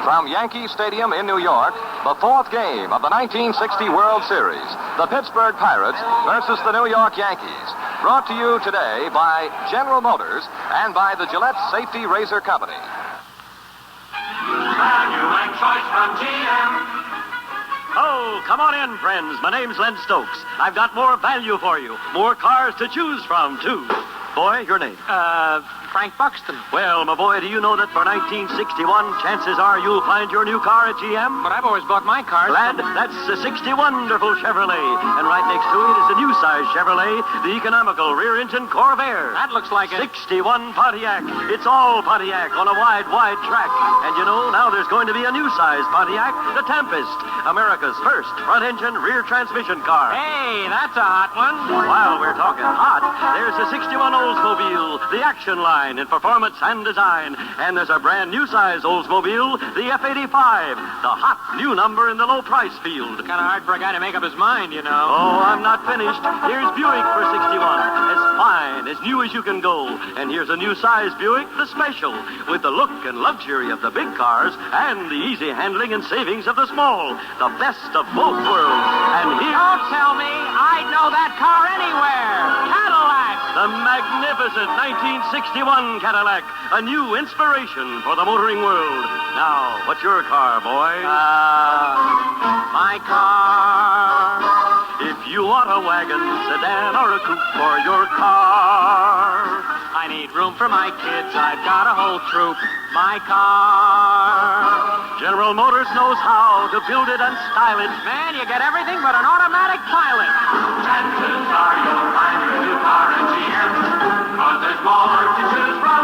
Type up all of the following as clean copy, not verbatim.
From Yankee Stadium in New York, the fourth game of the 1960 World Series, the Pittsburgh Pirates versus the New York Yankees. Brought to you today by General Motors and by the Gillette Safety Razor Company. Value and choice from GM. Oh, come on in, friends. My name's Len Stokes. I've got more value for you. More cars to choose from, too. Boy, your name? Frank Buxton. Well, my boy, do you know that for 1961, chances are you'll find your new car at GM? But I've always bought my cars. Lad, that's a 60 wonderful Chevrolet. And right next to it is a new size Chevrolet, the economical rear-engine Corvair. That looks like a 61 Pontiac. It's all Pontiac on a wide, wide track. And you know, now there's going to be a new size Pontiac, the Tempest, America's first front-engine rear transmission car. Hey, that's a hot one. While we're talking hot, there's a 61 Oldsmobile, the Action Line in performance and design. And there's a brand new size Oldsmobile, the F-85, the hot new number in the low price field. Kind of hard for a guy to make up his mind, you know. Oh, I'm not finished. Here's Buick for 61, as fine, as new as you can go. And here's a new size Buick, the Special, with the look and luxury of the big cars and the easy handling and savings of the small. The best of both worlds. And here... Don't tell me. I'd know that car anywhere. Cadillac. The magnificent 1961 Cadillac, a new inspiration for the motoring world. Now, what's your car, boy? My car. If you want a wagon, sedan, or a coupe for your car, I need room for my kids. I've got a whole troop. My car. General Motors knows how to build it and style it. Man, you get everything but an automatic pilot. Chances are you'll find your new car at GM. Cause there's more to choose from.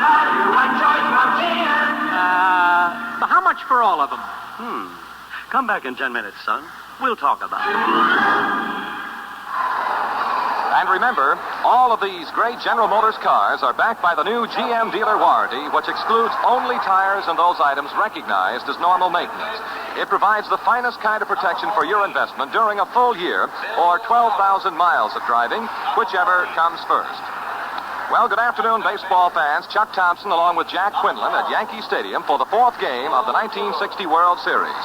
Value and choice from GM. So how much for all of them? Come back in 10 minutes, son. We'll talk about it. And remember, all of these great General Motors cars are backed by the new GM dealer warranty, which excludes only tires and those items recognized as normal maintenance. It provides the finest kind of protection for your investment during a full year or 12,000 miles of driving, whichever comes first. Well, good afternoon, baseball fans. Chuck Thompson along with Jack Quinlan at Yankee Stadium for the fourth game of the 1960 World Series.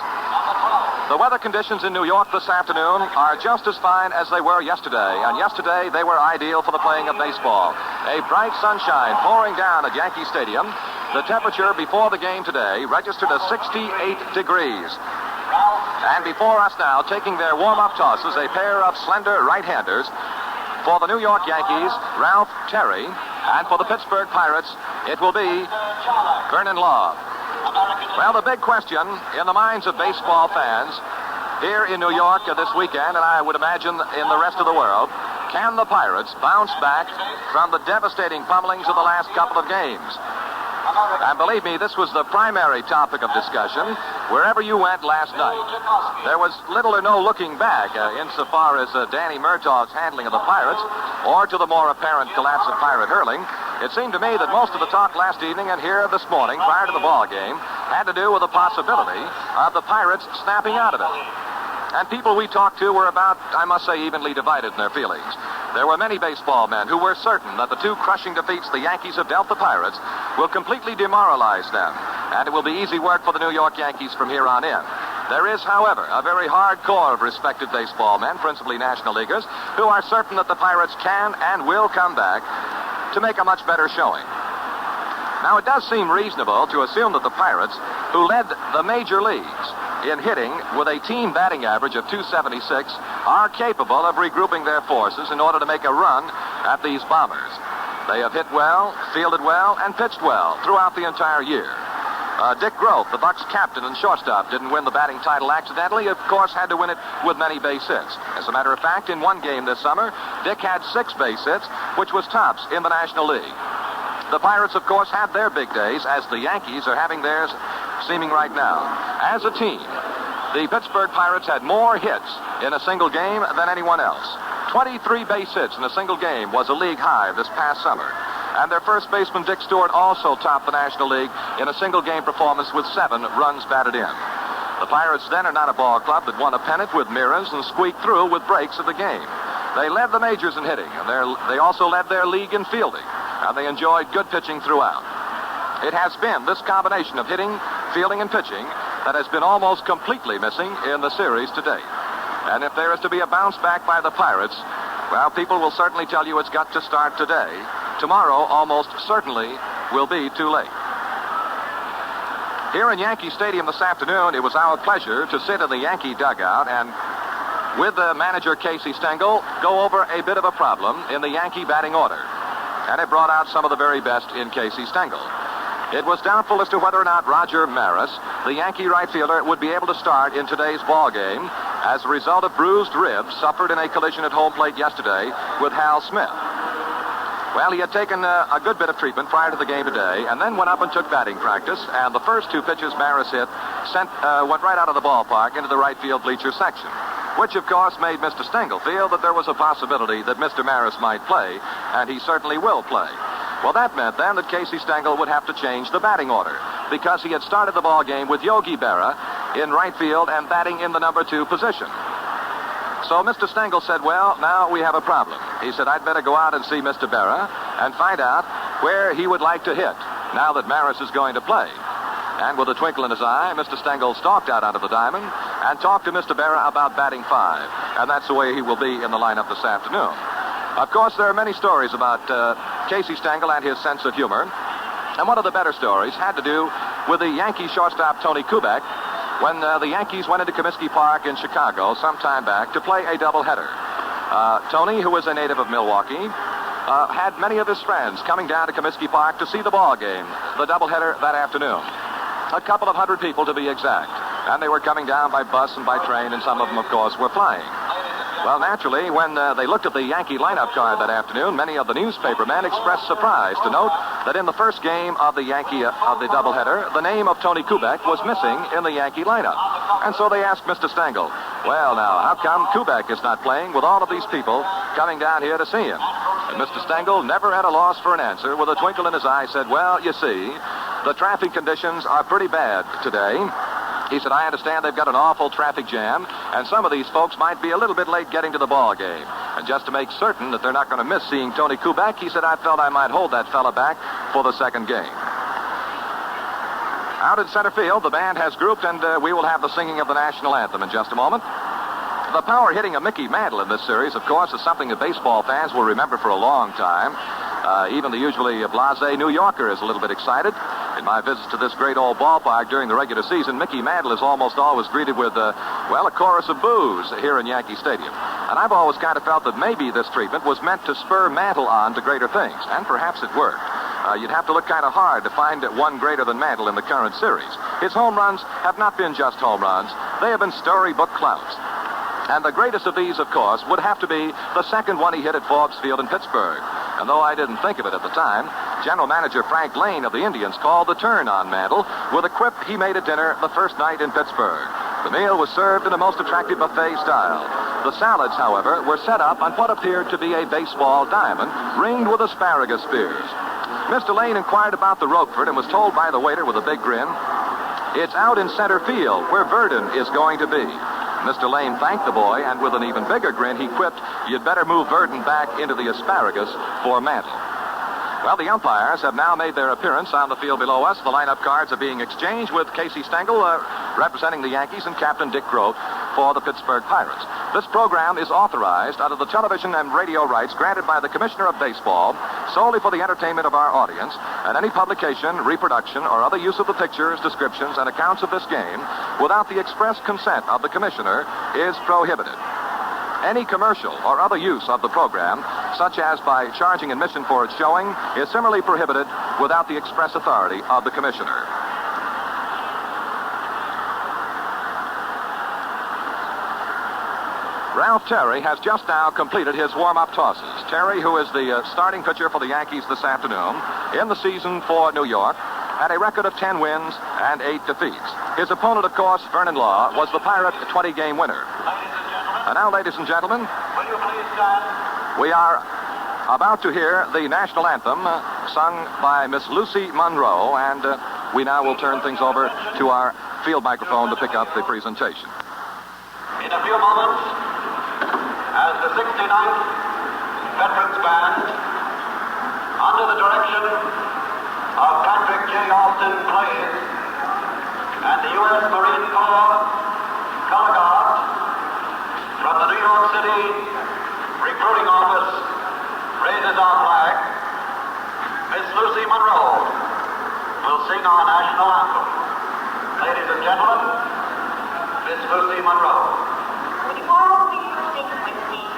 The weather conditions in New York this afternoon are just as fine as they were yesterday, and yesterday they were ideal for the playing of baseball. A bright sunshine pouring down at Yankee Stadium. The temperature before the game today registered as 68 degrees. And before us now, taking their warm-up tosses, a pair of slender right-handers. For the New York Yankees, Ralph Terry, and for the Pittsburgh Pirates, it will be Vernon Love. Well, the big question in the minds of baseball fans here in New York this weekend, and I would imagine in the rest of the world, can the Pirates bounce back from the devastating pummelings of the last couple of games? And believe me, this was the primary topic of discussion wherever you went last night. There was little or no looking back insofar as Danny Murtaugh's handling of the Pirates or to the more apparent collapse of Pirate hurling. It seemed to me that most of the talk last evening and here this morning prior to the ball game had to do with the possibility of the Pirates snapping out of it. And people we talked to were about, I must say, evenly divided in their feelings. There were many baseball men who were certain that the two crushing defeats the Yankees have dealt the Pirates will completely demoralize them, and it will be easy work for the New York Yankees from here on in. There is, however, a very hard core of respected baseball men, principally National Leaguers, who are certain that the Pirates can and will come back to make a much better showing. Now, it does seem reasonable to assume that the Pirates, who led the major leagues in hitting with a team batting average of .276, are capable of regrouping their forces in order to make a run at these Bombers. They have hit well, fielded well, and pitched well throughout the entire year. Dick Groth, the Bucs captain and shortstop, didn't win the batting title accidentally. Of course, had to win it with many base hits. As a matter of fact, in one game this summer, Dick had 6 base hits, which was tops in the National League. The Pirates, of course, had their big days, as the Yankees are having theirs seeming right now. As a team, the Pittsburgh Pirates had more hits in a single game than anyone else. 23 base hits in a single game was a league high this past summer. And their first baseman, Dick Stewart, also topped the National League in a single-game performance with 7 runs batted in. The Pirates then are not a ball club that won a pennant with mirrors and squeaked through with breaks of the game. They led the majors in hitting, and they also led their league in fielding, and they enjoyed good pitching throughout. It has been this combination of hitting, fielding, and pitching that has been almost completely missing in the series to date. And if there is to be a bounce back by the Pirates, well, people will certainly tell you it's got to start today. Tomorrow, almost certainly, will be too late. Here in Yankee Stadium this afternoon, it was our pleasure to sit in the Yankee dugout and, with the manager Casey Stengel, go over a bit of a problem in the Yankee batting order. And it brought out some of the very best in Casey Stengel. It was doubtful as to whether or not Roger Maris, the Yankee right fielder, would be able to start in today's ball game as a result of bruised ribs suffered in a collision at home plate yesterday with Hal Smith. Well, he had taken a good bit of treatment prior to the game today and then went up and took batting practice, and the first two pitches Maris hit went right out of the ballpark into the right field bleacher section, which, of course, made Mr. Stengel feel that there was a possibility that Mr. Maris might play, and he certainly will play. Well, that meant then that Casey Stengel would have to change the batting order because he had started the ball game with Yogi Berra in right field and batting in the number 2 position. So Mr. Stengel said, well, now we have a problem. He said, I'd better go out and see Mr. Berra and find out where he would like to hit now that Maris is going to play. And with a twinkle in his eye, Mr. Stengel stalked out onto the diamond and talked to Mr. Berra about batting 5. And that's the way he will be in the lineup this afternoon. Of course, there are many stories about Casey Stengel and his sense of humor. And one of the better stories had to do with the Yankee shortstop Tony Kubek when the Yankees went into Comiskey Park in Chicago some time back to play a doubleheader. Tony, who is a native of Milwaukee, had many of his friends coming down to Comiskey Park to see the ball game, the doubleheader that afternoon. A couple of hundred people, to be exact. And they were coming down by bus and by train, and some of them, of course, were flying. Well, naturally, when they looked at the Yankee lineup card that afternoon, many of the newspaper men expressed surprise to note that in the first game of the doubleheader, the name of Tony Kubek was missing in the Yankee lineup. And so they asked Mr. Stengel, well, now, how come Kubek is not playing with all of these people coming down here to see him? And Mr. Stengel, never at a loss for an answer, with a twinkle in his eye, said, well, you see, the traffic conditions are pretty bad today. He said, I understand they've got an awful traffic jam, and some of these folks might be a little bit late getting to the ball game. And just to make certain that they're not going to miss seeing Tony Kubek, he said, I felt I might hold that fella back for the second game. Out in center field, the band has grouped, and we will have the singing of the national anthem in just a moment. The power hitting of Mickey Mantle in this series, of course, is something that baseball fans will remember for a long time. Even the usually blasé New Yorker is a little bit excited. In my visits to this great old ballpark during the regular season, Mickey Mantle is almost always greeted with, a chorus of boos here in Yankee Stadium. And I've always kind of felt that maybe this treatment was meant to spur Mantle on to greater things, and perhaps it worked. You'd have to look kind of hard to find one greater than Mantle in the current series. His home runs have not been just home runs. They have been storybook clouds. And the greatest of these, of course, would have to be the second one he hit at Forbes Field in Pittsburgh. And though I didn't think of it at the time, General Manager Frank Lane of the Indians called the turn on Mantle with a quip he made at dinner the first night in Pittsburgh. The meal was served in a most attractive buffet style. The salads, however, were set up on what appeared to be a baseball diamond ringed with asparagus spears. Mr. Lane inquired about the Roquefort and was told by the waiter with a big grin, it's out in center field where Verdon is going to be. Mr. Lane thanked the boy, and with an even bigger grin, he quipped, you'd better move Verdon back into the asparagus for Mantle. Well, the umpires have now made their appearance on the field below us. The lineup cards are being exchanged with Casey Stengel representing the Yankees and Captain Dick Grote for the Pittsburgh Pirates. This program is authorized under the television and radio rights granted by the Commissioner of Baseball solely for the entertainment of our audience, and any publication, reproduction, or other use of the pictures, descriptions, and accounts of this game without the express consent of the Commissioner is prohibited. Any commercial or other use of the program, such as by charging admission for its showing, is similarly prohibited without the express authority of the Commissioner. Ralph Terry has just now completed his warm-up tosses. Terry, who is the starting pitcher for the Yankees this afternoon, in the season for New York, had a record of 10 wins and 8 defeats. His opponent, of course, Vernon Law, was the Pirate 20-game winner. And now, ladies and gentlemen, we are about to hear the national anthem sung by Miss Lucy Monroe, and we now will turn things over to our field microphone to pick up the presentation. In a few moments, as the 69th Veterans Band, under the direction of Patrick J. Austin plays, and the U.S. Marine Corps Color Guard from the New York City Recruiting Office raises our flag. Miss Lucy Monroe will sing our national anthem. Ladies and gentlemen, Miss Lucy Monroe. Would you all please sing with me?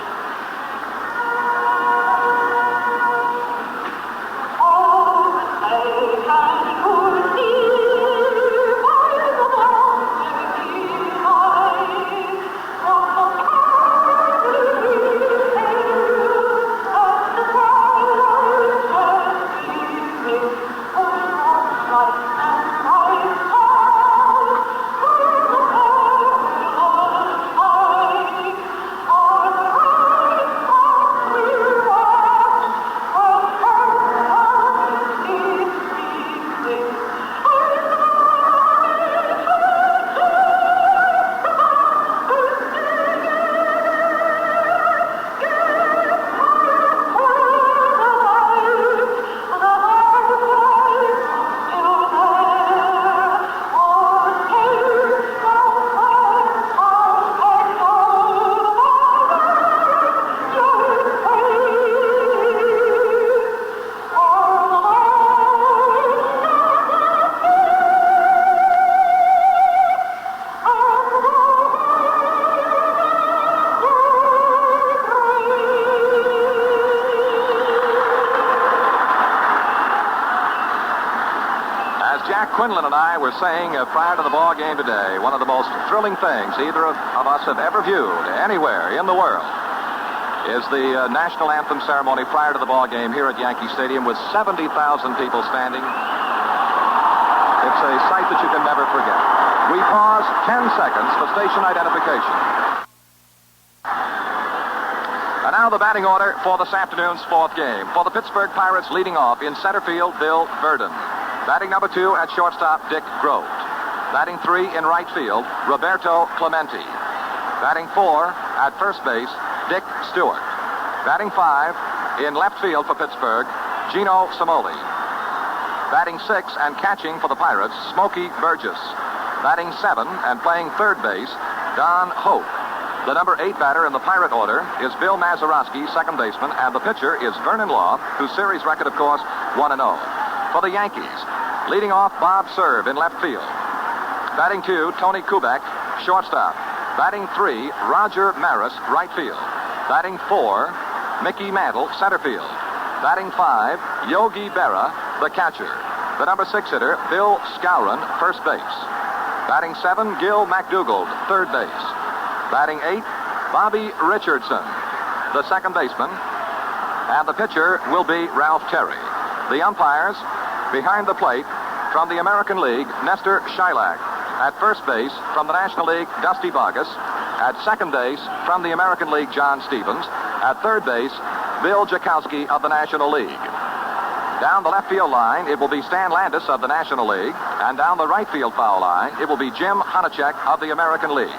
Quinlan and I were saying prior to the ball game today, one of the most thrilling things either of us have ever viewed anywhere in the world is the national anthem ceremony prior to the ball game here at Yankee Stadium with 70,000 people standing. It's a sight that you can never forget. We pause 10 seconds for station identification. And now the batting order for this afternoon's fourth game. For the Pittsburgh Pirates, leading off in center field, Bill Verdon. Batting number 2 at shortstop, Dick Grote. Batting 3 in right field, Roberto Clemente. Batting 4 at first base, Dick Stewart. Batting 5 in left field for Pittsburgh, Gino Cimoli. Batting 6 and catching for the Pirates, Smokey Burgess. Batting 7 and playing third base, Don Hope. The number 8 batter in the Pirate order is Bill Mazeroski, second baseman, and the pitcher is Vernon Law, whose series record, of course, 1-0. For the Yankees, leading off Bob Serve in left field. Batting 2, Tony Kubek, shortstop. Batting 3, Roger Maris, right field. Batting 4, Mickey Mantle, center field. Batting 5, Yogi Berra, the catcher. The number 6 hitter, Bill Skowron, first base. Batting 7, Gil McDougald, third base. Batting 8, Bobby Richardson, the second baseman. And the pitcher will be Ralph Terry. The umpires, behind the plate, from the American League, Nestor Shylock. At first base, from the National League, Dusty Vargas. At second base, from the American League, John Stevens. At third base, Bill Jakowski of the National League. Down the left field line, it will be Stan Landis of the National League. And down the right field foul line, it will be Jim Honachek of the American League.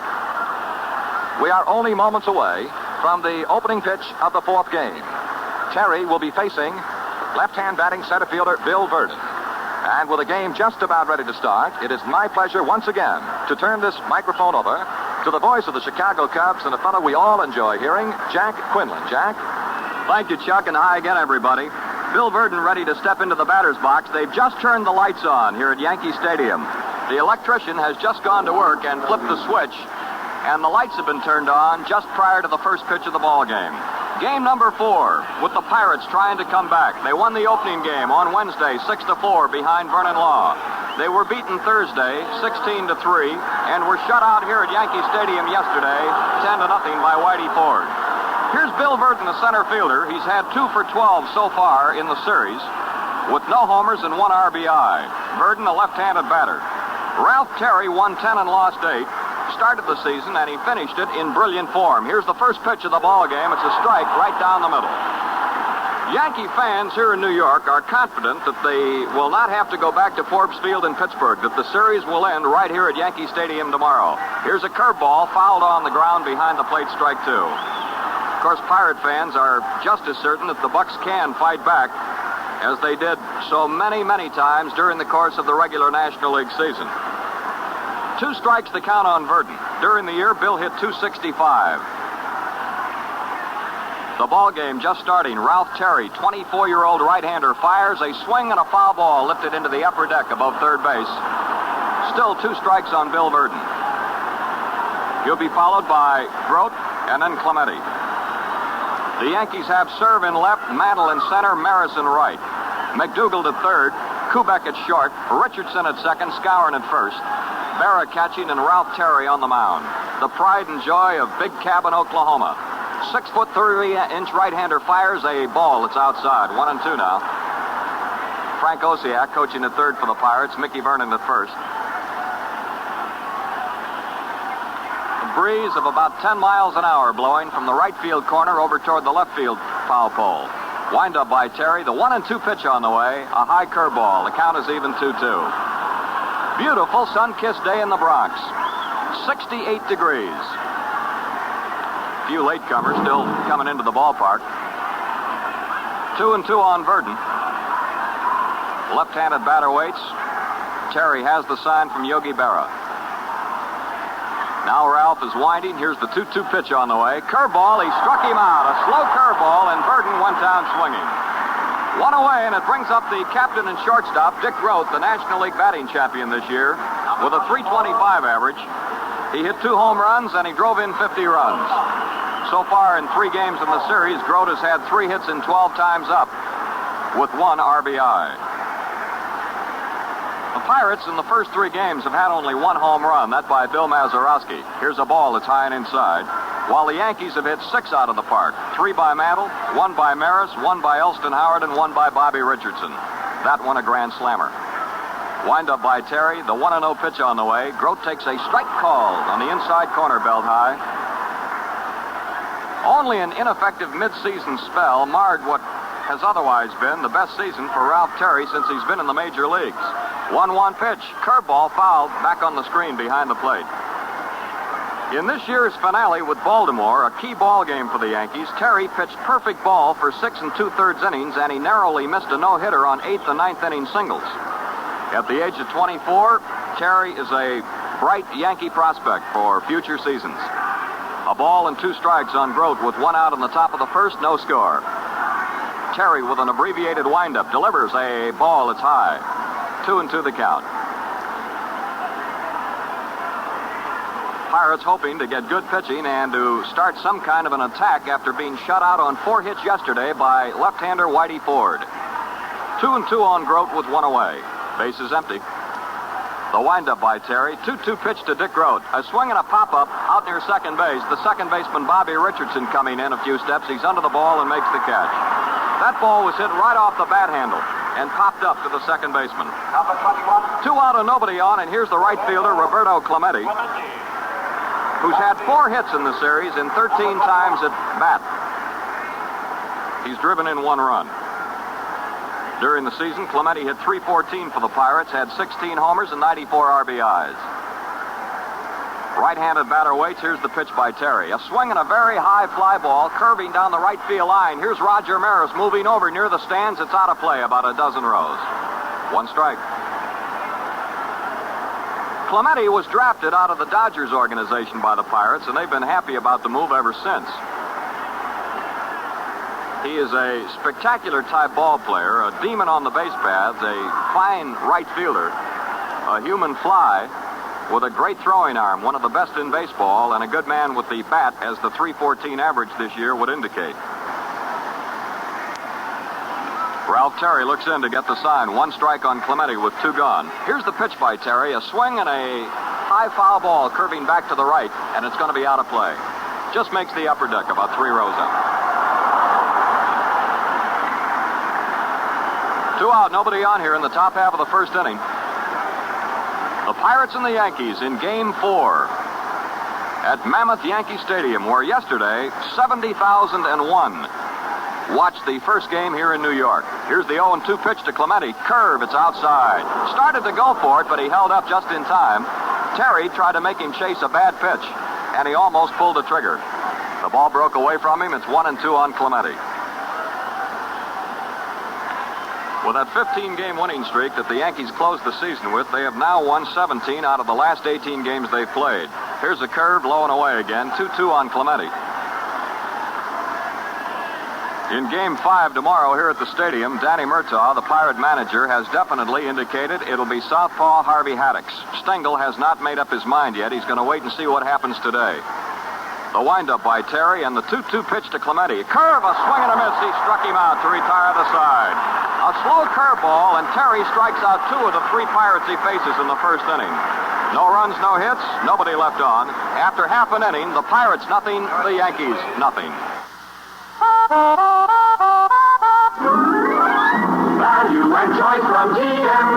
We are only moments away from the opening pitch of the fourth game. Terry will be facing left-hand batting center fielder Bill Verdon. And with the game just about ready to start, it is my pleasure once again to turn this microphone over to the voice of the Chicago Cubs and a fellow we all enjoy hearing, Jack Quinlan. Jack? Thank you, Chuck, and hi again, everybody. Bill Verdon ready to step into the batter's box. They've just turned the lights on here at Yankee Stadium. The electrician has just gone to work and flipped the switch, and the lights have been turned on just prior to the first pitch of the ball game. Game number 4, with the Pirates trying to come back. They won the opening game on Wednesday, 6-4, behind Vernon Law. They were beaten Thursday, 16-3, and were shut out here at Yankee Stadium yesterday, 10-0 by Whitey Ford. Here's Bill Verdon, the center fielder. He's had 2 for 12 so far in the series, with no homers and 1 RBI. Verdon, a left-handed batter. Ralph Terry won 10 and lost 8. Started the season, and he finished it in brilliant form. Here's the first pitch of the ball game. It's a strike right down the middle. Yankee fans here in New York are confident that they will not have to go back to Forbes Field in Pittsburgh, that the series will end right here at Yankee Stadium tomorrow. Here's a curveball fouled on the ground behind the plate, strike 2. Of course, Pirate fans are just as certain that the Bucks can fight back as they did so many, many times during the course of the regular National League season. 2 strikes to count on Verdon. During the year, Bill hit .265. The ball game just starting. Ralph Terry, 24-year-old right-hander, fires a swing and a foul ball lifted into the upper deck above third base. Still 2 strikes on Bill Verdon. He'll be followed by Grote and then Clemente. The Yankees have Serve in left, Mantle in center, Maris in right. McDougal at third, Kubek at short, Richardson at second, Skowron at first. Berra catching and Ralph Terry on the mound. The pride and joy of Big Cabin, Oklahoma. 6'3" right-hander fires a ball that's outside. 1-2 now. Frank Osiak coaching at third for the Pirates. Mickey Vernon at first. A breeze of about 10 miles an hour blowing from the right field corner over toward the left field foul pole. Wind up by Terry. The 1-2 pitch on the way. A high curveball. The count is even 2-2. Beautiful sun-kissed day in the Bronx. 68 degrees. Few latecomers still coming into the ballpark. 2-2 on Verdon. Left-handed batter waits. Terry has the sign from Yogi Berra. Now Ralph is winding. Here's the 2-2 pitch on the way. Curveball. He struck him out. A slow curveball, and Verdon went down swinging. 1 away, and it brings up the captain and shortstop, Dick Grote, the National League batting champion this year, with a .325 average. He hit 2 home runs, and he drove in 50 runs. So far in 3 games in the series, Grote has had 3 hits in 12 times up with 1 RBI. The Pirates in the first 3 games have had only 1 home run, that by Bill Mazeroski. Here's a ball that's high and inside. While the Yankees have hit 6 out of the park. 3 by Mantle, 1 by Maris, 1 by Elston Howard, and 1 by Bobby Richardson. That one a grand slammer. Wind up by Terry, the 1-0 pitch on the way. Grote takes a strike call on the inside corner, belt high. Only an ineffective mid-season spell marred what has otherwise been the best season for Ralph Terry since he's been in the major leagues. 1-1 pitch, curveball fouled back on the screen behind the plate. In this year's finale with Baltimore, a key ball game for the Yankees, Terry pitched perfect ball for 6 2/3 innings, and he narrowly missed a no-hitter on 8th and 9th inning singles. At the age of 24, Terry is a bright Yankee prospect for future seasons. A ball and 2 strikes on Grote with 1 out in the top of the first, no score. Terry with an abbreviated windup delivers a ball that's high. 2-2 the count. Pirates hoping to get good pitching and to start some kind of an attack after being shut out on 4 hits yesterday by left-hander Whitey Ford. 2-2 on Grote with 1 away. Bases empty. The windup by Terry. 2-2 pitch to Dick Grote. A swing and a pop-up out near second base. The second baseman Bobby Richardson coming in a few steps. He's under the ball and makes the catch. That ball was hit right off the bat handle and popped up to the second baseman. Number 21. 2 out and nobody on, and here's the right fielder Roberto Clemente, who's had 4 hits in the series and 13 times at bat. He's driven in 1 run. During the season, Clemente hit .314 for the Pirates, had 16 homers and 94 RBIs. Right-handed batter waits. Here's the pitch by Terry. A swing and a very high fly ball curving down the right field line. Here's Roger Maris moving over near the stands. It's out of play about a dozen rows. 1 strike. Clemente was drafted out of the Dodgers organization by the Pirates, and they've been happy about the move ever since. He is a spectacular type ball player, a demon on the base paths, a fine right fielder, a human fly with a great throwing arm, one of the best in baseball, and a good man with the bat, as the .314 average this year would indicate. Ralph Terry looks in to get the sign. 1 strike on Clemente with 2 gone. Here's the pitch by Terry. A swing and a high foul ball curving back to the right, and it's going to be out of play. Just makes the upper deck about 3 rows up. 2 out, nobody on here in the top half of the first inning. The Pirates and the Yankees in Game 4 at Mammoth Yankee Stadium, where yesterday 70,001 watched the first game here in New York. Here's the 0-2 pitch to Clemente. Curve, it's outside. Started to go for it, but he held up just in time. Terry tried to make him chase a bad pitch, and he almost pulled the trigger. The ball broke away from him. It's 1-2 on Clemente. With that 15-game winning streak that the Yankees closed the season with, they have now won 17 out of the last 18 games they've played. Here's a curve, low and away again, 2-2 on Clemente. In Game 5 tomorrow here at the stadium, Danny Murtaugh, the Pirate manager, has definitely indicated it'll be southpaw Harvey Haddix. Stengel has not made up his mind yet. He's going to wait and see what happens today. The windup by Terry and the 2-2 pitch to Clemente. Curve, a swing and a miss. He struck him out to retire the side. A slow curveball, and Terry strikes out 2 of the 3 Pirates he faces in the first inning. No runs, no hits, nobody left on. After half an inning, the Pirates nothing, the Yankees nothing. Value and choice from GM.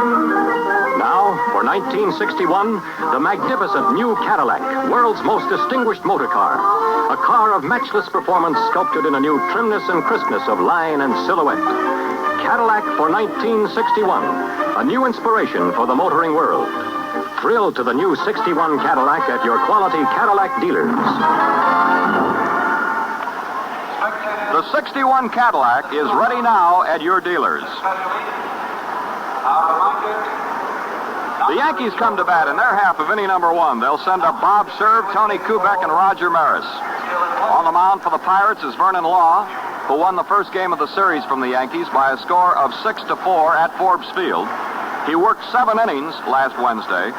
Now, for 1961, the magnificent new Cadillac, world's most distinguished motor car. A car of matchless performance sculpted in a new trimness and crispness of line and silhouette. Cadillac for 1961, a new inspiration for the motoring world. Thrill to the new 61 Cadillac at your quality Cadillac dealers. The 61 Cadillac is ready now at your dealers. The Yankees come to bat in their half of inning number 1. They'll send up Bob Cerv, Tony Kubek, and Roger Maris. On the mound for the Pirates is Vernon Law, who won the first game of the series from the Yankees by a score of 6-4 at Forbes Field. He worked 7 innings last Wednesday.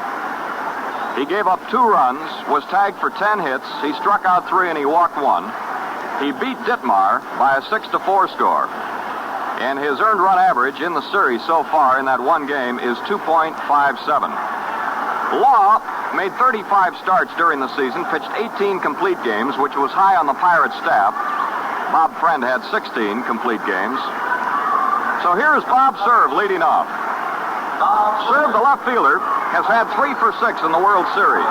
He gave up 2 runs, was tagged for 10 hits. He struck out 3 and he walked 1. He beat Ditmar by a 6-4 score. And his earned run average in the series so far in that one game is 2.57. Law made 35 starts during the season, pitched 18 complete games, which was high on the Pirates staff. Bob Friend had 16 complete games. So here's Bob Cerv leading off. Cerv, the left fielder, has had 3 for 6 in the World Series.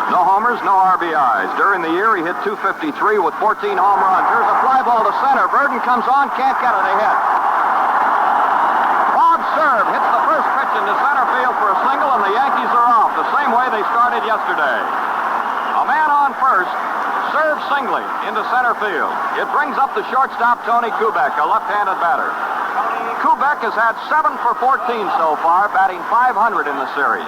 No homers, no RBIs. During the year, he hit .253 with 14 home runs. Here's a fly ball to center. Verdon comes on, can't get it. A hit. Bob Cerv hits the first pitch into center field for a single, and the Yankees are off the same way they started yesterday. A man on first. Cerv singly into center field. It brings up the shortstop, Tony Kubek, a left-handed batter. Kubek has had 7 for 14 so far, batting .500 in the series.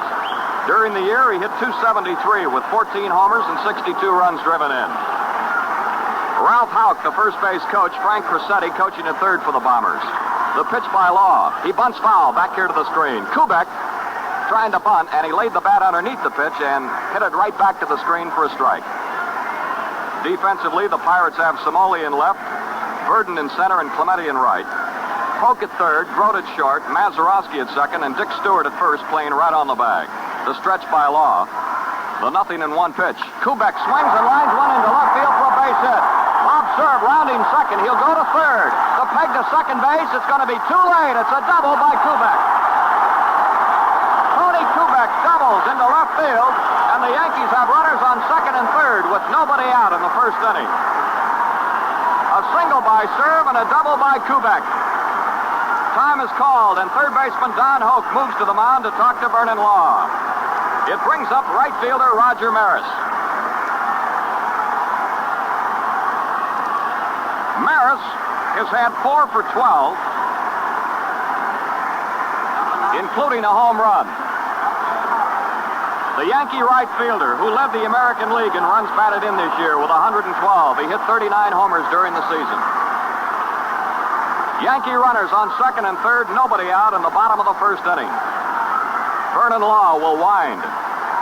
During the year, he hit .273 with 14 homers and 62 runs driven in. Ralph Houck, the first base coach, Frank Cressetti coaching at third for the Bombers. The pitch by Law. He bunts foul back here to the screen. Kubek trying to bunt, and he laid the bat underneath the pitch and hit it right back to the screen for a strike. Defensively, the Pirates have Somoli in left, Verdon in center, and Clemente in right. Polk at third, Grote at short, Mazeroski at second, and Dick Stewart at first playing right on the bag. The stretch by Law. The 0-1 pitch. Kubek swings and lines one into left field for a base hit. Bob Cerv rounding second. He'll go to third. The peg to second base. It's going to be too late. It's a double by Kubek. Tony Kubek doubles into left field, and the Yankees have runners on second and third with nobody out in the first inning. A single by Cerv and a double by Kubek. Time is called, and third baseman Don Hoke moves to the mound to talk to Vernon Law. It brings up right fielder Roger Maris. Maris has had 4 for 12, including a home run. The Yankee right fielder, who led the American League in runs batted in this year with 112. He hit 39 homers during the season. Yankee runners on second and third, nobody out in the bottom of the first inning. Vernon Law will wind.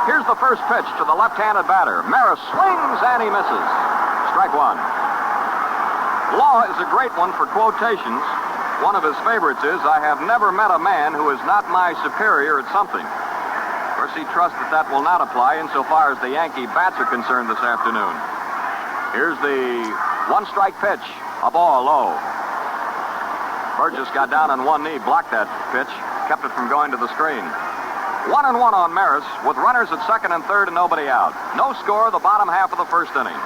Here's the first pitch to the left-handed batter. Maris swings and he misses. Strike 1. Law is a great one for quotations. One of his favorites is, "I have never met a man who is not my superior at something." Of course, he trusts that will not apply insofar as the Yankee bats are concerned this afternoon. Here's the 1-strike pitch. A ball low. Burgess got down on one knee, blocked that pitch, kept it from going to the screen. 1-1 on Maris, with runners at second and third and nobody out. No score the bottom half of the first inning.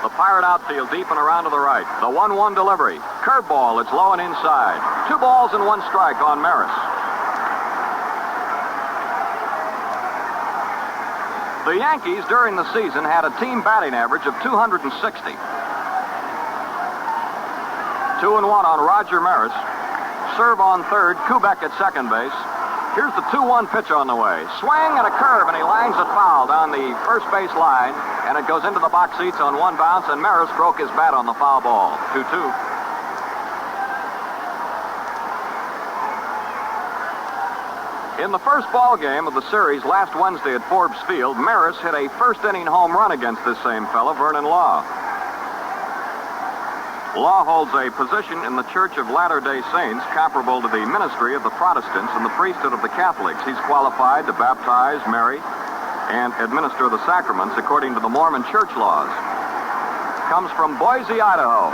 The Pirate outfield deep and around to the right. The 1-1 delivery. Curveball, it's low and inside. 2 balls and 1 strike on Maris. The Yankees during the season had a team batting average of 260. 2-1 on Roger Maris. serve on third, Kubek at second base. Here's the 2-1 pitch on the way. Swing and a curve, and he lines it foul down the first base line, and it goes into the box seats on one bounce, and Maris broke his bat on the foul ball. 2-2. In the first ball game of the series last Wednesday at Forbes Field, Maris hit a first-inning home run against this same fellow, Vernon Law. Law holds a position in the Church of Latter-day Saints comparable to the ministry of the Protestants and the priesthood of the Catholics. He's qualified to baptize, marry, and administer the sacraments according to the Mormon church laws. Comes from Boise, Idaho.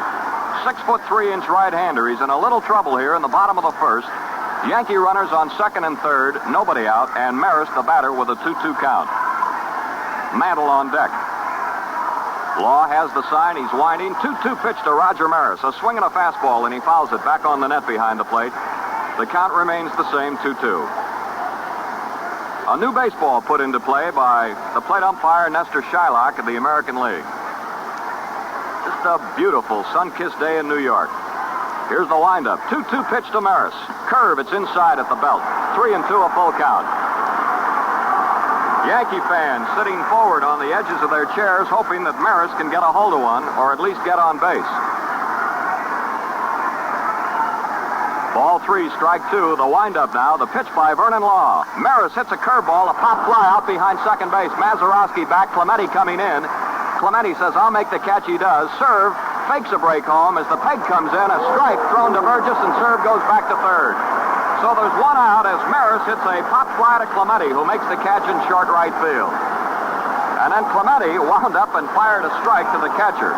6'3" right-hander. He's in a little trouble here in the bottom of the first. Yankee runners on second and third, nobody out, and Maris the batter with a 2-2 count. Mantle on deck. Law has the sign. He's winding. 2-2 pitch to Roger Maris. A swing and a fastball, and he fouls it back on the net behind the plate. The count remains the same, 2-2. A new baseball put into play by the plate umpire Nestor Shylock of the American League. Just a beautiful sun-kissed day in New York. Here's the windup. 2-2 pitch to Maris. Curve, it's inside at the belt. 3-2, a full count. Yankee fans sitting forward on the edges of their chairs hoping that Maris can get a hold of one or at least get on base. Ball 3, strike 2. The windup now. The pitch by Vernon Law. Maris hits a curveball, a pop fly out behind second base. Mazeroski back, Clemente coming in. Clemente says, I'll make the catch. He does. Serve. Fakes a break home as the peg comes in. A strike thrown to Burgess, and serve goes back to third. So there's one out as Maris hits a pop fly to Clemente, who makes the catch in short right field. And then Clemente wound up and fired a strike to the catcher.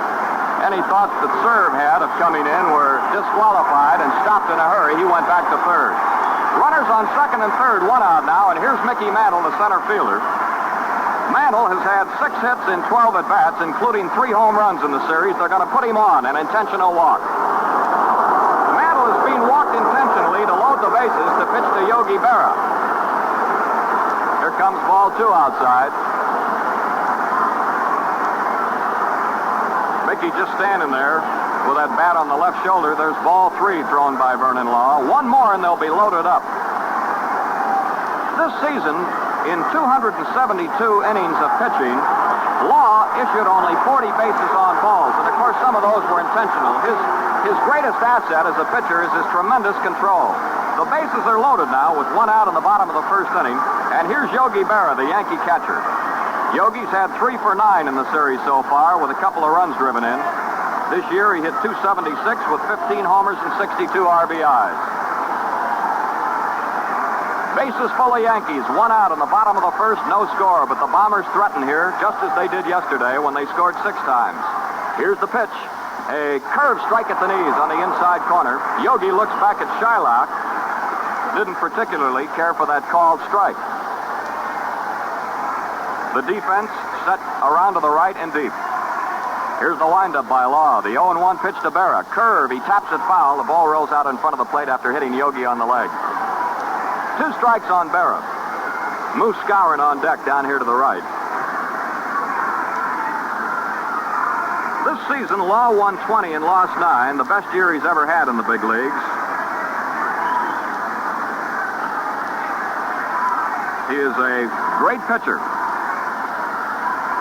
Any thoughts that serve had of coming in were disqualified and stopped in a hurry. He went back to third. Runners on second and third, one out now, and here's Mickey Mantle, the center fielder. Mantle has had 6 hits in 12 at-bats, including 3 home runs in the series. They're going to put him on an intentional walk. Mantle is being walked intentionally to load the bases to pitch to Yogi Berra. Here comes ball 2 outside. Mickey just standing there with that bat on the left shoulder. There's ball 3 thrown by Vernon Law. One more and they'll be loaded up. This season, in 272 innings of pitching, Law issued only 40 bases on balls, and of course some of those were intentional. His greatest asset as a pitcher is his tremendous control. The bases are loaded now with 1 out in the bottom of the first inning, and here's Yogi Berra, the Yankee catcher. Yogi's had 3 for 9 in the series so far with a couple of runs driven in. This year he hit .276 with 15 homers and 62 RBIs. Bases full of Yankees, 1 out in the bottom of the first, no score, but the Bombers threaten here just as they did yesterday when they scored 6 times. Here's the pitch. A curve strike at the knees on the inside corner. Yogi looks back at Shylock. Didn't particularly care for that called strike. The defense set around to the right and deep. Here's the windup by Law. The 0-1 pitch to Berra. Curve, he taps it foul. The ball rolls out in front of the plate after hitting Yogi on the leg. 2 strikes on Berra. Moose Skowron on deck down here to the right. This season, Law won 20 and lost 9, the best year he's ever had in the big leagues. He is a great pitcher.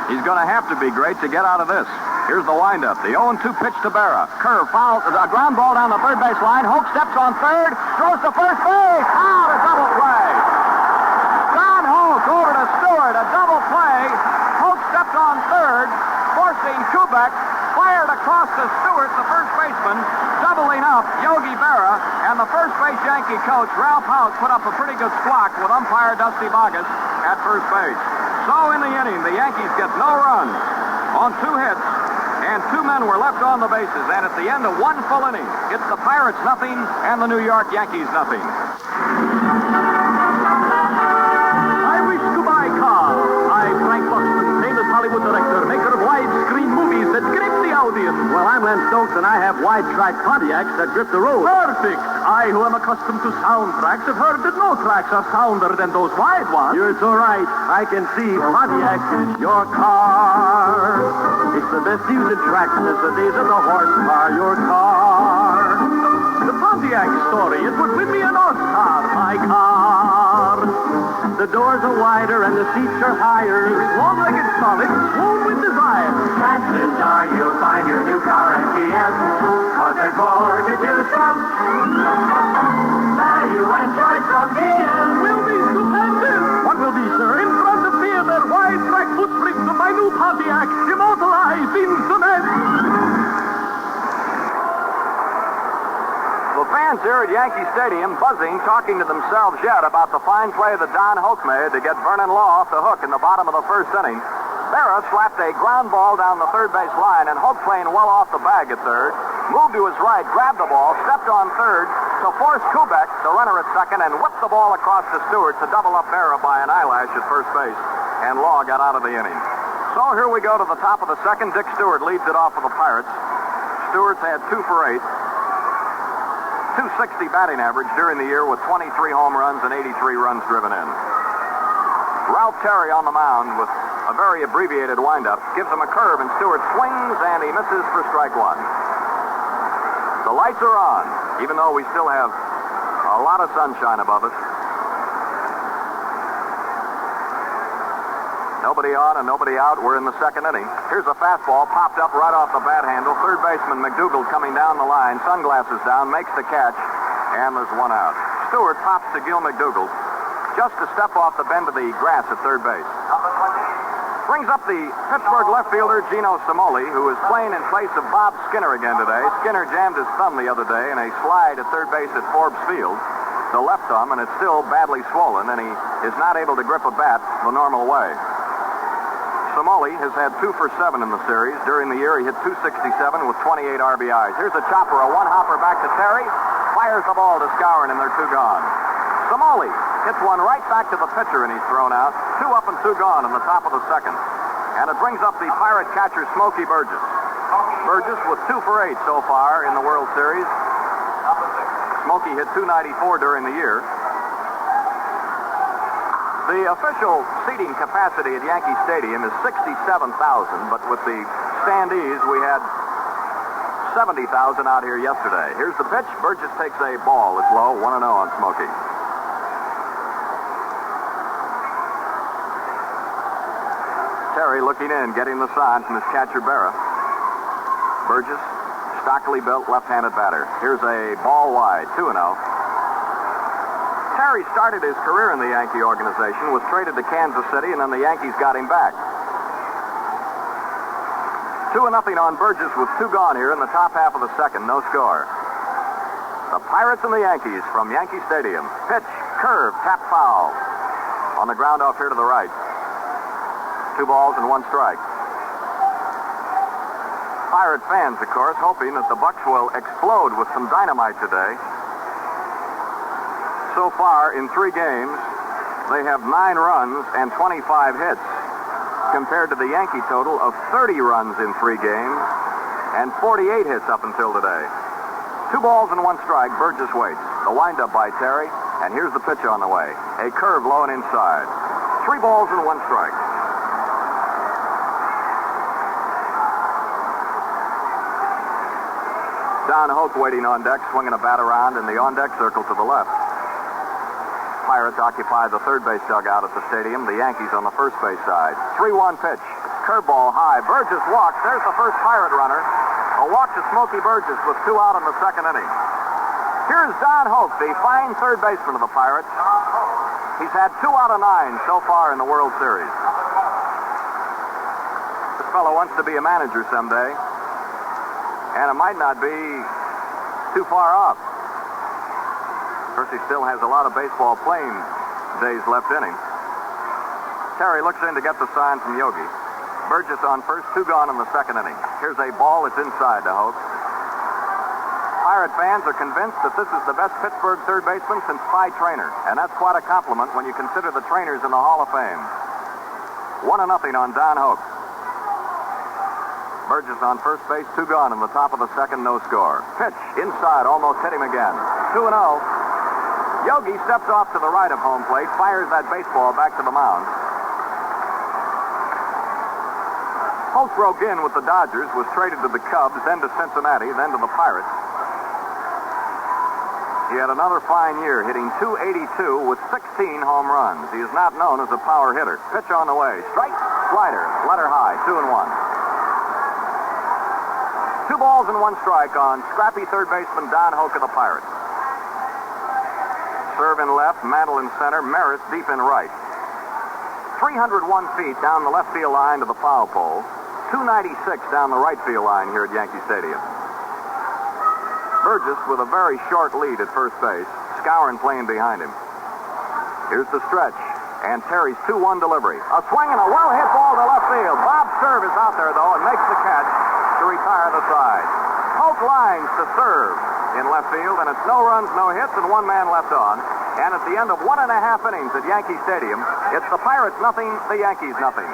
He's going to have to be great to get out of this. Here's the windup. The 0-2 pitch to Berra. Curve, foul, a ground ball down the third base line. Hoke steps on third, throws to first base. Out, a double play. John Hoke over to Stewart, a double play. Hoke stepped on third, forcing Kubek. Fired across to Stewart, the first baseman, doubling up Yogi Berra, and the first base Yankee coach, Ralph House, put up a pretty good squawk with umpire Dusty Boggess at first base. So in the inning, the Yankees get no runs on 2 hits. And 2 men were left on the bases, and at the end of 1 full inning, it's the Pirates nothing and the New York Yankees nothing. I wish to buy a car. I'm Frank Buxton, famous Hollywood director, maker of widescreen movies that grip the audience. Well, I'm Len Stokes, and I have wide-track Pontiacs that grip the road. Perfect! I, who am accustomed to soundtracks, have heard that no tracks are sounder than those wide ones. You're so right. I can see Pontiac is your car. It's the best used in tracks since the days of the horse car, your car. The Pontiac Pontiac story. It would win me an Oscar, my car. The doors are wider and the seats are higher. Long-legged solid, swoon with desire. Chances are you'll find your new car at GM, 'cause there's more to choose from. Value and choice from GM. Will be stupendous. What will be, sir? In front of me are the wide track footprints of my new Pontiac, immortalized in cement. The fans here at Yankee Stadium buzzing, talking to themselves yet about the fine play that Don Hoke made to get Vernon Law off the hook in the bottom of the first inning. Berra slapped a ground ball down the third base line, and Hoke, playing well off the bag at third, moved to his right, grabbed the ball, stepped on third to force Kubek, the runner at second, and whipped the ball across to Stewart to double up Berra by an eyelash at first base, and Law got out of the inning. So here we go to the top of the second. Dick Stewart leads it off for the Pirates. Stewart's had 2 for 8. .260 batting average during the year with 23 home runs and 83 runs driven in. Ralph Terry on the mound with a very abbreviated windup. Gives him a curve, and Stewart swings, and he misses for strike 1. The lights are on, even though we still have a lot of sunshine above us. Nobody on and nobody out. We're in the second inning. Here's a fastball popped up right off the bat handle. Third baseman McDougal coming down the line, sunglasses down, makes the catch, and there's 1 out. Stewart pops to Gil McDougal just to step off the bend of the grass at third base. Brings up the Pittsburgh left fielder Gino Simoli, who is playing in place of Bob Skinner again today. Skinner jammed his thumb the other day in a slide at third base at Forbes Field, the left thumb, and it's still badly swollen, and he is not able to grip a bat the normal way. Simoli has had 2 for 7 in the series. During the year, he hit .267 with 28 RBIs. Here's a chopper, a one-hopper back to Terry. Fires the ball to Skowron, and they're 2 gone. Simoli hits one right back to the pitcher, and he's thrown out. 2 up and 2 gone in the top of the second. And it brings up the Pirate catcher, Smokey Burgess. Burgess with 2 for 8 so far in the World Series. Smokey hit .294 during the year. The official seating capacity at Yankee Stadium is 67,000, but with the standees, we had 70,000 out here yesterday. Here's the pitch. Burgess takes a ball. It's low, 1-0 on Smokey. Terry looking in, getting the sign from his catcher, Berra. Burgess, stockily built left-handed batter. Here's a ball wide, 2-0. Terry started his career in the Yankee organization, was traded to Kansas City, and then the Yankees got him back. 2-0 on Burgess with 2 gone here in the top half of the second. No score. The Pirates and the Yankees from Yankee Stadium. Pitch, curve, tap foul. On the ground off here to the right. 2 balls and 1 strike. Pirate fans, of course, hoping that the Bucks will explode with some dynamite today. So far, in 3 games, they have 9 runs and 25 hits, compared to the Yankee total of 30 runs in 3 games and 48 hits up until today. 2 balls and 1 strike. Burgess waits. The windup by Terry, and here's the pitch on the way. A curve low and inside. 3 balls and 1 strike. Don Hoke waiting on deck, swinging a bat around in the on-deck circle to the left. Pirates occupy the third base dugout at the stadium. The Yankees on the first base side. 3-1 pitch. Curveball high. Burgess walks. There's the first Pirate runner. A walk to Smokey Burgess with 2 out in the second inning. Here's Don Hoke, the fine third baseman of the Pirates. He's had 2 out of 9 so far in the World Series. This fellow wants to be a manager someday, and it might not be too far off. Of course, he still has a lot of baseball playing days left in him. Terry looks in to get the sign from Yogi. Burgess on first, 2 gone in the second inning. Here's a ball that's inside to Hoke. Pirate fans are convinced that this is the best Pittsburgh third baseman since Phi Trainer, and that's quite a compliment when you consider the trainers in the Hall of Fame. 1-0 on Don Hoke. Burgess on first base, 2 gone in the top of the second, no score. Pitch inside, almost hit him again. 2-0. Yogi steps off to the right of home plate, fires that baseball back to the mound. Hoke broke in with the Dodgers, was traded to the Cubs, then to Cincinnati, then to the Pirates. He had another fine year, hitting .282 with 16 home runs. He is not known as a power hitter. Pitch on the way. Strike, slider, letter high, 2-1. 2 balls and 1 strike on scrappy third baseman Don Hoke of the Pirates. Serve in left, Mantle in center, Maris deep in right. 301 feet down the left field line to the foul pole. 296 down the right field line here at Yankee Stadium. Burgess with a very short lead at first base. Skowron playing behind him. Here's the stretch. And Terry's 2-1 delivery. A swing and a well-hit ball to left field. Bob Serve is out there, though, and makes the catch to retire the side. Hoke lines to Serve in left field, and it's no runs, no hits, and 1 man left on. And at the end of 1.5 innings at Yankee Stadium, it's the Pirates nothing, the Yankees nothing.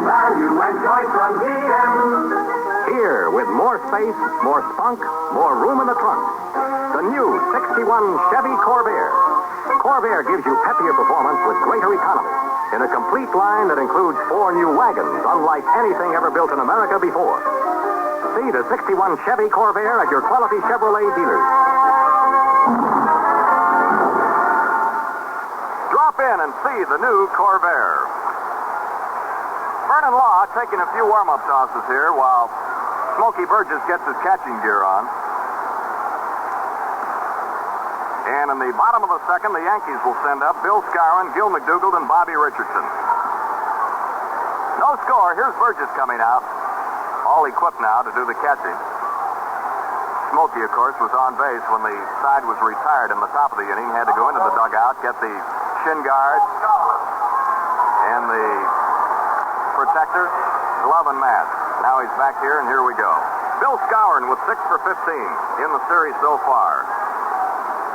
Value and choice from GM. Here, with more space, more spunk, more room in the trunk. The new 61 Chevy Corvair. Corvair gives you peppier performance with greater economy in a complete line that includes 4 new wagons, unlike anything ever built in America before. See the 61 Chevy Corvair at your quality Chevrolet dealers. Drop in and see the new Corvair. Vernon Law taking a few warm-up tosses here while Smokey Burgess gets his catching gear on. And in the bottom of the second, the Yankees will send up Bill Skowron, Gil McDougald, and Bobby Richardson. No score. Here's Burgess coming out. All equipped now to do the catching. Smokey, of course, was on base when the side was retired in the top of the inning. Had to go into the dugout, get the shin guard and the protector, glove, and mask. Now he's back here, and here we go. Bill Skowron with 6 for 15 in the series so far.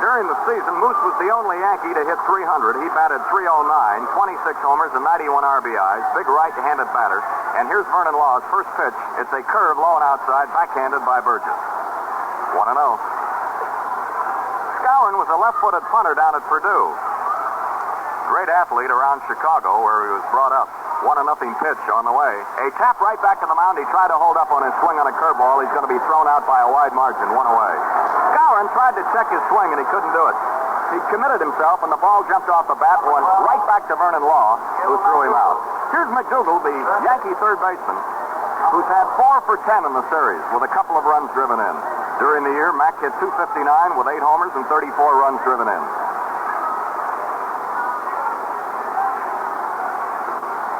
During the season, Moose was the only Yankee to hit 300. He batted .309, 26 homers, and 91 RBIs. Big right-handed batter. And here's Vernon Law's first pitch. It's a curve low and outside, backhanded by Burgess. 1-0. Skowron was a left-footed punter down at Purdue. Great athlete around Chicago, where he was brought up. 1-0 pitch on the way. A tap right back to the mound. He tried to hold up on his swing on a curveball. He's going to be thrown out by a wide margin. 1 away. Skowron tried to check his swing, and he couldn't do it. He committed himself, and the ball jumped off the bat and went right back to Vernon Law, who threw him out. Here's McDougald, the Yankee third baseman, who's had 4 for 10 in the series with a couple of runs driven in. During the year, Mac hit .259 with 8 homers and 34 runs driven in.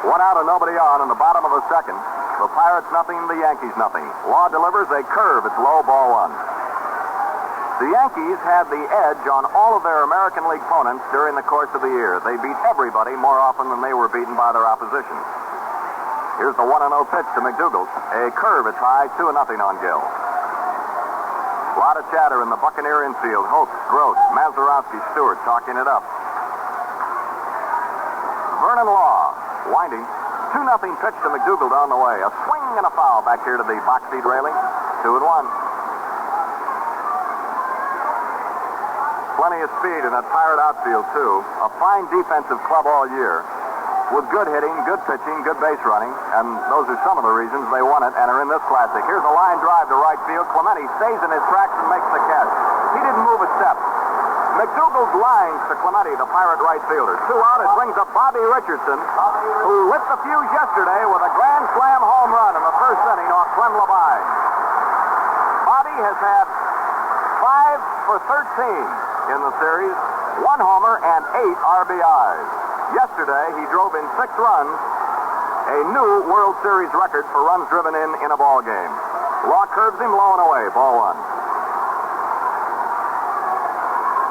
1 out and nobody on in the bottom of the second. The Pirates nothing, the Yankees nothing. Law delivers a curve. It's low, ball 1. The Yankees had the edge on all of their American League opponents during the course of the year. They beat everybody more often than they were beaten by their opposition. Here's the 1-0 pitch to McDougald. A curve. It's high, 2-0 on Gil. A lot of chatter in the Buccaneer infield. Hope, Grote, Mazeroski, Stewart talking it up. Vernon Law. Winding. 2-0 pitch to McDougald on the way. A swing and a foul back here to the box seat railing. 2-1. Plenty of speed in that Pirate outfield, too. A fine defensive club all year. With good hitting, good pitching, good base running. And those are some of the reasons they won it and are in this classic. Here's a line drive to right field. Clemente stays in his tracks and makes the catch. He didn't move a step. McDougald lines to Clemente, the Pirate right fielder. 2 out, it brings up Bobby Richardson, who lit the fuse yesterday with a grand slam home run in the first inning off Clem Labine. Bobby has had 5 for 13 in the series, 1 homer and 8 RBIs. Yesterday, he drove in 6 runs, a new World Series record for runs driven in a ball game. Law curves him low and away, ball 1.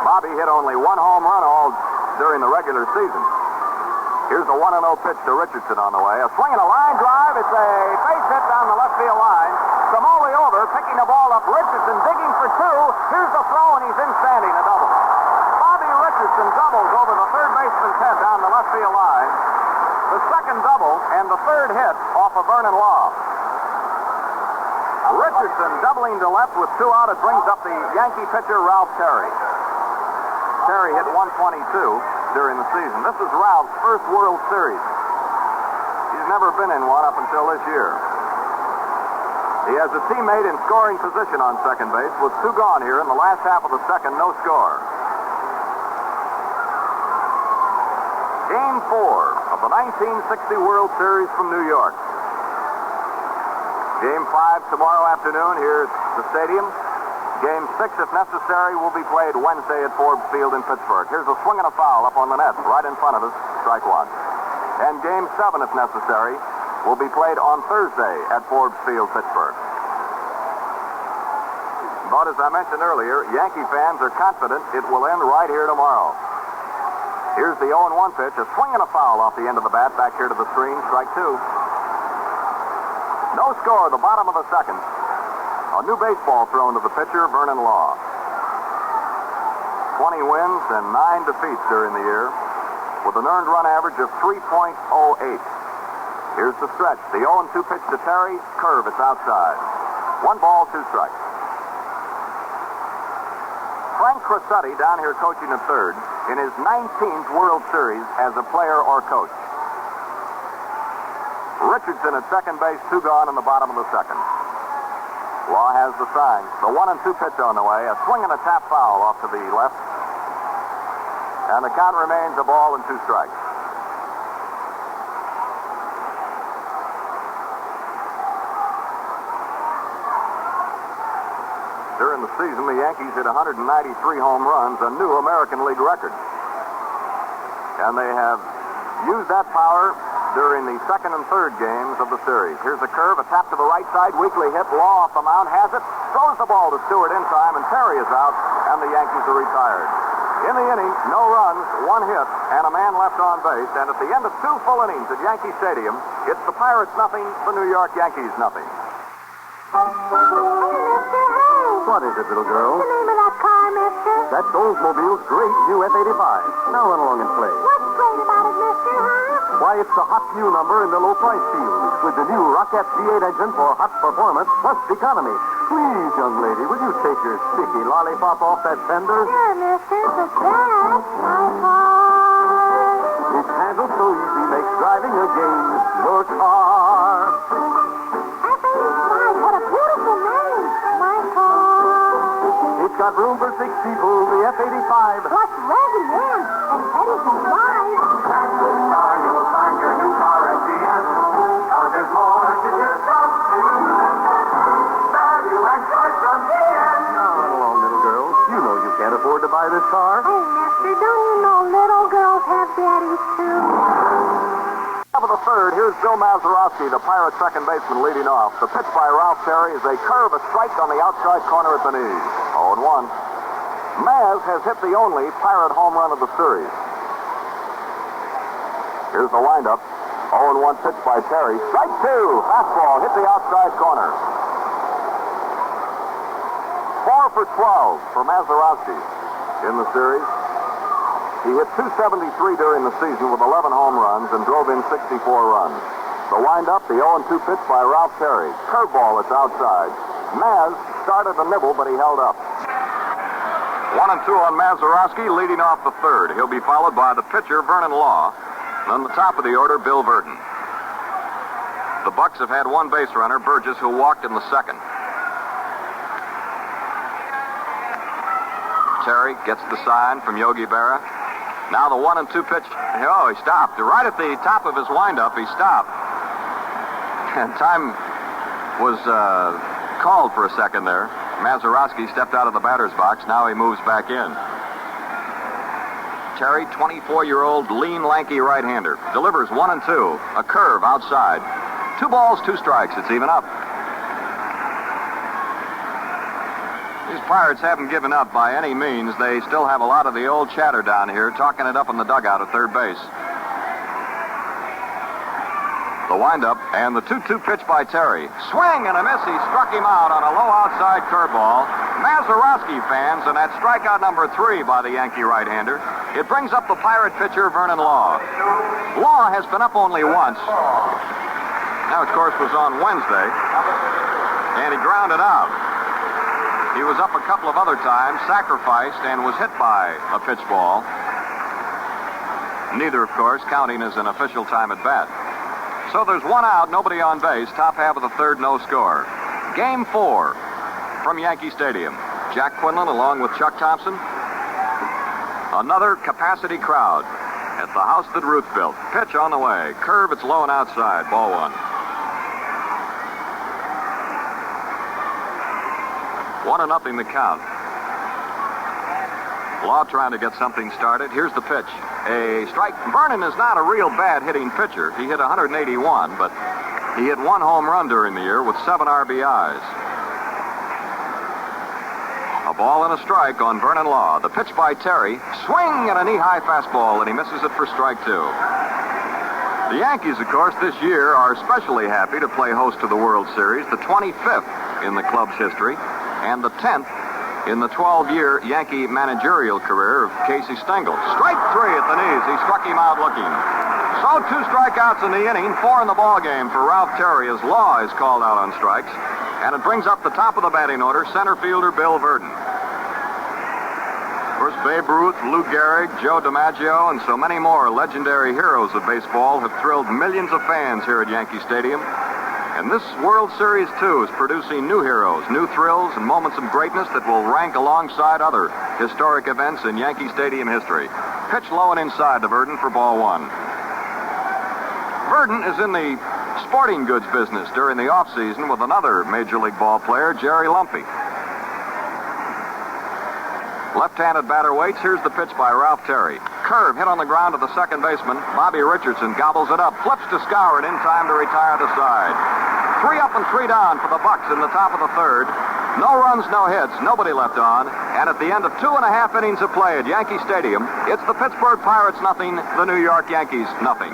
Bobby hit only 1 home run all during the regular season. Here's the 1-0 pitch to Richardson on the way. A swing and a line drive. It's a base hit down the left field line. Samoli over, picking the ball up. Richardson digging for 2. Here's the throw, and he's in standing, a double. Bobby Richardson doubles over the third baseman's head down the left field line. The second double and the third hit off of Vernon Law. Richardson doubling to left with 2 out. It brings up the Yankee pitcher, Ralph Terry. Terry hit .122 during the season. This is Ralph's first World Series. He's never been in one up until this year. He has a teammate in scoring position on second base with 2 gone here in the last half of the second, no score. Game 4 of the 1960 World Series from New York. Game 5 tomorrow afternoon here at the stadium. Game 6, if necessary, will be played Wednesday at Forbes Field in Pittsburgh. Here's a swing and a foul up on the net right in front of us, strike 1. And Game 7, if necessary, will be played on Thursday at Forbes Field, Pittsburgh. But as I mentioned earlier, Yankee fans are confident it will end right here tomorrow. Here's the 0-1 pitch, a swing and a foul off the end of the bat back here to the screen, strike 2. No score, the bottom of the second. A new baseball thrown to the pitcher, Vernon Law. 20 wins and 9 defeats during the year, with an earned run average of 3.08. Here's the stretch. The 0-2 pitch to Terry. Curve, it's outside. 1 ball, 2 strikes. Frank Crissetti down here coaching at third in his 19th World Series as a player or coach. Richardson at second base, 2 gone in the bottom of the second. Law has the sign. The 1-2 pitch on the way. A swing and a tap foul off to the left. And the count remains a ball and 2 strikes. During the season, the Yankees hit 193 home runs, a new American League record. And they have used that power during the second and third games of the series. Here's a curve, a tap to the right side, weakly hit. Law off the mound, has it, throws the ball to Stewart in time, and Terry is out, and the Yankees are retired. In the inning, no runs, 1 hit, and a man left on base. And at the end of 2 full innings at Yankee Stadium, it's the Pirates nothing, the New York Yankees nothing. What is it, little girl? The name of that car, mister? That's Oldsmobile's great new F-85. Now run along and play. What's great about it, mister, huh? Why, it's the hot new number in the low price field with the new Rocket V8 engine for hot performance plus economy. Please, young lady, will you take your sticky lollipop off that fender? Sure, mister, but that's my car. It's handled so easy makes driving a game. Your car. F-85, what a beautiful name. My car. It's got room for 6 people, the F-85. Plus Reggie in, and Eddie can drive. At the star, you'll find your new car at GM. Cause there's more to just come to. Value and choice from GM. Now run along, little girl. You know you can't afford to buy this car. Hey, mister, don't you know little girls have daddies, too? Top of the third, here's Bill Mazeroski, the Pirate second baseman, leading off. The pitch by Ralph Terry is a curve, a strike on the outside corner at the knees. 0-1. Maz has hit the only Pirate home run of the series. Here's the windup. 0-1 pitch by Terry. Strike 2. Fastball hit the outside corner. 4 for 12 for Mazeroski in the series. He hit .273 during the season with 11 home runs and drove in 64 runs. The windup, the 0-2 pitch by Ralph Terry. Curveball, it's outside. Maz started to nibble, but he held up. 1-2 on Mazeroski, leading off the third. He'll be followed by the pitcher, Vernon Law. And on the top of the order, Bill Verdon. The Bucks have had 1 base runner, Burgess, who walked in the second. Terry gets the sign from Yogi Berra. Now the 1-2 pitch. Oh, he stopped. Right at the top of his windup, he stopped. And time was called for a second there. Mazeroski stepped out of the batter's box. Now he moves back in. Terry, 24-year-old, lean, lanky right-hander. Delivers 1-2. A curve outside. 2 balls, 2 strikes. It's even up. These Pirates haven't given up by any means. They still have a lot of the old chatter down here, talking it up in the dugout at third base. The windup and the 2-2 pitch by Terry. Swing and a miss. He struck him out on a low outside curveball. Mazeroski fans, and that strikeout number 3 by the Yankee right-hander. It brings up the Pirate pitcher, Vernon Law. Law has been up only once. That, of course, was on Wednesday. And he grounded out. He was up a couple of other times, sacrificed, and was hit by a pitch ball. Neither, of course, counting as an official time at bat. So there's 1 out, nobody on base, top half of the third, no score. Game 4 from Yankee Stadium. Jack Quinlan along with Chuck Thompson. Another capacity crowd at the house that Ruth built. Pitch on the way. Curve, it's low and outside. Ball 1. 1-0 the count. Law trying to get something started. Here's the pitch. A strike. Vernon is not a real bad hitting pitcher. He hit 181, but he hit 1 home run during the year with 7 RBIs. A ball and a strike on Vernon Law. The pitch by Terry. Swing and a knee-high fastball, and he misses it for strike 2. The Yankees, of course, this year are especially happy to play host to the World Series, the 25th in the club's history, and the 10th in the 12-year Yankee managerial career of Casey Stengel. Strike 3 at the knees. He struck him out looking. So 2 strikeouts in the inning, 4 in the ball game for Ralph Terry as Law is called out on strikes. And it brings up the top of the batting order, center fielder Bill Verdon. Of course, Babe Ruth, Lou Gehrig, Joe DiMaggio, and so many more legendary heroes of baseball have thrilled millions of fans here at Yankee Stadium. And this World Series, too, is producing new heroes, new thrills, and moments of greatness that will rank alongside other historic events in Yankee Stadium history. Pitch low and inside to Verdon for ball 1. Verdon is in the sporting goods business during the offseason with another Major League ball player, Jerry Lumpy. Left-handed batter waits. Here's the pitch by Ralph Terry. Curve hit on the ground to the second baseman. Bobby Richardson gobbles it up, flips to Skowron in time to retire the side. 3 up and 3 down for the Bucks in the top of the 3rd. No runs, no hits, nobody left on. And at the end of 2.5 innings of play at Yankee Stadium, it's the Pittsburgh Pirates nothing, the New York Yankees nothing.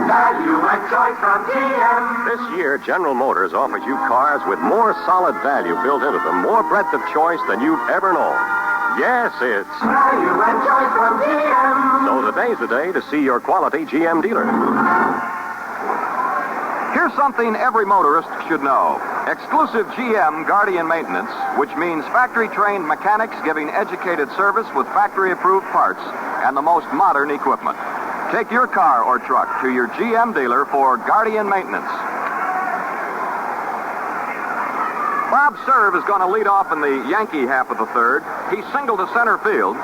Value and choice from GM. This year, General Motors offers you cars with more solid value built into them, more breadth of choice than you've ever known. Yes, it's Value and choice from GM. so today's the day to see your quality GM dealer. Here's something every motorist should know. Exclusive GM Guardian Maintenance, which means factory-trained mechanics giving educated service with factory-approved parts and the most modern equipment. Take your car or truck to your GM dealer for Guardian Maintenance. Bob Serve is going to lead off in the Yankee half of the 3rd. He singled to center field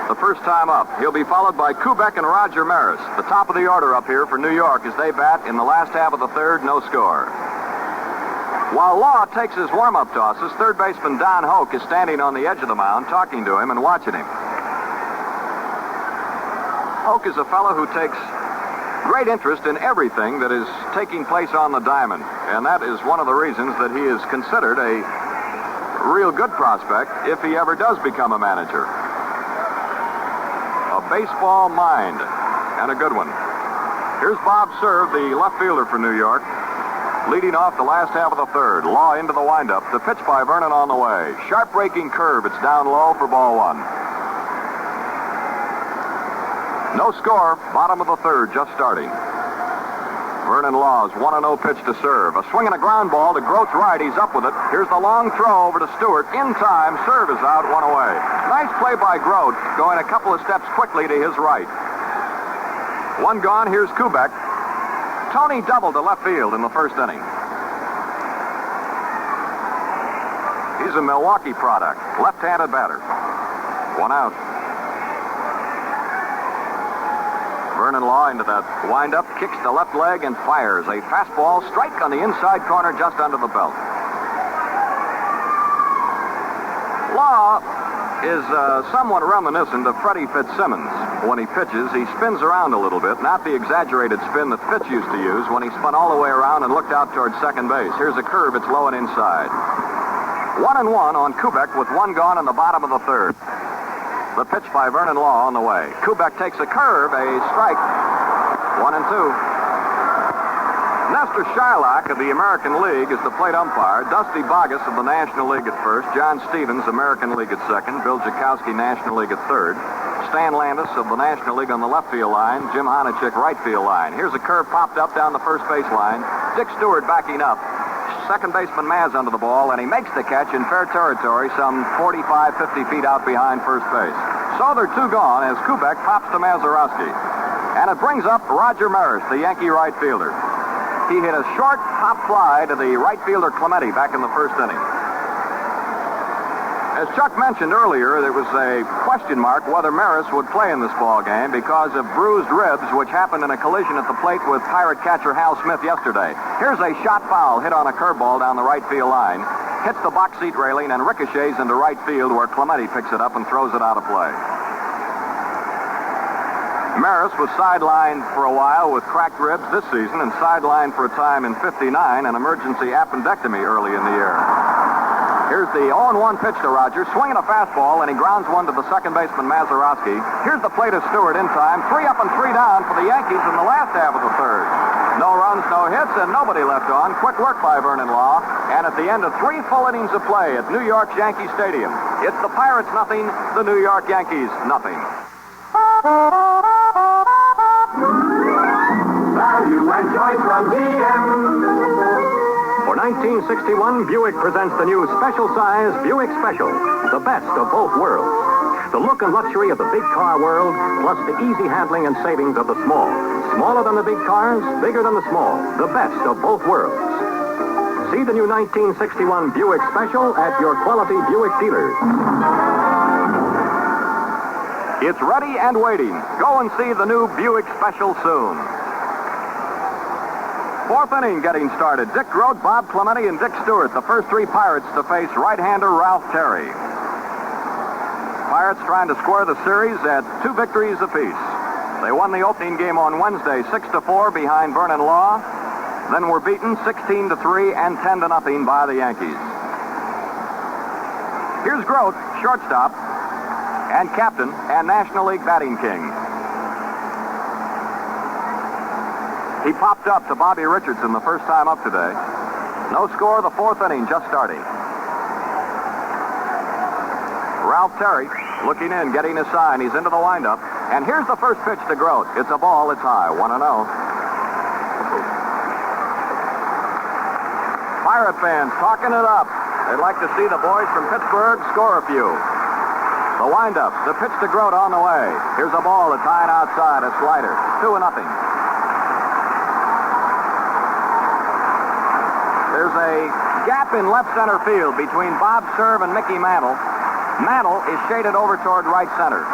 the first time up. He'll be followed by Kubek and Roger Maris. The top of the order up here for New York as they bat in the last half of the 3rd, no score. While Law takes his warm-up tosses, third baseman Don Hoke is standing on the edge of the mound talking to him and watching him. Hoke is a fellow who takes great interest in everything that is taking place on the diamond, and that is one of the reasons that he is considered a real good prospect if he ever does become a manager. A baseball mind, and a good one. Here's Bob Serve, the left fielder for New York, leading off the last half of the 3rd. Law into the windup. The pitch by Vernon on the way. Sharp breaking curve. It's down low for ball 1. No score, bottom of the 3rd, just starting. Vernon Law's 1-0 pitch to Serve. A swing and a ground ball to Grote's right. He's up with it. Here's the long throw over to Stewart. In time, Serve is out, 1 away. Nice play by Grote, going a couple of steps quickly to his right. 1 gone, here's Kubek. Tony doubled to left field in the 1st inning. He's a Milwaukee product, left-handed batter. 1 out. Vernon Law into that windup, kicks the left leg and fires a fastball strike on the inside corner just under the belt. Law is somewhat reminiscent of Freddie Fitzsimmons. When he pitches, he spins around a little bit, not the exaggerated spin that Fitz used to use when he spun all the way around and looked out towards second base. Here's a curve, it's low and inside. 1-1 on Kubek with 1 gone in the bottom of the 3rd. The pitch by Vernon Law on the way. Kubek takes a curve, a strike. 1-2. Nestor Shylock of the American League is the plate umpire. Dusty Bogus of the National League at first. John Stevens, American League at second. Bill Jakowski, National League at third. Stan Landis of the National League on the left field line. Jim Honachek, right field line. Here's a curve popped up down the first base line. Dick Stewart backing up. Second baseman Maz under the ball, and he makes the catch in fair territory some 45, 50 feet out behind first base. So they're 2 gone as Kubek pops to Mazeroski. And it brings up Roger Maris, the Yankee right fielder. He hit a short hop fly to the right fielder Clemente back in the first inning. As Chuck mentioned earlier, there was a question mark whether Maris would play in this ball game because of bruised ribs, which happened in a collision at the plate with Pirate catcher Hal Smith yesterday. Here's a shot foul hit on a curveball down the right field line, hits the box seat railing, and ricochets into right field where Clemente picks it up and throws it out of play. Maris was sidelined for a while with cracked ribs this season and sidelined for a time in '59, an emergency appendectomy early in the year. Here's the 0-1 pitch to Roger, swinging a fastball, and he grounds one to the second baseman Mazeroski. Here's the play to Stewart in time. 3 up and 3 down for the Yankees in the last half of the third. No runs, no hits, and nobody left on. Quick work by Vernon Law. And at the end of 3 full innings of play at New York's Yankee Stadium, it's the Pirates nothing, the New York Yankees nothing. Value and choice from GM. For 1961, Buick presents the new special size Buick Special, the best of both worlds. The look and luxury of the big car world, plus the easy handling and savings of the small. Smaller than the big cars, bigger than the small. The best of both worlds. See the new 1961 Buick Special at your quality Buick dealers. It's ready and waiting. Go and see the new Buick Special soon. Fourth inning getting started. Dick Grote, Bob Clemente, and Dick Stewart, the first 3 Pirates to face right-hander Ralph Terry. Pirates trying to square the series at 2 victories apiece. They won the opening game on Wednesday 6-4 behind Vernon Law, then were beaten 16-3 and 10-0 by the Yankees. Here's Grote, shortstop, and captain, and National League batting king. He popped up to Bobby Richardson the first time up today. No score, the 4th inning just starting. Ralph Terry looking in, getting his sign. He's into the windup. And here's the first pitch to Grote. It's a ball, it's high, 1-0. Pirate fans talking it up. They'd like to see the boys from Pittsburgh score a few. The windup, the pitch to Grote on the way. Here's a ball that's high and outside, a slider, 2-0. There's a gap in left center field between Bob Cerv and Mickey Mantle. Mantle is shaded over toward right center.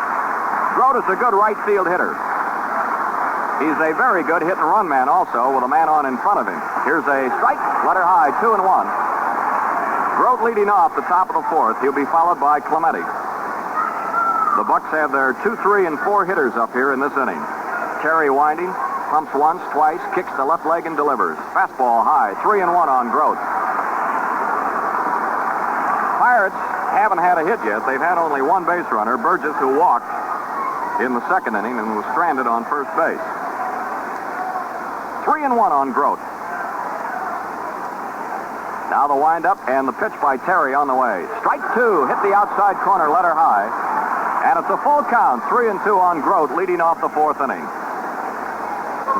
Grote is a good right field hitter. He's a very good hit-and-run man also, with a man on in front of him. Here's a strike, letter high, 2-1. Grote leading off the top of the 4th. He'll be followed by Clemente. The Bucks have their 2, 3, and 4 hitters up here in this inning. Terry winding, pumps once, twice, kicks the left leg and delivers. Fastball high, 3-1 on Grote. Pirates haven't had a hit yet. They've had only 1 base runner, Burgess, who walked in the 2nd inning and was stranded on first base. 3-1 on Grote. Now the windup and the pitch by Terry on the way. Strike 2, hit the outside corner, letter high. And it's a full count, 3-2 on Grote, leading off the 4th inning.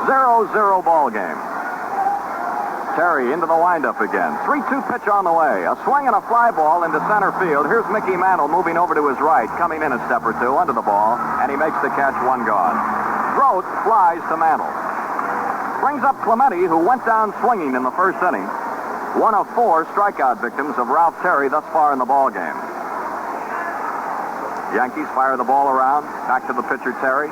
0-0 ball game. Terry into the windup again. 3-2 pitch on the way. A swing and a fly ball into center field. Here's Mickey Mantle moving over to his right, coming in a step or 2 under the ball, and he makes the catch, 1 gone. Grote flies to Mantle. Brings up Clemente, who went down swinging in the first inning. One of 4 strikeout victims of Ralph Terry thus far in the ball game. Yankees fire the ball around. Back to the pitcher, Terry.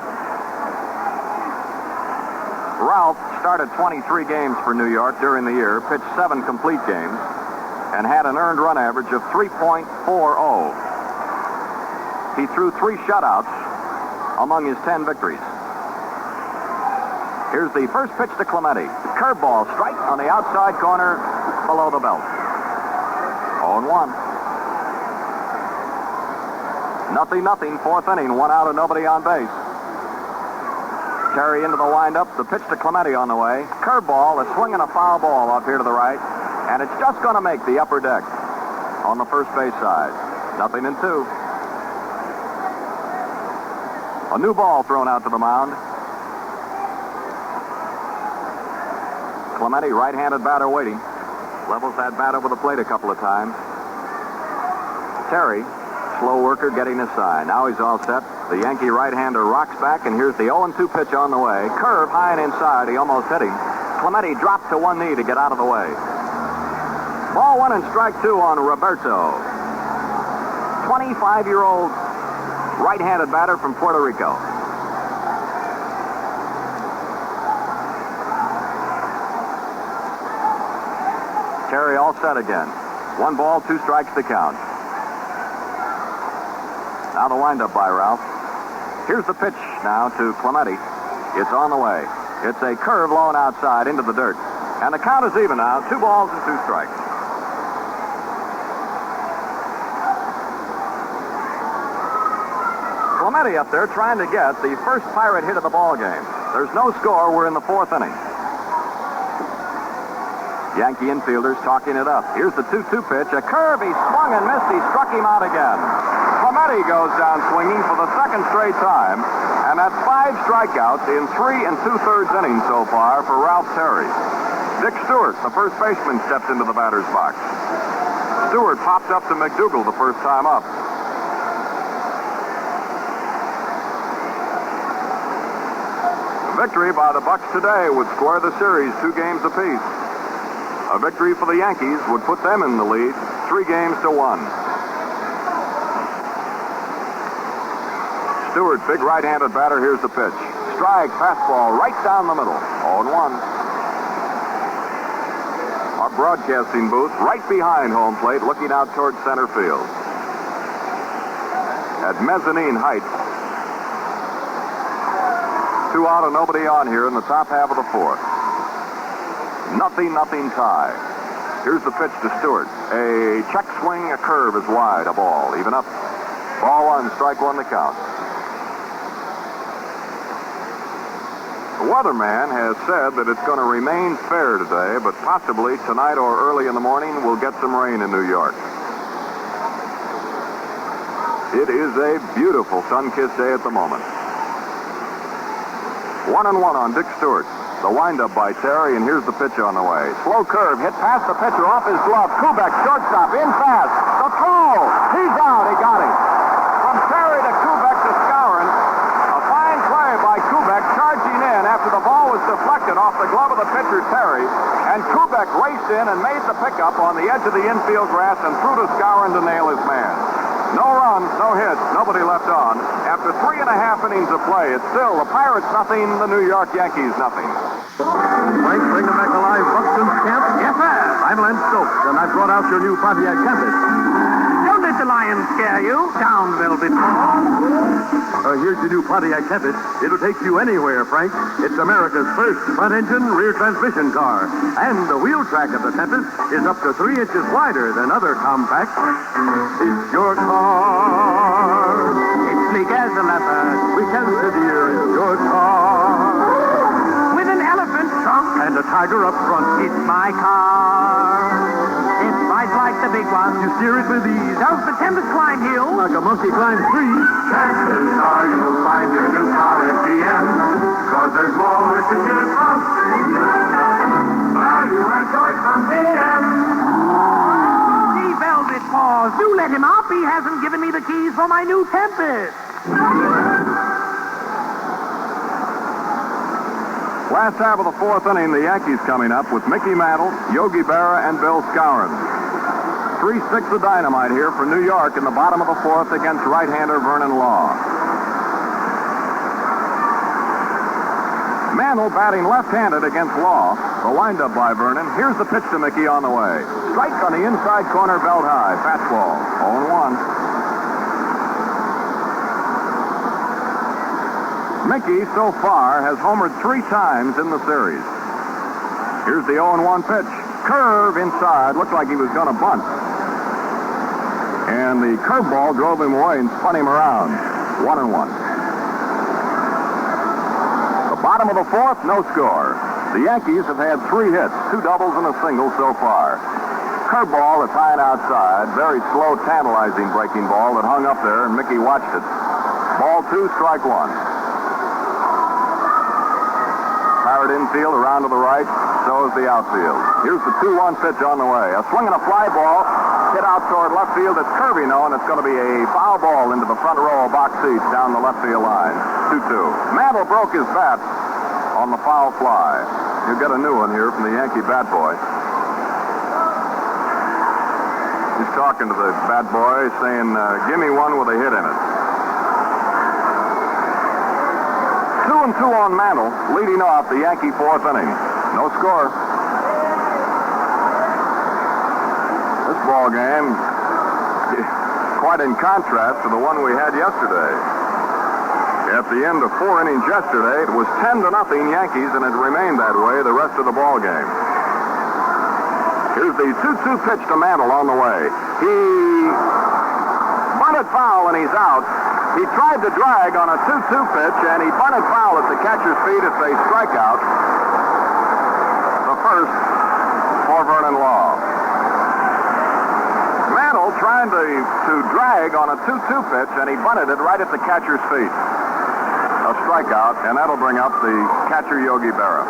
Ralph started 23 games for New York during the year, pitched 7 complete games, and had an earned run average of 3.40. He threw 3 shutouts among his 10 victories. Here's the first pitch to Clemente. Curveball, strike on the outside corner below the belt. 0-1. 0-0, 4th inning, 1 out and nobody on base. Terry into the windup, the pitch to Clemente on the way. Curveball, a swing and a foul ball up here to the right, and it's just going to make the upper deck on the first base side. 0-2. A new ball thrown out to the mound. Clemente, right-handed batter waiting. Levels that bat over the plate a couple of times. Terry, slow worker, getting his sign. Now he's all set. The Yankee right-hander rocks back, and here's the 0-2 pitch on the way. Curve high and inside. He almost hit him. Clemente dropped to one knee to get out of the way. Ball 1 and strike 2 on Roberto. 25-year-old right-handed batter from Puerto Rico. Terry all set again. 1 ball, 2 strikes to count. Now the windup by Ralph. Here's the pitch now to Clemente. It's on the way. It's a curve low and outside into the dirt. And the count is even now. 2 balls and 2 strikes. Clemente up there trying to get the first Pirate hit of the ball game. There's no score. We're in the 4th inning. Yankee infielders talking it up. Here's the 2-2 pitch. A curve. He swung and missed. He struck him out again. Clemente goes down swinging for the 2nd straight time. And that's 5 strikeouts in 3 2/3 innings so far for Ralph Terry. Dick Stewart, the first baseman, steps into the batter's box. Stewart popped up to McDougal the first time up. Victory by the Bucks today would square the series 2 games apiece. A victory for the Yankees would put them in the lead 3-1. Stewart, big right-handed batter. Here's the pitch. Strike, fastball, right down the middle. 0-1. Our broadcasting booth right behind home plate, looking out toward center field. At mezzanine height. 2 out and nobody on here in the top half of the 4th. 0-0 tie. Here's the pitch to Stewart. A check swing, a curve is wide, a ball. Even up. Ball 1, strike 1 to count. The weatherman has said that it's going to remain fair today, but possibly tonight or early in the morning we'll get some rain in New York. It is a beautiful sun-kissed day at the moment. 1-1 on Dick Stewart. The windup by Terry, and here's the pitch on the way. Slow curve, hit past the pitcher, off his glove. Kubek, shortstop, in fast. The throw! He's out, he got him. From Terry to Kubek to Skowron. A fine play by Kubek, charging in after the ball was deflected off the glove of the pitcher, Terry. And Kubek raced in and made the pickup on the edge of the infield grass and threw to Skowron to nail his man. No runs, no hits, nobody left on. After 3.5 innings of play, it's still the Pirates nothing, the New York Yankees nothing. Frank, bring them back alive, Buxton's camp? Yes, sir. I'm Lance Stokes, and I've brought out your new Pontiac Tempest. Don't let the lion scare you. Down, Velvet Paw. Here's your new Pontiac Tempest. It'll take you anywhere, Frank. It's America's first front-engine, rear-transmission car. And the wheel track of the Tempest is up to 3 inches wider than other compacts. It's your car. It's sleek as a leopard. We can sit here in your car. With an elephant trunk. And a tiger up front. It's my car. It's right like the big one. You steer it with ease. Does the Tempest climb hills? Like a monkey climbs trees. Chances are you'll find your new car at GM, 'cause there's more to choose from. Value and choice from GM. The Velvet Paws. Do let him up. He hasn't given me the keys for my new Tempest. Last half of the 4th inning, the Yankees coming up with Mickey Mantle, Yogi Berra, and Bill Skowron. 3 sticks of dynamite here for New York in the bottom of the 4th against right-hander Vernon Law. Mantle batting left-handed against Law. The windup by Vernon. Here's the pitch to Mickey on the way. Strike on the inside corner, belt high. Fastball. 0-1. Mickey, so far, has homered 3 times in the series. Here's the 0-1 pitch. Curve inside. Looked like he was going to bunt. And the curveball drove him away and spun him around. 1-1. The bottom of the 4th, no score. The Yankees have had 3 hits, 2 doubles and a single so far. Curveball that's high and outside. Very slow, tantalizing breaking ball that hung up there, and Mickey watched it. Ball 2, strike 1. Pirate infield around to the right. So is the outfield. Here's the 2-1 pitch on the way. A swing and a fly ball hit out toward left field. It's Kirby now, and it's going to be a foul ball into the front row of box seats down the left field line. 2-2. Mantle broke his bat on the foul fly. You'll get a new one here from the Yankee bat boy. He's talking to the bat boy, saying, give me one with a hit in it. 2-2 on Mantle, leading off the Yankee fourth inning. No score. This ball game, quite in contrast to the one we had yesterday. At the end of 4 innings yesterday, it was 10-0 Yankees, and it remained that way the rest of the ball game. Here's the 2-2 pitch to Mantle on the way. He bunted foul, and he's out. He tried to drag on a 2-2 pitch, and he bunted foul at the catcher's feet. It's a strikeout. The first for Vernon Law. Mantle trying to drag on a 2-2 pitch, and he bunted it right at the catcher's feet. A strikeout, and that'll bring up the catcher, Yogi Berra.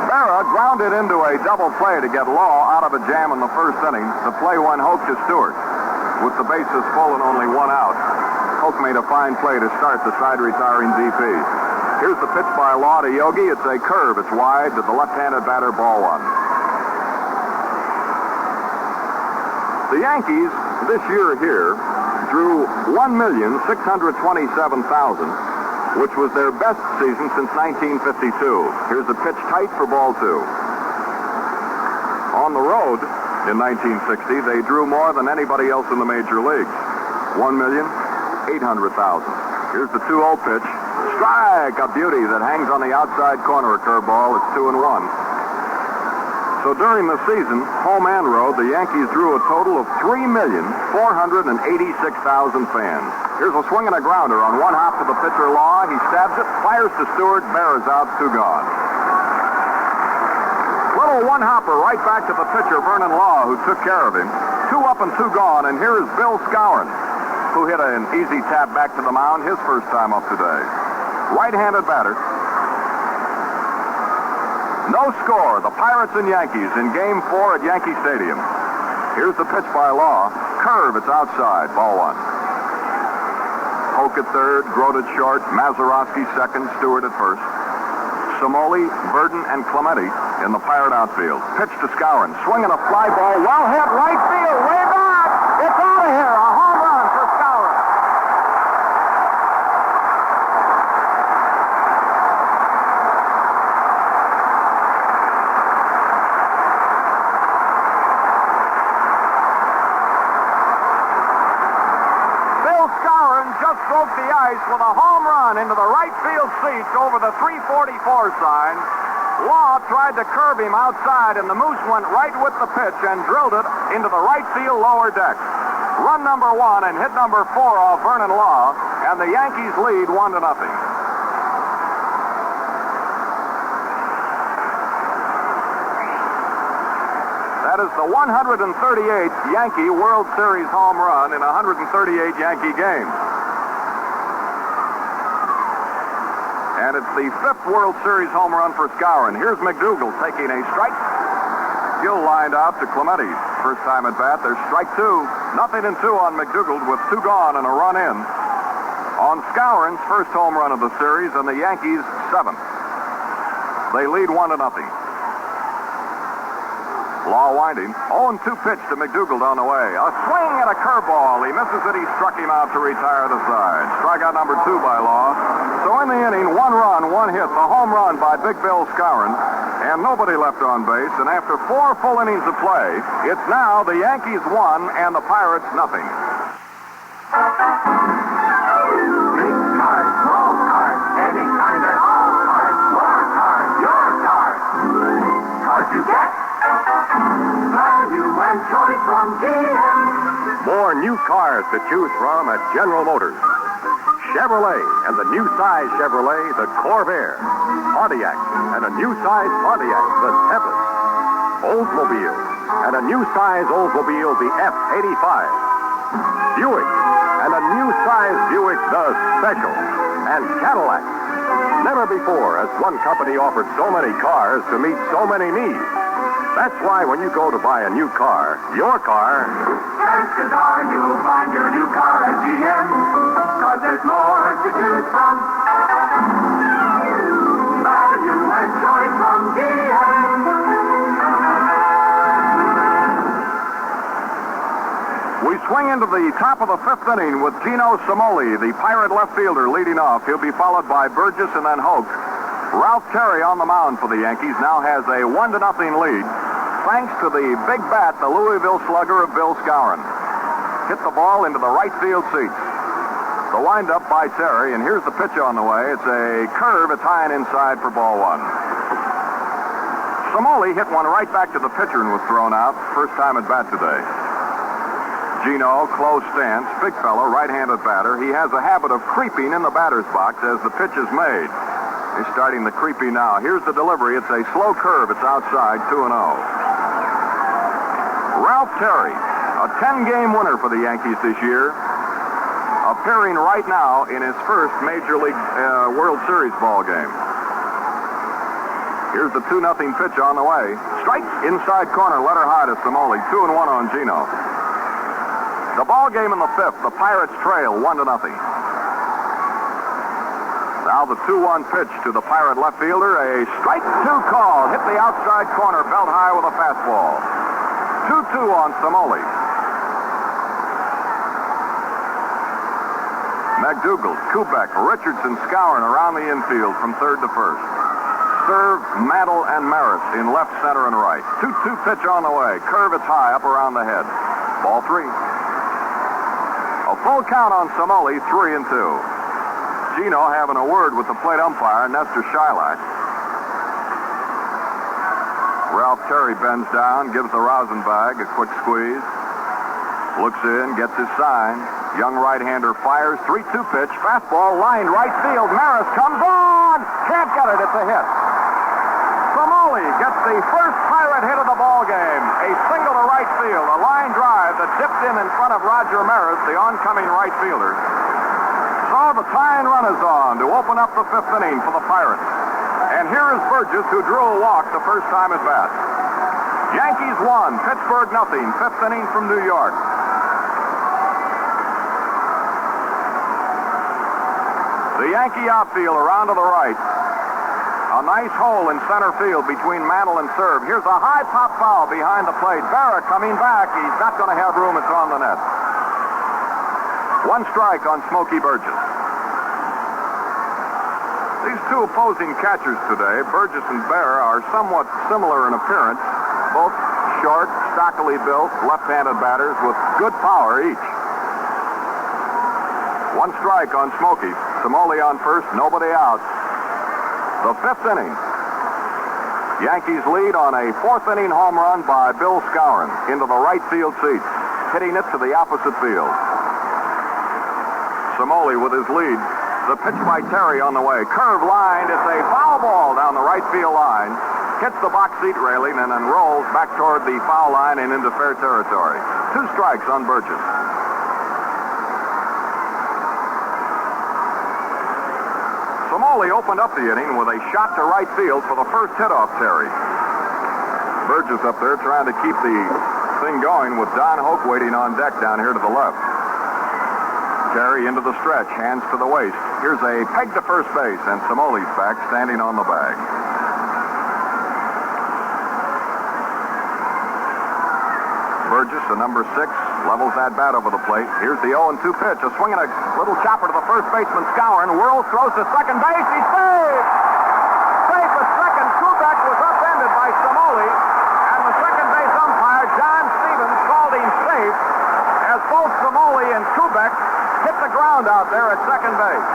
Berra grounded into a double play to get Law out of a jam in the first inning. The play went Hoke to Stewart. With the bases full and only 1 out, Hoke made a fine play to start the side-retiring DP. Here's the pitch by Law to Yogi. It's a curve. It's wide to the left-handed batter, ball 1. The Yankees this year here drew 1,627,000, which was their best season since 1952. Here's the pitch tight for ball 2. On the road in 1960, they drew more than anybody else in the major leagues. 1,800,000. Here's the 2-0 pitch. Strike, a beauty that hangs on the outside corner, a curveball. It's 2-1. So during the season, home and road, the Yankees drew a total of 3,486,000 fans. Here's a swing and a grounder on 1 hop to the pitcher, Law. He stabs it, fires to Stewart. Berra's out, 2 gone. Little 1-hopper right back to the pitcher, Vernon Law, who took care of him. 2 up and 2 gone, and here is Bill Skowron, who hit an easy tap back to the mound his first time up today. Right-handed batter. No score, the Pirates and Yankees in Game 4 at Yankee Stadium. Here's the pitch by Law. Curve, it's outside, ball 1. Hoke at third, Grote at short, Mazeroski second, Stewart at first. Somoli, Verdon, and Clemente in the Pirate outfield. Pitch to Skowron, swinging a fly ball, well hit, right field, way back. It's out of here, a home run for Skowron. Bill Skowron just broke the ice with a home run into the right field seats over the 344 sign. Law tried to curve him outside, and the Moose went right with the pitch and drilled it into the right field lower deck. Run number 1 and hit number 4 off Vernon Law, and the Yankees lead 1-0. That is the 138th Yankee World Series home run in 138 Yankee games. And it's the 5th World Series home run for Skowron. Here's McDougal taking a strike. Gill lined out to Clemente. First time at bat. There's strike 2. 0-2 on McDougal with 2 gone and a run in. On Skowron's first home run of the series, and the Yankees 7th. They lead 1-0. Law winding. 0-2 pitch to McDougal down the way. A swing and a curveball. He misses it. He struck him out to retire the side. Strikeout number 2 by Law. So in the inning, 1 run, 1 hit. The home run by Big Bill Skowron. And nobody left on base. And after 4 full innings of play, it's now the Yankees 1 and the Pirates 0. Big cars, small cars, any kind at all cars. More cars, your cars. Cars you get. Value and choice from GM. More new cars to choose from at General Motors. Chevrolet and the new size Chevrolet, the Corvair. Pontiac and a new size Pontiac, the Tempest. Oldsmobile and a new size Oldsmobile, the F-85. Buick and a new size Buick, the Special. And Cadillac Never before has one company offered so many cars to meet so many needs. That's why when you go to buy a new car, your car... Chances are you'll find your new car at GM, 'cause there's more to choose from. Value and choice from GM. We swing into the top of the fifth inning with Gino Simoli, the Pirate left fielder, leading off. He'll be followed by Burgess and then Hoke. Ralph Terry on the mound for the Yankees now has a 1-0 lead, thanks to the big bat, the Louisville slugger of Bill Skowron. Hit the ball into the right field seats. The windup by Terry, and here's the pitch on the way. It's a curve. It's high and inside for ball one. Simoli hit one right back to the pitcher and was thrown out. First time at bat today. Gino, close stance, big fellow, right-handed batter. He has a habit of creeping in the batter's box as the pitch is made. He's starting the creepy now. Here's the delivery. It's a slow curve. It's outside, 2-0. Ralph Terry, a 10-game winner for the Yankees this year, appearing right now in his first Major League World Series ball game. Here's the 2-0 pitch on the way. Strike, inside corner, letter high to Simoli. 2-1 on Gino. The ball game in the fifth, the Pirates trail 1-0. Now the 2-1 pitch to the Pirate left fielder, a strike two call, hit the outside corner, belt high with a fastball. 2-2 on Simoli. McDougald, Kubek, Richardson, Skowron around the infield from third to first. Serve, Mantle, and Maris in left, center, and right. 2-2 pitch on the way. Curve, it's high, up around the head. Ball three. A full count on Simoli, 3-2. Gino having a word with the plate umpire, Nestor Shylock. Ralph Terry bends down, gives the Rosenbag a quick squeeze. Looks in, gets his sign. Young right-hander fires, 3-2 pitch, fastball, lined right field. Maris comes on! Can't get it, it's a hit. Simoli gets the first Pirate hit of the ball game. A single to right field, a line drive that dipped in front of Roger Maris, the oncoming right fielder. So the tying run is on to open up the fifth inning for the Pirates. And here is Burgess, who drew a walk the first time at bat. Yankees 1, Pittsburgh 0, fifth inning from New York. The Yankee outfield around to the right. A nice hole in center field between Mantle and Serve. Here's a high pop foul behind the plate. Berra coming back. He's not going to have room. It's on the net. One strike on Smokey Burgess. These two opposing catchers today, Burgess and Berra, are somewhat similar in appearance. Both short, stockily built, left-handed batters with good power each. One strike on Smokey. Simoli on first, nobody out. The fifth inning. Yankees lead on a fourth inning home run by Bill Skowron into the right field seats, hitting it to the opposite field. Simoli with his lead. The pitch by Terry on the way. Curve lined. It's a foul ball down the right field line. Hits the box seat railing and then rolls back toward the foul line and into fair territory. 2 strikes on Burgess. Simoli opened up the inning with a shot to right field for the first hit off Terry. Burgess up there trying to keep the thing going with Don Hoke waiting on deck down here to the left. Terry into the stretch, hands to the waist. Here's a peg to first base, and Simoli's back standing on the bag. Burgess, the number 6, levels that bat over the plate. Here's the 0-2 pitch. A swing and a little chopper to the first baseman, Skowron. Whirls, throws to second base. He's safe! Safe at second. Kubek was upended by Simoli. And the second base umpire, John Stevens, called him safe as both Simoli and Kubek hit the ground out there at second base.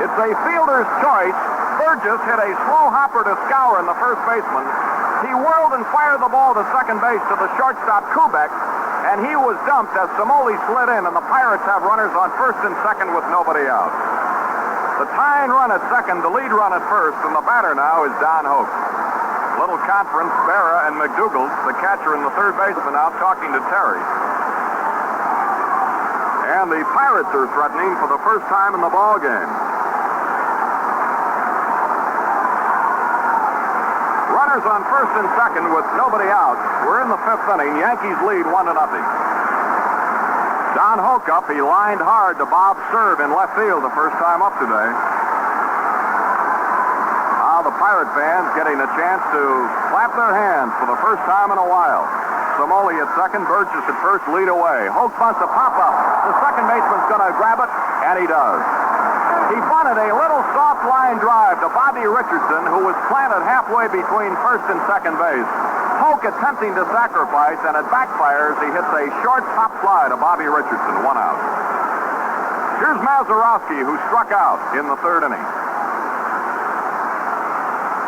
It's a fielder's choice. Burgess hit a slow hopper to Skowron, the first baseman. He whirled and fired the ball to second base to the shortstop, Kubek, and he was dumped as Simoli slid in, and the Pirates have runners on first and second with nobody out. The tying run at second, the lead run at first, and the batter now is Don Hoke. Little conference, Berra and McDougald, the catcher and the third baseman, out talking to Terry. And the Pirates are threatening for the first time in the ball game. Runners on first and second with nobody out. We're in the fifth inning. Yankees lead 1-0. Don Hokup, he lined hard to Bob Serve in left field the first time up today. Now the Pirate fans getting a chance to clap their hands for the first time in a while. Samoli at second, Burgess at first, lead away. Hoke bunts a pop-up. The second baseman's going to grab it, and he does. He bunted a little soft line drive to Bobby Richardson, who was planted halfway between first and second base. Hoke attempting to sacrifice, and it backfires. He hits a short pop fly to Bobby Richardson, 1 out. Here's Mazeroski, who struck out in the third inning.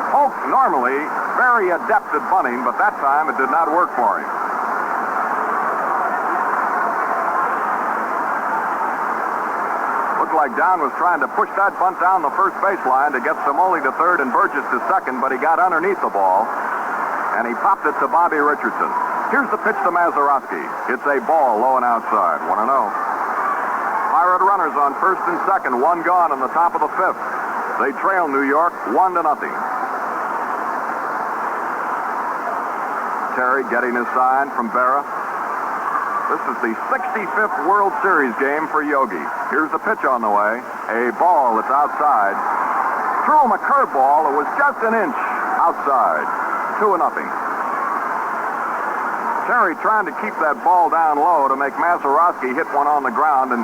Hoke normally very adept at bunting, but that time it did not work for him. Looked like Don was trying to push that bunt down the first baseline to get Samoli to third and Burgess to second, but he got underneath the ball, and he popped it to Bobby Richardson. Here's the pitch to Mazeroski. It's a ball low and outside, 1-0. Pirate runners on first and second, 1 gone in the top of the fifth. They trail New York 1-0. Terry getting his sign from Berra. This is the 65th World Series game for Yogi. Here's the pitch on the way. A ball that's outside. Threw him a curveball. It was just an inch outside. 2-0. Terry trying to keep that ball down low to make Mazeroski hit one on the ground and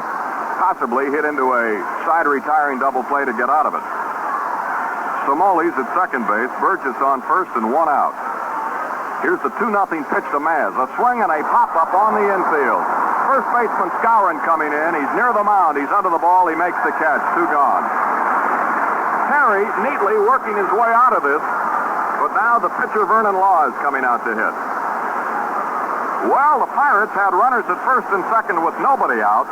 possibly hit into a side retiring double play to get out of it. Samoli's at second base. Burgess on first and 1 out. Here's the 2-0 pitch to Maz. A swing and a pop-up on the infield. First baseman Skowron coming in. He's near the mound. He's under the ball. He makes the catch. 2 gone. Terry neatly working his way out of this, but now the pitcher Vernon Law is coming out to hit. Well, the Pirates had runners at first and second with nobody out.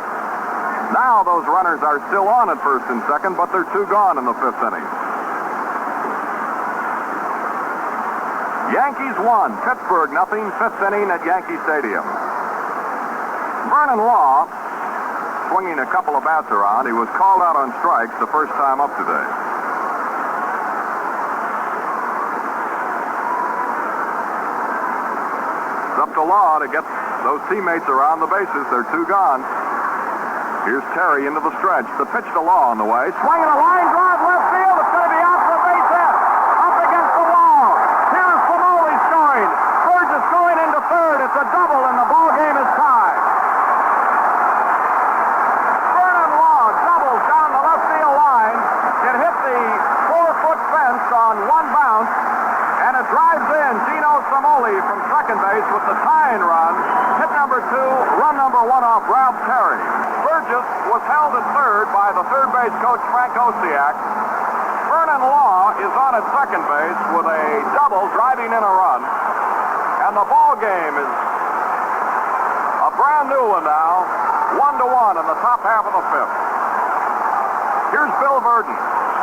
Now those runners are still on at first and second, but they're 2 gone in the fifth inning. Yankees 1, Pittsburgh 0, fifth inning at Yankee Stadium. Vernon Law swinging a couple of bats around. He was called out on strikes the first time up today. It's up to Law to get those teammates around the bases. They're 2 gone. Here's Terry into the stretch. The pitch to Law on the way. Swinging a line drive left field. It's going to be out for a base hit. Up against the wall. Here's Samoli scoring. Burgess going into third. It's a double, and the ball game is tied. Vernon Law doubles down the left field line. It hit the 4-foot fence on 1 bounce, and it drives in Gino Samoli from second base with the tying run. Hit number 2, run number 1 off Ralph Terry. Burgess was held at third by the third base coach Frank Osiak. Vernon Law is on at second base with a double driving in a run. And the ball game is a brand new one now. 1-1 in the top half of the fifth. Here's Bill Verdon.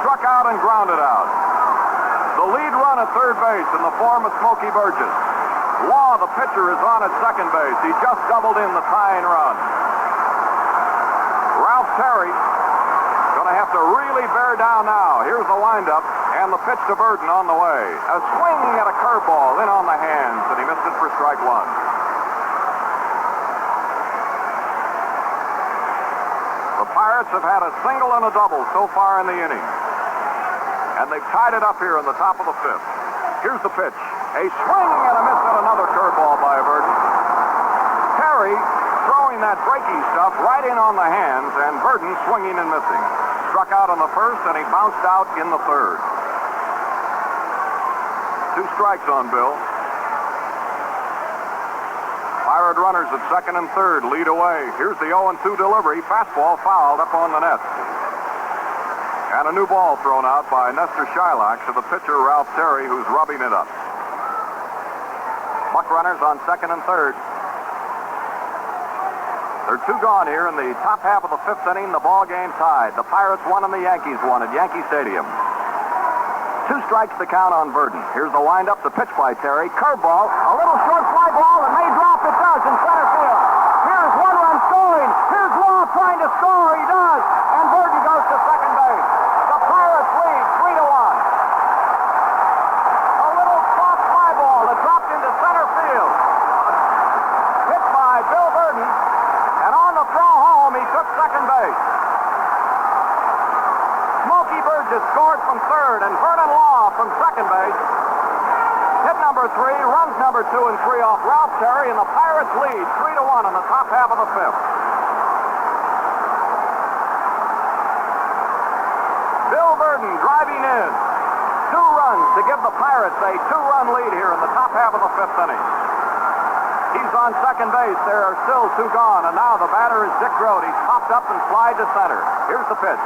Struck out and grounded out. The lead run at third base in the form of Smokey Burgess. Law, the pitcher, is on at second base. He just doubled in the tying run. Ralph Terry going to have to really bear down now. Here's the windup and the pitch to Burden on the way. A swing at a curveball in on the hands, and he missed it for strike 1. The Pirates have had a single and a double so far in the inning, and they've tied it up here in the top of the fifth. Here's the pitch. A swing and a miss at another curveball by Burden. Terry throwing that breaking stuff right in on the hands, and Burden swinging and missing. Struck out on the first, and he bounced out in the third. 2 strikes on Bill. Pirate runners at second and third lead away. Here's the 0-2 delivery. Fastball fouled up on the net. And a new ball thrown out by Nestor Shylock to the pitcher Ralph Terry, who's rubbing it up. Buck runners on second and third. They're 2 gone here in the top half of the fifth inning. The ball game tied. The Pirates won and the Yankees won at Yankee Stadium. 2 strikes to count on Verdon. Here's the windup, the pitch by Terry. Curveball, a little short fly ball, and may drop. It does in center field. Here's 1 run scored. going. Here's Law trying to score. He does. And Burton goes to second base. The Pirates lead 3-1. A little soft fly ball that dropped into center field. Hit by Bill Burton. And on the throw home, he took second base. Smokey Burgess scored from third, and Vernon Law from second base. Hit number 3, runs number 2 and 3 off Ralph Terry, and the Pirates lead 3-1 in the top half of the fifth. Bill Burton driving in. 2 runs to give the Pirates a 2-run lead here in the top half of the fifth inning. He's on second base. There are still 2 gone, and now the batter is Dick Grote. He's popped up and slide to center. Here's the pitch.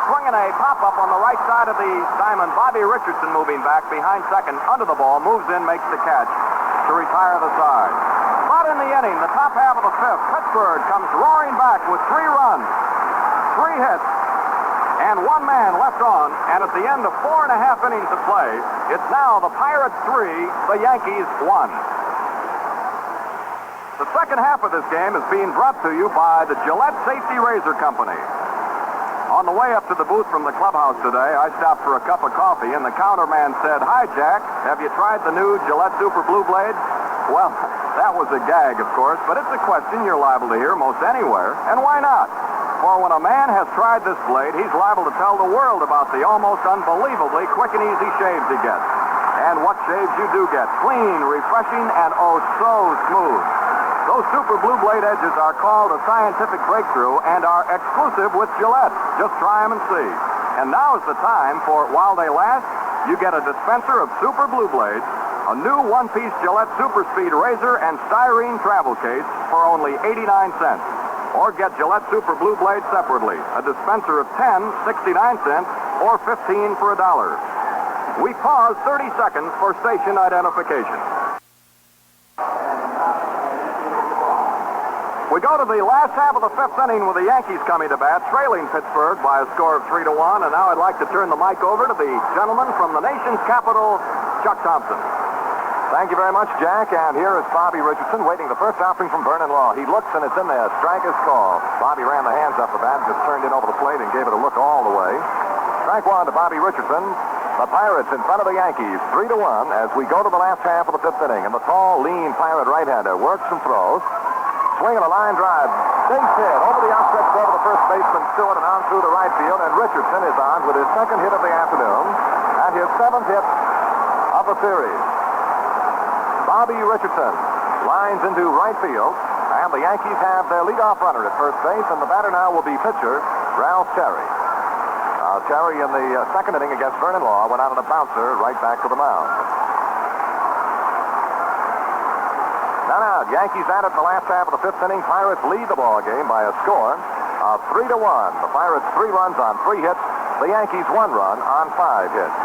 Swinging a pop-up on the right side of the diamond. Bobby Richardson moving back behind second, under the ball, moves in, makes the catch to retire the side. But in the inning, the top half of the fifth, Pittsburgh comes roaring back with 3 runs, 3 hits, and 1 man left on. And at the end of 4.5 innings of play, it's now the Pirates 3, the Yankees 1. The second half of this game is being brought to you by the Gillette Safety Razor Company. On the way up to the booth from the clubhouse today, I stopped for a cup of coffee, and the counterman said, "Hi, Jack. Have you tried the new Gillette Super Blue Blade?" Well, that was a gag, of course, but it's a question you're liable to hear most anywhere, and why not? For when a man has tried this blade, he's liable to tell the world about the almost unbelievably quick and easy shaves he gets. And what shaves you do get. Clean, refreshing, and oh so smooth. Those Super Blue Blade edges are called a scientific breakthrough and are exclusive with Gillette. Just try them and see. And now's the time for, while they last, you get a dispenser of Super Blue Blades, a new one-piece Gillette Super Speed razor and styrene travel case for only 89 cents. Or get Gillette Super Blue Blades separately, a dispenser of 10, 69 cents, or 15 for $1. We pause 30 seconds for station identification. We go to the last half of the fifth inning with the Yankees coming to bat, trailing Pittsburgh by a score of 3-1. And now I'd like to turn the mic over to the gentleman from the nation's capital, Chuck Thompson. Thank you very much, Jack. And here is Bobby Richardson waiting the first offering from Vernon Law. He looks, and it's in there. Strike is called. Bobby ran the hands up the bat, just turned in over the plate and gave it a look all the way. Strike 1 to Bobby Richardson. The Pirates in front of the Yankees, 3-1, as we go to the last half of the fifth inning. And the tall, lean Pirate right-hander works and throws. Swinging a line drive. Base hit over the outstretched glove of the first baseman Stewart and on through the right field. And Richardson is on with his second hit of the afternoon and his 7th hit of the series. Bobby Richardson lines into right field. And the Yankees have their leadoff runner at first base. And the batter now will be pitcher Ralph Terry. Terry in the second inning against Vernon Law went out on a bouncer right back to the mound. Now, Yankees at it in the last half of the fifth inning. Pirates lead the ball game by a score of 3-1. The Pirates 3 runs on 3 hits. The Yankees 1 run on 5 hits.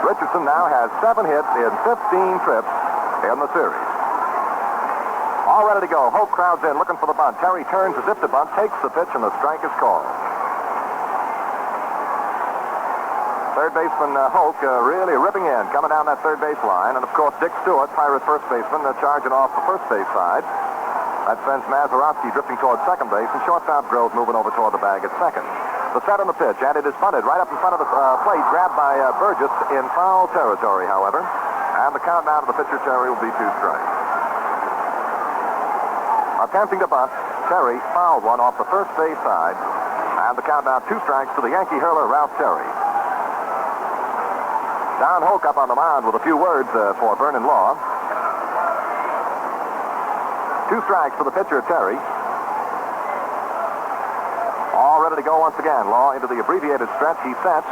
Richardson now has 7 hits in 15 trips in the series. All ready to go. Hope crowds in looking for the bunt. Terry turns as if to bunt, takes the pitch, and the strike is called. Third baseman Hoke really ripping in, coming down that third base line. And, of course, Dick Stewart, Pirate first baseman, charging off the first base side. That sends Mazeroski drifting towards second base, and shortstop Grove moving over toward the bag at second. The set on the pitch, and it is bunted right up in front of the plate, grabbed by Burgess in foul territory, however. And the count now to the pitcher, Terry, will be 2 strikes. Attempting to bunt, Terry fouled one off the first base side. And the count now 2 strikes to the Yankee hurler, Ralph Terry. Don Hoke up on the mound with a few words for Vernon Law. 2 strikes for the pitcher, Terry. All ready to go once again. Law into the abbreviated stretch. He sets.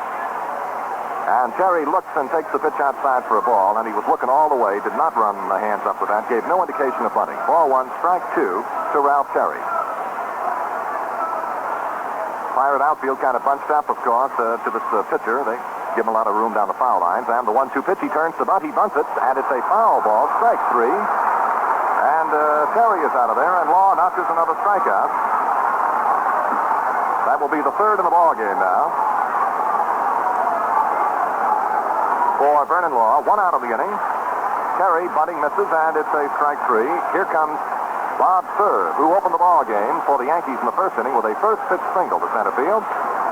And Terry looks and takes the pitch outside for a ball, and he was looking all the way, did not run the hands up with that, gave no indication of bunting. Ball 1, strike 2 to Ralph Terry. Pirate outfield kind of bunched up, of course, to this pitcher. They give him a lot of room down the foul lines. And the 1-2 pitch, he turns to bunt, he bunts it, and it's a foul ball, strike 3. And Terry is out of there, and Law notches another strikeout. That will be the 3rd in the ball game now. For Vernon Law, 1 out of the inning. Terry bunting misses, and it's a strike 3. Here comes Bob Serve, who opened the ball game for the Yankees in the first inning with a first pitch single to center field.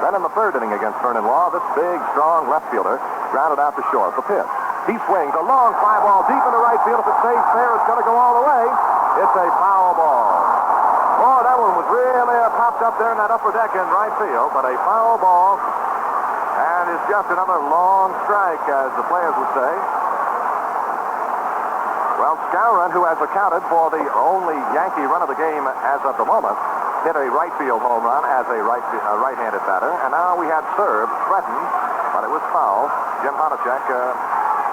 Then in the third inning against Vernon Law, this big, strong left fielder grounded out to short. The pitch. He swings a long fly ball deep into right field. If it stays fair, it's going to go all the way. It's a foul ball. Oh, that one was really popped up there in that upper deck in right field, but a foul ball. And it's just another long strike, as the players would say. Well, Skowron, who has accounted for the only Yankee run of the game as of the moment, hit a right field home run as a right-handed batter. And now we had Serve threatened, but it was foul. Jim Honachek,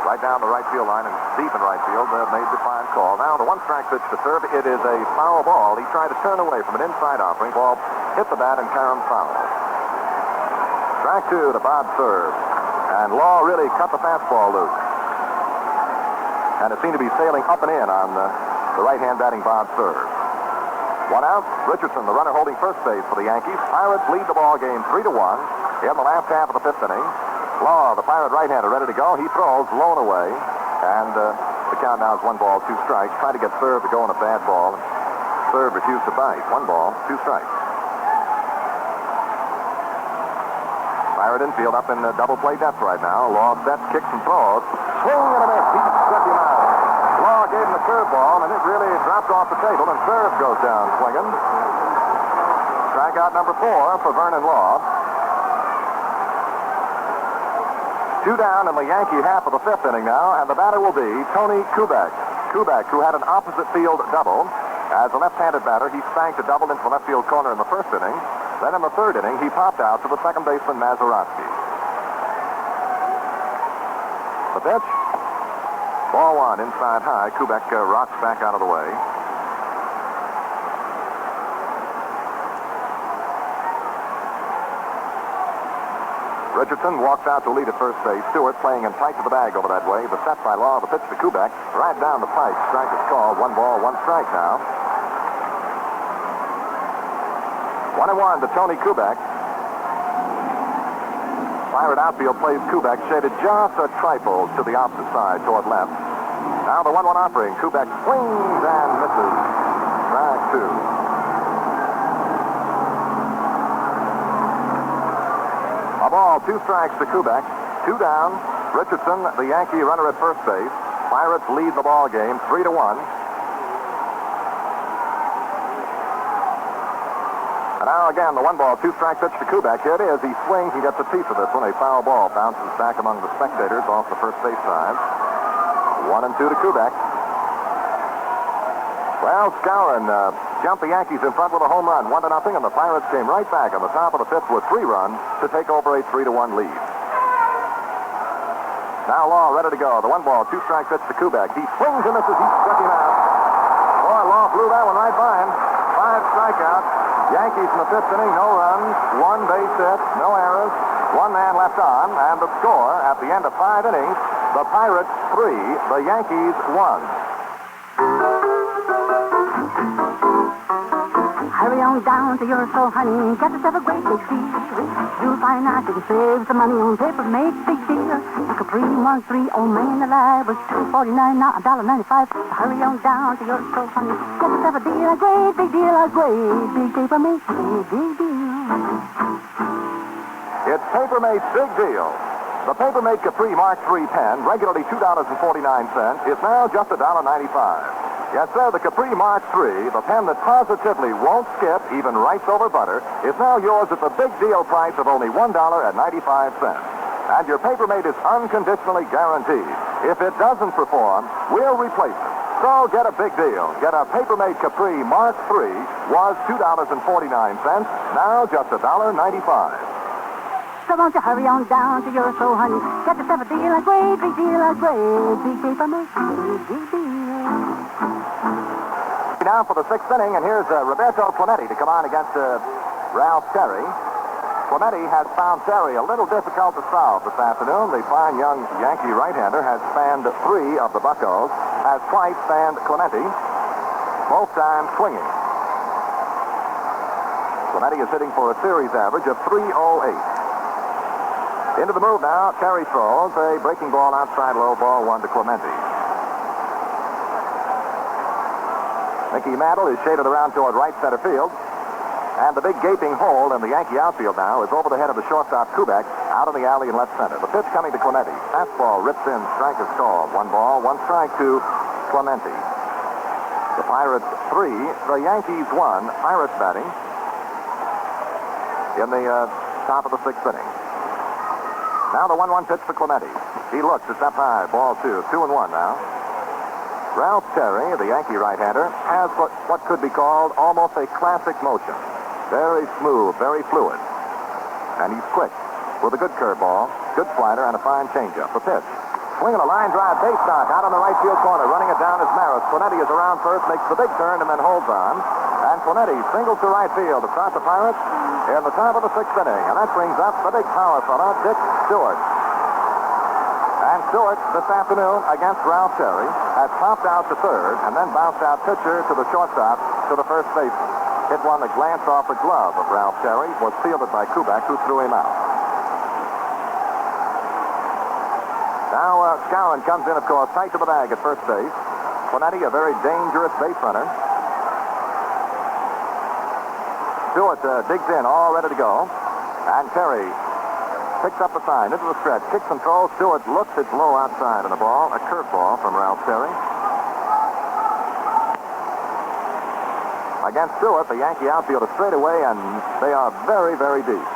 right down the right field line and deep in right field, made the fine call. Now the one-strike pitch to Serve. It is a foul ball. He tried to turn away from an inside offering. Ball hit the bat and carried him foul. Strike two to Bob Serve. And Law really cut the fastball loose. And it seemed to be sailing up and in on the right-hand batting Bob Serve. One out. Richardson, the runner holding first base for the Yankees. Pirates lead the ball game 3-1 in the last half of the fifth inning. Law, the Pirate right-hander, ready to go. He throws, blown away. And the count now is 1 ball, 2 strikes. Tried to get Serve to go on a bad ball. Serve refused to bite. 1 ball, 2 strikes. Pirate infield up in double play depth right now. Law sets, kicks, and throws. Swing and a miss. He struck him out. Law gave him the curveball, and it really dropped off the table, and Serve goes down swinging. Strikeout number 4 for Vernon Law. 2 down in the Yankee half of the fifth inning now, and the batter will be Tony Kubek. Kubek, who had an opposite field double. As a left-handed batter, he spanked a double into the left field corner in the first inning. Then in the third inning, he popped out to the second baseman, Mazeroski. The pitch. Ball 1, inside high. Kubek rocks back out of the way. Richardson walks out to lead at first base. Stewart playing in tight to the bag over that way. The set by Law. The pitch to Kubek. Right down the pipe. Strike is called. 1 ball, 1 strike now. 1-1 to Tony Kubek. Pirate outfield plays Kubek, shaded just a trifle to the opposite side, toward left. Now the 1-1 offering. Kubek swings and misses. Strike 2. A ball, 2 strikes to Kubek. 2 down. Richardson, the Yankee runner at first base. Pirates lead the ball game 3-1. And now again, the 1 ball, 2 strike pitch to Kubek. Here it is. He swings and gets a piece of this one. A foul ball bounces back among the spectators off the first base side. 1-2 to Kubek. Well, Skowron jumped the Yankees in front with a home run, 1-0, and the Pirates came right back on the top of the fifth with 3 runs to take over a 3-1 lead. Now Law ready to go. The 1 ball, 2 strike pitch to Kubek. He swings and misses. He struck him out. Boy, Law blew that one right by him. 5 strikeouts. Yankees in the fifth inning, no runs, 1 base hit, no errors, 1 man left on, and the score at the end of 5 innings, the Pirates 3, the Yankees 1. Hurry on down to your store, honey. Get yourself a great big deal. You'll find out you can save some money on paper. Make big deal. The Capri Mark 3 on Main Alive was $2.49, now $1.95. Hurry on down to your store, honey. Get yourself a deal, a great big deal, a great big paper mate. Big deal. It's Papermate's Big Deal. The Papermate Capri Mark 3 pen, regularly $2.49, is now just $1.95. Yes, sir, the Capri Mark 3, the pen that positively won't skip, even writes over butter, is now yours at the big deal price of only $1.95. And your Papermate is unconditionally guaranteed. If it doesn't perform, we'll replace it. So get a big deal. Get a Papermate Capri Mark 3, was $2.49, now just $1.95. So won't you hurry on down to your store, honey. Get yourself a deal, a great big deal, a great big Papermate. Big deal. Now for the 6th inning, and here's Roberto Clemente to come on against Ralph Terry. Clemente has found Terry a little difficult to solve this afternoon. The fine young Yankee right-hander has fanned 3 of the buccos, has twice fanned Clemente, both times swinging. Clemente is hitting for a series average of .308. Into the move now, Terry throws a breaking ball outside low, ball 1 to Clemente. Mickey Mantle is shaded around toward right center field. And the big gaping hole in the Yankee outfield now is over the head of the shortstop, Kubek, out in the alley in left center. The pitch coming to Clemente. Fastball rips in, strike is called. 1 ball, 1 strike to Clemente. The Pirates 3, the Yankees 1. Pirates batting in the top of the 6th inning. Now the 1-1 pitch to Clemente. He looks, it's up high, ball 2. 2-1 now. Ralph Terry, the Yankee right-hander, has what could be called almost a classic motion. Very smooth, very fluid. And he's quick with a good curveball, good slider, and a fine changeup. The pitch. Swinging a line drive, base knock out on the right field corner. Running it down is Maris. Clemente is around first, makes the big turn, and then holds on. And Clemente singles to right field to start the Pirates in the top of the 6th inning. And that brings up the big power fella, Dick Stewart. And Stewart, this afternoon, against Ralph Terry, has popped out to third and then bounced out pitcher to the shortstop to the first baseman. Hit one that glanced off the glove of Ralph Terry, was fielded by Kubek, who threw him out. Now, Skowron comes in, of course, tight to the bag at first base. Clemente, a very dangerous base runner. Stewart digs in, all ready to go. And Terry picks up the sign into the stretch, kicks and throws. Stewart looks, it's low outside on the ball. A curveball from Ralph Terry. Against Stewart, the Yankee outfield is straight away, and they are very, very deep.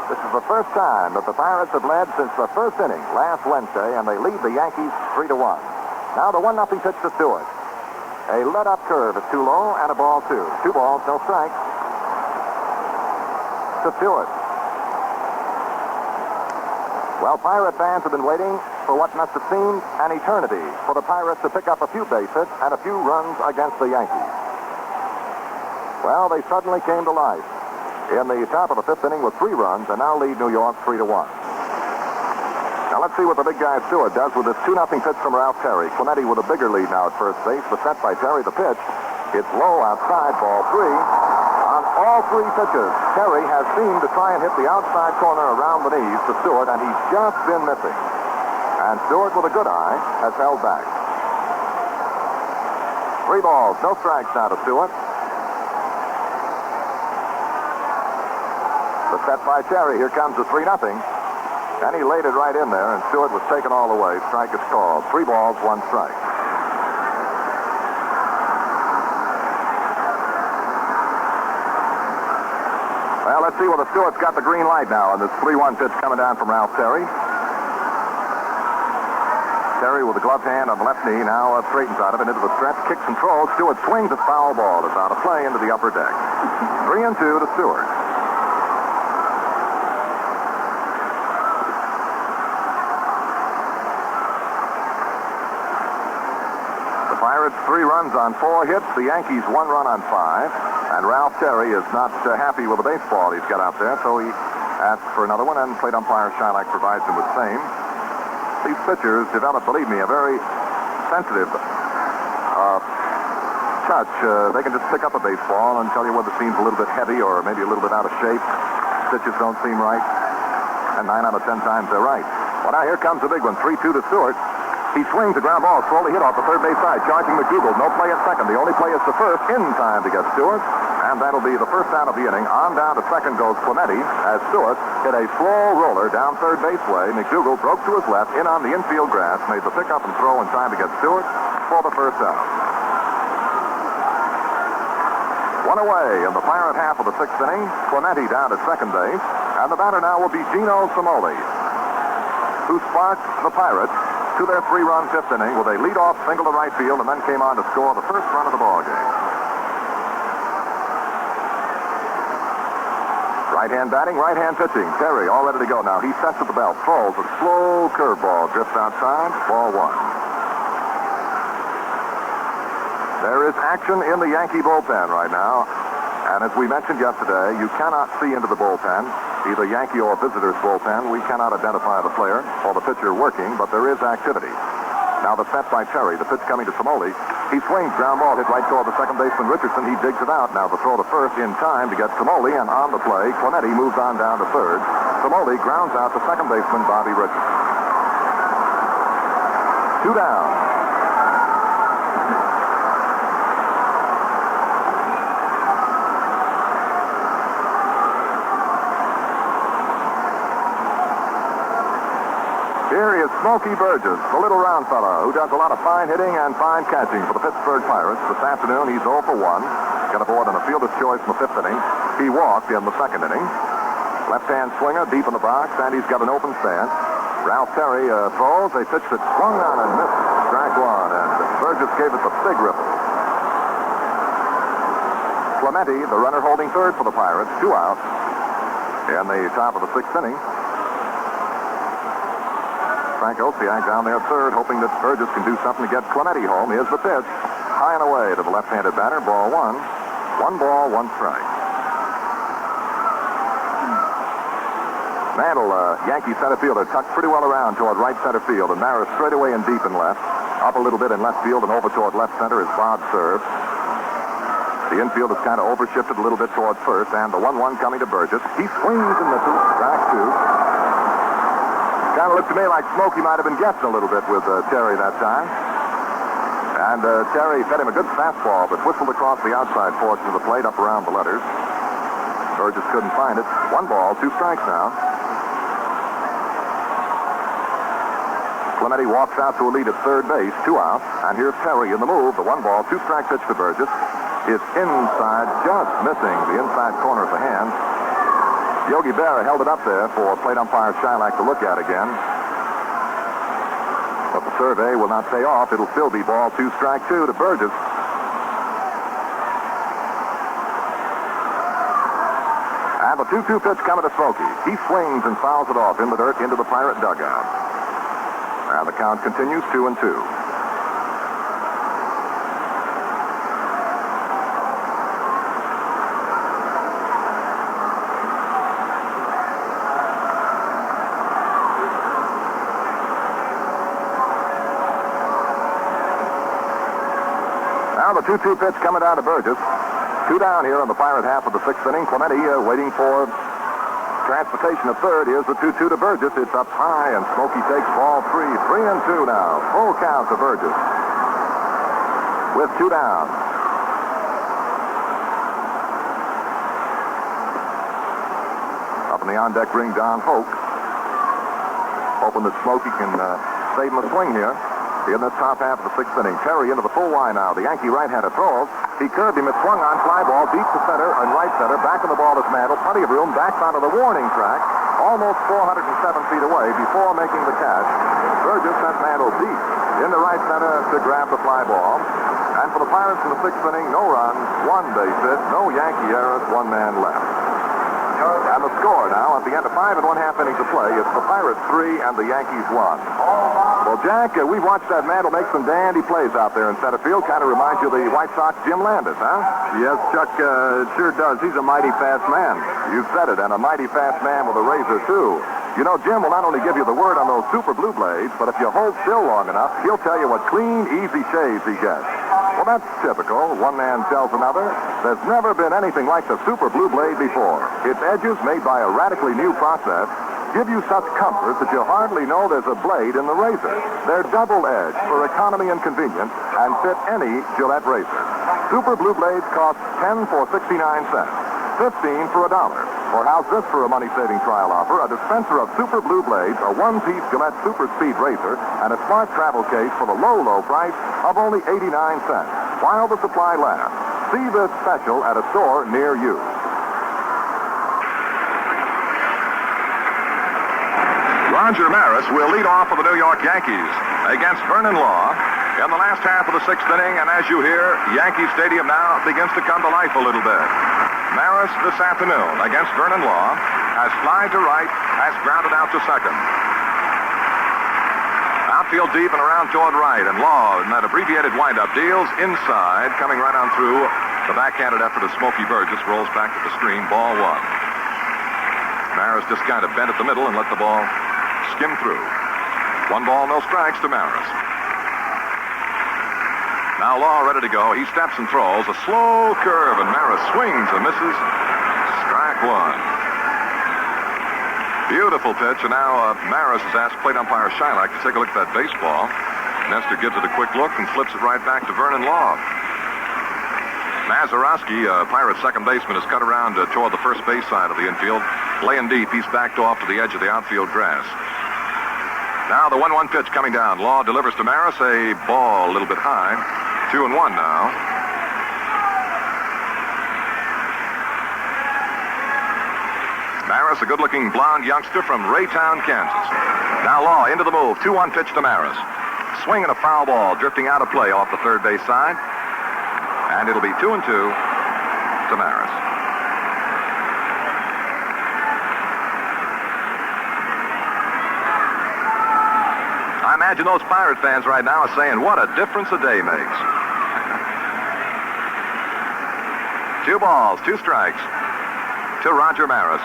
This is the first time that the Pirates have led since the first inning last Wednesday, and they lead the Yankees 3-1. Now the 1-0 pitch to Stewart. A let-up curve is too low, and a ball 2. 2 balls, no strikes. To Stewart. Well, Pirate fans have been waiting for what must have seemed an eternity for the Pirates to pick up a few base hits and a few runs against the Yankees. Well, they suddenly came to life in the top of the 5th inning with 3 runs and now lead New York 3-1. Now let's see what the big guy Stewart does with this 2-0 pitch from Ralph Terry. Clemente with a bigger lead now at first base. The set by Terry, the pitch. It's low outside, ball 3. On all 3 pitches, Terry has seemed to try and hit the outside corner around the knees to Stewart, and he's just been missing. And Stewart, with a good eye, has held back. 3 balls, no strikes now to Stewart. The set by Terry. Here comes the 3-0. And he laid it right in there, and Stewart was taken all the way. Strike is called. 3 balls, 1 strike. Well, let's see whether Stewart's got the green light now on this 3-1 pitch coming down from Ralph Terry. Terry with the gloved hand on the left knee now straightens out of it into the stretch, kicks and throws. Stewart swings a foul ball. It's out of play into the upper deck. 3-2 to Stewart. Pirates 3 runs on 4 hits. The Yankees 1 run on 5. And Ralph Terry is not happy with the baseball he's got out there, so he asks for another one, and plate umpire Shylock provides him with same. These pitchers develop, believe me, a very sensitive touch. They can just pick up a baseball and tell you whether it seems a little bit heavy or maybe a little bit out of shape. Pitches don't seem right. And 9 out of 10 times they're right. Well, now here comes the big one. 3-2 to Stewart. He swings a ground ball, slowly hit off the third base side, charging McDougal. No play at second. The only play is to first, in time to get Stewart. And that'll be the first out of the inning. On down to second goes Clemente as Stewart hit a slow roller down third base way. McDougal broke to his left, in on the infield grass, made the pickup and throw in time to get Stewart for the first out. 1 away in the Pirate half of the 6th inning. Clemente down at second base. And the batter now will be Gino Cimoli, who sparked the Pirates to their 3-run 5th inning with a leadoff single to right field and then came on to score the first run of the ball game. Right-hand batting, right-hand pitching. Terry all ready to go now. He sets at the belt, throws a slow curveball, drifts outside, ball 1. There is action in the Yankee bullpen right now. And as we mentioned yesterday, you cannot see into the bullpen, either Yankee or visitor's bullpen. We cannot identify the player or the pitcher working, but there is activity. Now the set by Terry, the pitch coming to Cimoli. He swings, ground ball hit right toward the second baseman Richardson. He digs it out. Now the throw to first in time to get Cimoli, and on the play, Clemente moves on down to third. Cimoli grounds out to second baseman Bobby Richardson. 2 down. Smokey Burgess, the little round fella who does a lot of fine hitting and fine catching for the Pittsburgh Pirates. This afternoon, he's 0 for 1. Got aboard on a fielder's choice in the 5th inning. He walked in the 2nd inning. Left-hand swinger deep in the box, and he's got an open stance. Ralph Terry throws. A pitch that swung on and missed. Strike one, and Burgess gave it the big ripple. Clemente, the runner holding third for the Pirates, 2 outs in the top of the 6th inning. Frank Osiak down there third, hoping that Burgess can do something to get Clemente home. Here's the pitch. High and away to the left-handed batter. Ball 1. 1 ball, 1 strike. Mantle, Yankee center fielder, tucked pretty well around toward right center field, and Maris straight away and deep in left. Up a little bit in left field and over toward left center is Bob serve. The infield is kind of overshifted a little bit toward first, and the 1-1 coming to Burgess. He swings and misses. Strike 2. Kind of looked to me like Smokey might have been guessing a little bit with Terry that time. And Terry fed him a good fastball that whistled across the outside portion of the plate up around the letters. Burgess couldn't find it. 1 ball, 2 strikes now. Clemente walks out to a lead at third base, 2 outs. And here's Terry in the move. The 1 ball, 2 strike pitch to Burgess is inside, just missing the inside corner of the hand. Yogi Berra held it up there for plate umpire Shylock to look at again. But the survey will not pay off. It'll still be ball 2, strike 2 to Burgess. And the 2-2 pitch coming to Smokey. He swings and fouls it off in the dirt into the Pirate dugout. And the count continues 2-2. Now the 2-2 pitch coming down to Burgess. 2 down here on the Pirate half of the 6th inning. Clemente waiting for transportation of third. Here's the 2-2 to Burgess. It's up high, and Smokey takes ball 3. 3-2 now. Full count to Burgess. With 2 down. Up in the on-deck ring, Don Hoke. Hoping that Smokey can save him a swing here. In the top half of the 6th inning. Terry into the full line now. The Yankee right-hander throws. He curved him. It swung on. Fly ball deep to center and right center. Back in the ball is Mantle. Plenty of room. Back onto the warning track. Almost 407 feet away before making the catch. Burgess sent Mantle deep into right center to grab the fly ball. And for the Pirates in the 6th inning, no runs, 1 base hit, no Yankee errors, 1 man left. And the score now at the end of 5 1/2 innings of play, it's the Pirates 3 and the Yankees 1. Well, Jack, we've watched that Mantle make some dandy plays out there in center field. Kind of reminds you of the White Sox Jim Landis, huh? Yes, Chuck, it sure does. He's a mighty fast man. You said it, and a mighty fast man with a razor, too. You know, Jim will not only give you the word on those super blue blades, but if you hold still long enough, he'll tell you what clean, easy shaves he gets. Well, that's typical. One man tells another. There's never been anything like the super blue blade before. Its edges, made by a radically new process, give you such comfort that you hardly know there's a blade in the razor. They're double-edged for economy and convenience and fit any Gillette razor. Super blue blades cost $10 for 69 cents, $15 for $1. Or how's this for a money-saving trial offer? A dispenser of Super Blue Blades, a one-piece Gillette Super Speed razor, and a smart travel case for the low, low price of only 89 cents, while the supply lasts. See this special at a store near you. Roger Maris will lead off for the New York Yankees against Vernon Law in the last half of the 6th inning, and as you hear, Yankee Stadium now begins to come to life a little bit. Maris this afternoon against Vernon Law has flied to right, has grounded out to second. Outfield deep and around toward right, and Law in that abbreviated windup deals inside, coming right on through. The backhanded effort of Smokey Burgess rolls back to the screen, ball 1. Maris just kind of bent at the middle and let the ball skim through. 1 ball, no strikes to Maris. Now Law ready to go. He steps and throws. A slow curve, and Maris swings and misses. Strike 1. Beautiful pitch, and now Maris has asked plate umpire Shylock to take a look at that baseball. Nestor gives it a quick look and flips it right back to Vernon Law. Mazeroski, Pirates second baseman, has cut around toward the first base side of the infield. Laying deep, he's backed off to the edge of the outfield grass. Now the 1-1 pitch coming down. Law delivers to Maris, a ball a little bit high. 2-1 now. Maris, a good-looking blonde youngster from Raytown, Kansas. Now Law into the move. 2-1 pitch to Maris. Swing and a foul ball drifting out of play off the third base side. And it'll be 2-2 to Maris. I imagine those Pirate fans right now are saying, what a difference a day makes. 2 balls, 2 strikes to Roger Maris.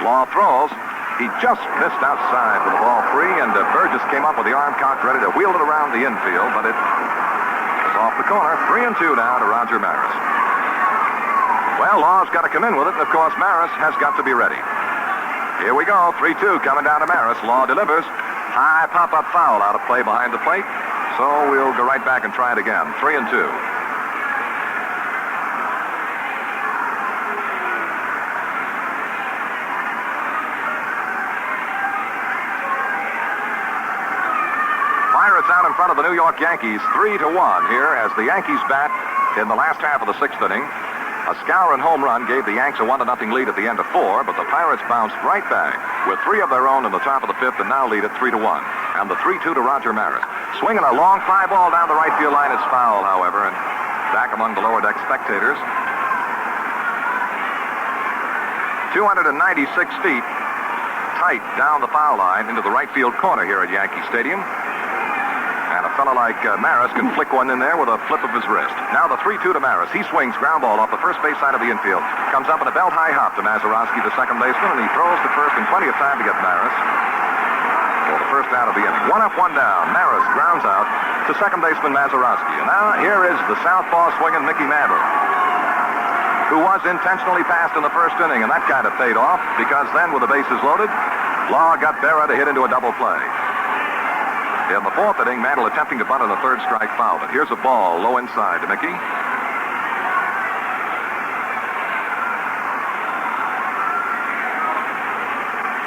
Law throws. He just missed outside with the ball free, and Burgess came up with the arm cocked ready to wheel it around the infield, but it was off the corner. 3-2 now to Roger Maris. Well, Law's got to come in with it, and of course Maris has got to be ready. Here we go. 3-2 coming down to Maris. Law delivers. High pop-up foul out of play behind the plate. So we'll go right back and try it again. 3-2. Pirates out in front of the New York Yankees, 3-1 here as the Yankees bat in the last half of the 6th inning. A scouring home run gave the Yanks a 1-0 lead at the end of 4, but the Pirates bounced right back with 3 of their own in the top of the 5th and now lead at 3-1. And the 3-2 to Roger Maris. Swinging a long fly ball down the right field line. It's foul, however, and back among the lower deck spectators. 296 feet tight down the foul line into the right field corner here at Yankee Stadium. And a fellow like Maris can flick one in there with a flip of his wrist. Now the 3-2 to Maris. He swings ground ball off the first base side of the infield. Comes up in a belt-high hop to Mazeroski, the second baseman, and he throws to first in plenty of time to get Maris for the first out of the inning. 1 up, 1 down. Maris grounds out to second baseman Mazeroski. And now here is the southpaw swinging Mickey Mantle, who was intentionally passed in the first inning, and that kind of paid off because then with the bases loaded, Law got Berra to hit into a double play. In the 4th inning, Mantle attempting to bunt on a 3rd strike foul. But here's a ball low inside to Mickey.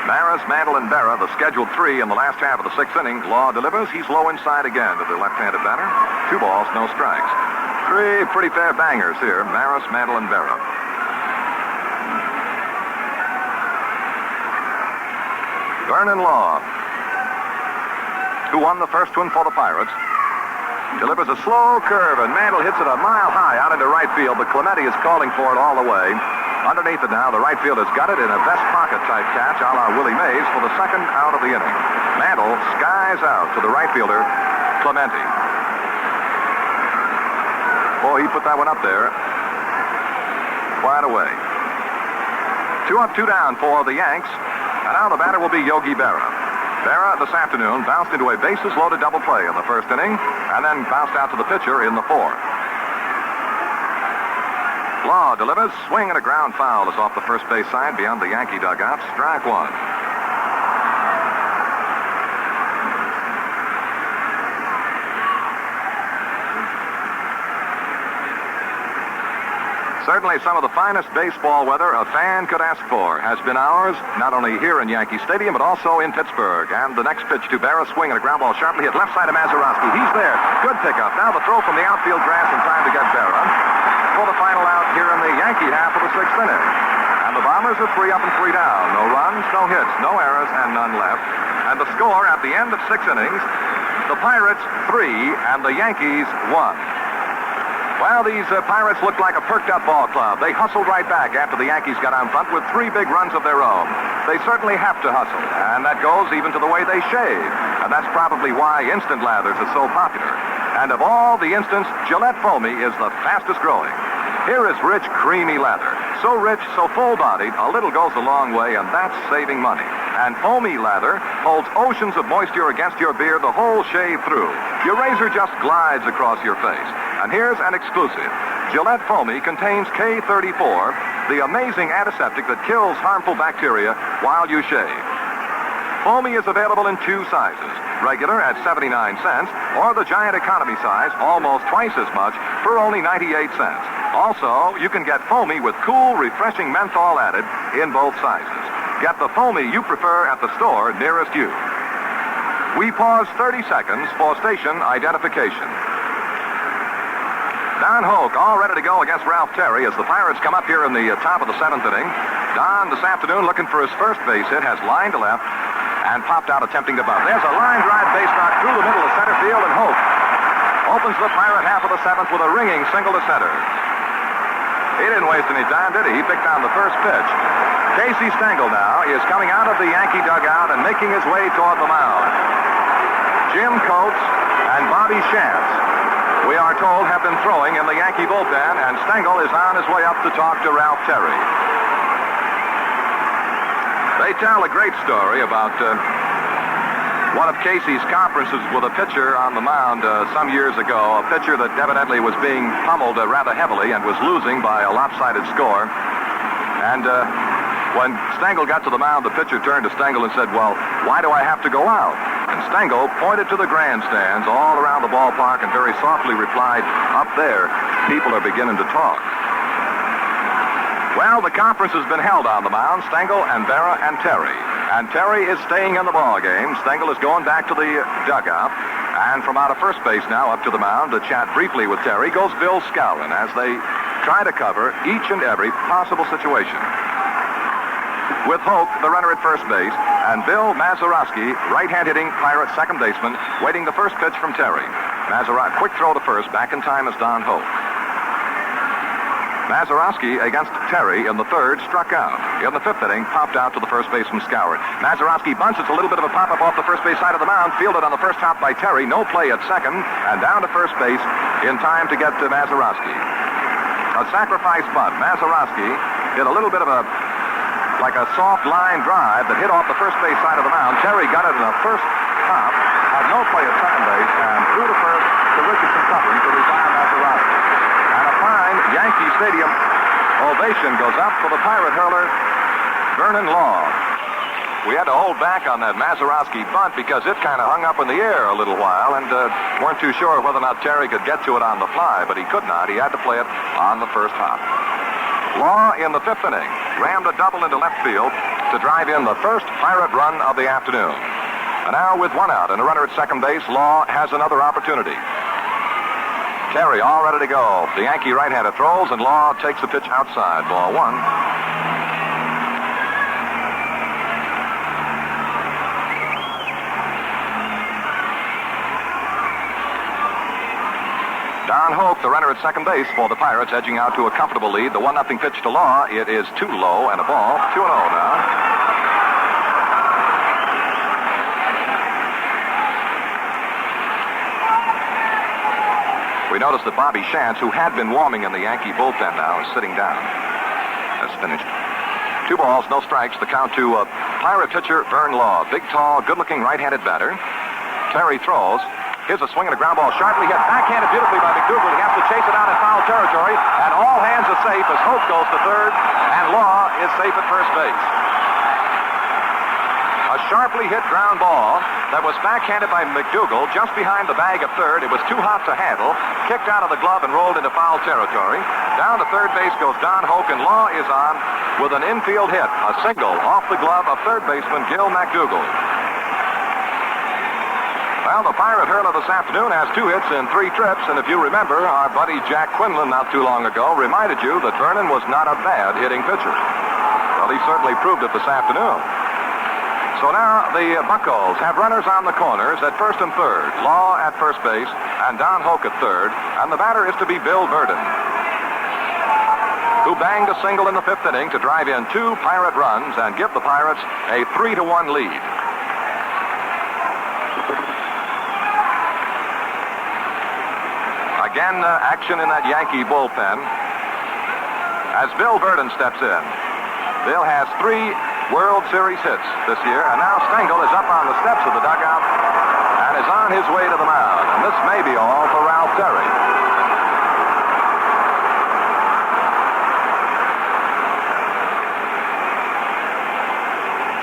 Maris, Mantle, and Berra, the scheduled 3 in the last half of the 6th inning. Law delivers. He's low inside again to the left-handed batter. 2 balls, no strikes. 3 pretty fair bangers here. Maris, Mantle, and Berra. Vernon Law, who won the first one for the Pirates, delivers a slow curve, and Mantle hits it a mile high out into right field, but Clemente is calling for it all the way. Underneath it now, the right fielder's got it in a vest pocket type catch a la Willie Mays for the second out of the inning. Mantle skies out to the right fielder, Clemente. Boy, he put that one up there quite away. 2 up, 2 down for the Yanks, and now the batter will be Yogi Berra. Berra this afternoon bounced into a bases-loaded double play in the 1st inning and then bounced out to the pitcher in the 4th. Law delivers. Swing and a ground foul is off the first base side beyond the Yankee dugout. Strike 1. Certainly some of the finest baseball weather a fan could ask for has been ours, not only here in Yankee Stadium, but also in Pittsburgh. And the next pitch to Berra, swing and a ground ball sharply hit left side of Mazeroski. He's there. Good pickup. Now the throw from the outfield grass in time to get Berra for the final out here in the Yankee half of the 6th inning. And the Bombers are 3 up and 3 down. No runs, no hits, no errors, and none left. And the score at the end of 6 innings, the Pirates 3 and the Yankees 1. Well, these Pirates looked like a perked-up ball club. They hustled right back after the Yankees got out front with 3 big runs of their own. They certainly have to hustle, and that goes even to the way they shave. And that's probably why instant lathers are so popular. And of all the instants, Gillette Foamy is the fastest growing. Here is rich, creamy lather. So rich, so full-bodied, a little goes a long way, and that's saving money. And Foamy lather holds oceans of moisture against your beard the whole shave through. Your razor just glides across your face. And here's an exclusive. Gillette Foamy contains K34, the amazing antiseptic that kills harmful bacteria while you shave. Foamy is available in 2 sizes, regular at 79 cents, or the giant economy size, almost twice as much, for only 98 cents. Also, you can get Foamy with cool, refreshing menthol added in both sizes. Get the Foamy you prefer at the store nearest you. We pause 30 seconds for station identification. Don Hoke all ready to go against Ralph Terry as the Pirates come up here in the top of the 7th inning. Don, this afternoon, looking for his first base hit, has lined to left and popped out attempting to bunt. There's a line drive base knock through the middle of center field, and Hoke opens the Pirate half of the 7th with a ringing single to center. He didn't waste any time, did he? He picked down the first pitch. Casey Stengel now is coming out of the Yankee dugout and making his way toward the mound. Jim Coates and Bobby Shantz, we are told, have been throwing in the Yankee bullpen, and Stengel is on his way up to talk to Ralph Terry. They tell a great story about one of Casey's conferences with a pitcher on the mound some years ago, a pitcher that evidently was being pummeled rather heavily and was losing by a lopsided score. And when Stengel got to the mound, the pitcher turned to Stengel and said, "Well, why do I have to go out?" And Stengel pointed to the grandstands all around the ballpark and very softly replied, "Up there, people are beginning to talk." Well, the conference has been held on the mound, Stengel and Berra and Terry. And Terry is staying in the ball game. Stengel is going back to the dugout. And from out of first base now up to the mound to chat briefly with Terry goes Bill Skowron as they try to cover each and every possible situation. With Hoke, the runner at first base, and Bill Mazeroski, right-hand hitting Pirate second baseman, waiting the first pitch from Terry. Mazeroski, quick throw to first, back in time as Don Hoke. Mazeroski against Terry in the third struck out. In the 5th inning, popped out to the first baseman Skowron. Mazeroski bunts. It's a little bit of a pop-up off the first base side of the mound. Fielded on the first hop by Terry. No play at second. And down to first base in time to get to Mazeroski. A sacrifice bunt. Mazeroski hit a little bit of a soft line drive that hit off the first base side of the mound. Terry got it in the first hop. Had no play at second base and threw to first to Richardson covering to retire Mazeroski. And a fine Yankee Stadium ovation goes up for the Pirate hurler, Vernon Law. We had to hold back on that Mazeroski bunt because it kind of hung up in the air a little while and weren't too sure whether or not Terry could get to it on the fly, but he could not. He had to play it on the first hop. Law in the 5th inning rammed a double into left field to drive in the first Pirate run of the afternoon. And now with one out and a runner at second base, Law has another opportunity. Terry all ready to go. The Yankee right-hander throws, and Law takes the pitch outside. Ball one. Don Hoke, the runner at second base for the Pirates, edging out to a comfortable lead. The 1-0 pitch to Law. It is too low and a ball. 2-0 now. We notice that Bobby Shantz, who had been warming in the Yankee bullpen now, is sitting down. That's finished. 2 balls, no strikes. The count to Pirate pitcher Vern Law. Big, tall, good-looking right-handed batter. Terry throws. Here's a swing and a ground ball sharply hit. Backhanded beautifully by McDougal. He has to chase it out in foul territory. And all hands are safe as Hope goes to third. And Law is safe at first base. A sharply hit ground ball that was backhanded by McDougal just behind the bag at third. It was too hot to handle. Kicked out of the glove and rolled into foul territory. Down to third base goes Don Hoke, and Law is on with an infield hit. A single off the glove of third baseman Gil McDougal. Well, the Pirate hurler this afternoon has 2 hits in 3 trips, and if you remember, our buddy Jack Quinlan not too long ago reminded you that Vernon was not a bad hitting pitcher. Well, he certainly proved it this afternoon. So now the Buccos have runners on the corners at first and third. Law at first base and Don Hoke at third. And the batter is to be Bill Verdon, who banged a single in the 5th inning to drive in 2 Pirate runs and give the Pirates a 3-1 lead. Again, action in that Yankee bullpen as Bill Verdon steps in. Bill has 3 World Series hits this year, and now Stengel is up on the steps of the dugout and is on his way to the mound. And this may be all for Ralph Terry.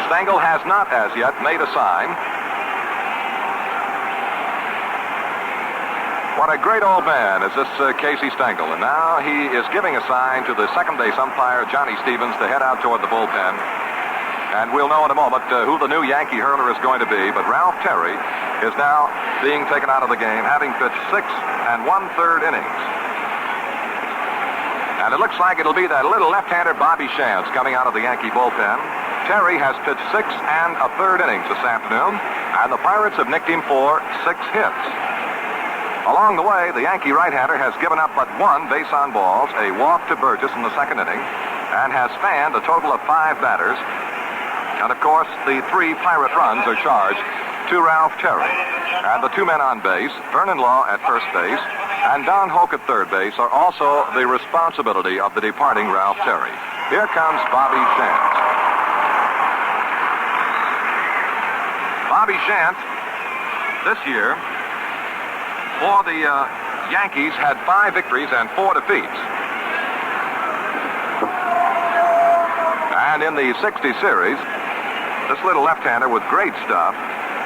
Stengel has not as yet made a sign. What a great old man is this Casey Stengel. And now he is giving a sign to the second base umpire, Johnny Stevens, to head out toward the bullpen. And we'll know in a moment who the new Yankee hurler is going to be. But Ralph Terry is now being taken out of the game, having pitched 6 1/3 innings. And it looks like it'll be that little left-hander Bobby Shantz coming out of the Yankee bullpen. Terry has pitched 6 1/3 innings this afternoon, and the Pirates have nicked him for 6 hits. Along the way, the Yankee right-hander has given up but 1 base on balls, a walk to Burgess in the second inning, and has fanned a total of 5 batters. And, of course, the 3 Pirate runs are charged to Ralph Terry. And the 2 men on base, Vernon Law at first base and Don Hoke at third base, are also the responsibility of the departing Ralph Terry. Here comes Bobby Shantz. Bobby Shantz, this year, for the Yankees, had 5 victories and 4 defeats. And in the 60 series, this little left-hander with great stuff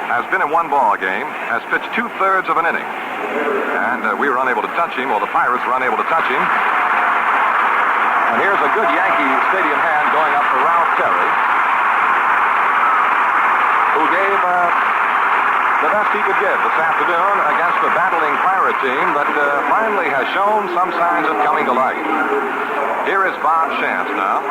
has been in 1 ball game, has pitched 2/3 of an inning. And we were unable to touch him, or the Pirates were unable to touch him. And here's a good Yankee Stadium hand going up for Ralph Terry, who gave the best he could give this afternoon against the battling Pirate team that finally has shown some signs of coming to life. Here is Bob Shantz now.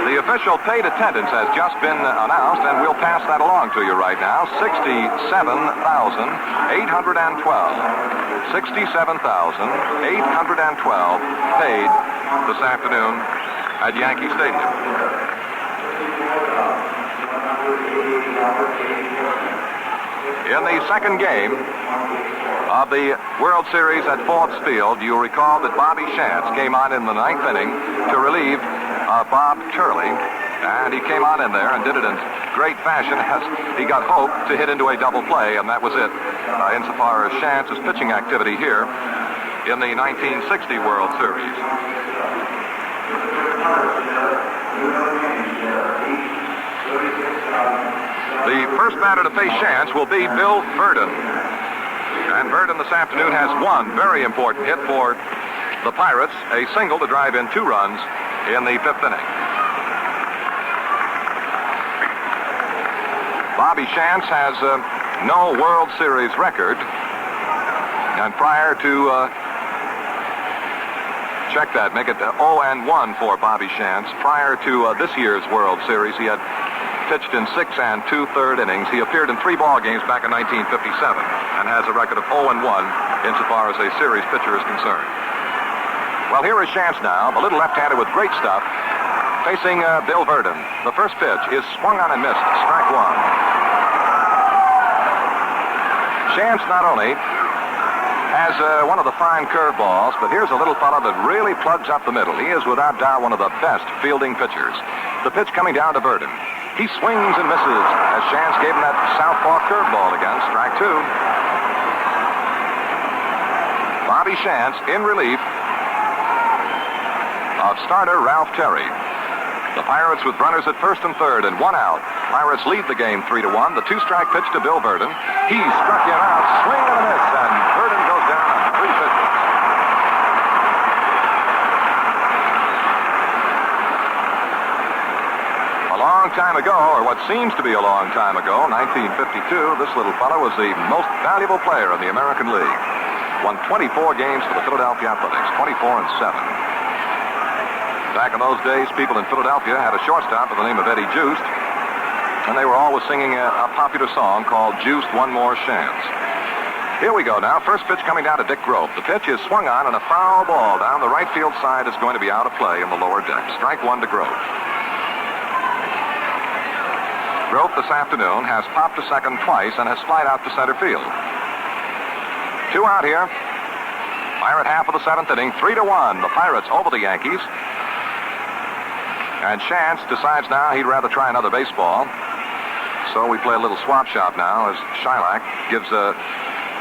The official paid attendance has just been announced, and we'll pass that along to you right now. 67,812. 67,812 paid this afternoon at Yankee Stadium. In the second game of the World Series at Ford's Field, you recall that Bobby Shantz came on in the 9th inning to relieve Bob Turley, and he came on in there and did it in great fashion as he got Hope to hit into a double play, and that was it insofar as Shantz's pitching activity here in the 1960 World Series. The first batter to face Shantz will be Bill Verdon. And Verdon this afternoon has 1 very important hit for the Pirates, a single to drive in 2 runs in the 5th inning. Bobby Shantz has no World Series record. And prior to, check that, make it 0-1 for Bobby Shantz. Prior to this year's World Series, he had pitched in 6 2/3 innings. He appeared in 3 ball games back in 1957 and has a record of 0-1 insofar as a series pitcher is concerned. Well, here is Shantz now, the little left-hander with great stuff, facing Bill Verdon. The first pitch is swung on and missed, strike 1. Shantz not only has one of the fine curveballs, but here's a little fellow that really plugs up the middle. He is without doubt one of the best fielding pitchers. The pitch coming down to Verdon. He swings and misses as Shantz gave him that southpaw curveball again, strike 2. Bobby Shantz in relief of starter Ralph Terry. The Pirates with runners at first and third and 1 out. Pirates lead the game 3-1. The 2-strike pitch to Bill Verdon. He struck him out, swing and a miss, and Verdon goes down on 3 pitches. A long time ago, or what seems to be a long time ago, 1952, this little fellow was the most valuable player in the American League. Won 24 games for the Philadelphia Athletics, 24-7. Back in those days, people in Philadelphia had a shortstop by the name of Eddie Juiced, and they were always singing a popular song called Juiced One More Chance. Here we go now. First pitch coming down to Dick Grope. The pitch is swung on, and a foul ball down the right field side is going to be out of play in the lower deck. Strike 1 to Grope. Grope this afternoon has popped to second twice and has flied out to center field. 2 out here. Pirate half of the 7th inning, 3-1. The Pirates over the Yankees. And Shantz decides now he'd rather try another baseball. So we play a little swap shop now as Shylock gives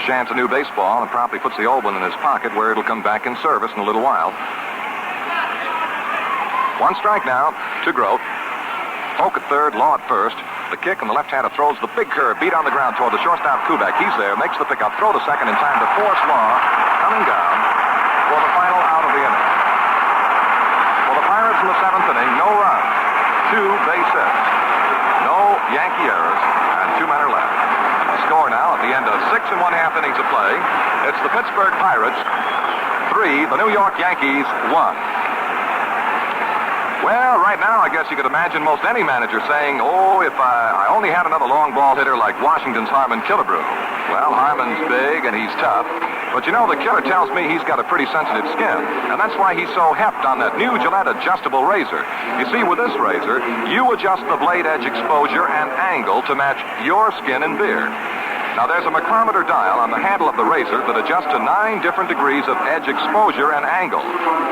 Shantz a new baseball and promptly puts the old one in his pocket where it'll come back in service in a little while. 1 strike now to Grope. Hoke at third, Law at first. The kick, and the left-hander throws the big curve, beat on the ground toward the shortstop Kubek. He's there, makes the pickup, throw to second in time to force Law coming down for the final out of the inning. For the Pirates in the 7th inning, no runs, 2 base hits. No Yankee errors, and 2 men are left. The score now at the end of 6 1/2 innings of play. It's the Pittsburgh Pirates 3, the New York Yankees 1. Well, right now, I guess you could imagine most any manager saying, oh, if I only had another long ball hitter like Washington's Harmon Killebrew. Well, Harmon's big and he's tough. But you know, the killer tells me he's got a pretty sensitive skin. And that's why he's so heft on that new Gillette adjustable razor. You see, with this razor, you adjust the blade edge exposure and angle to match your skin and beard. Now, there's a micrometer dial on the handle of the razor that adjusts to 9 different degrees of edge exposure and angle.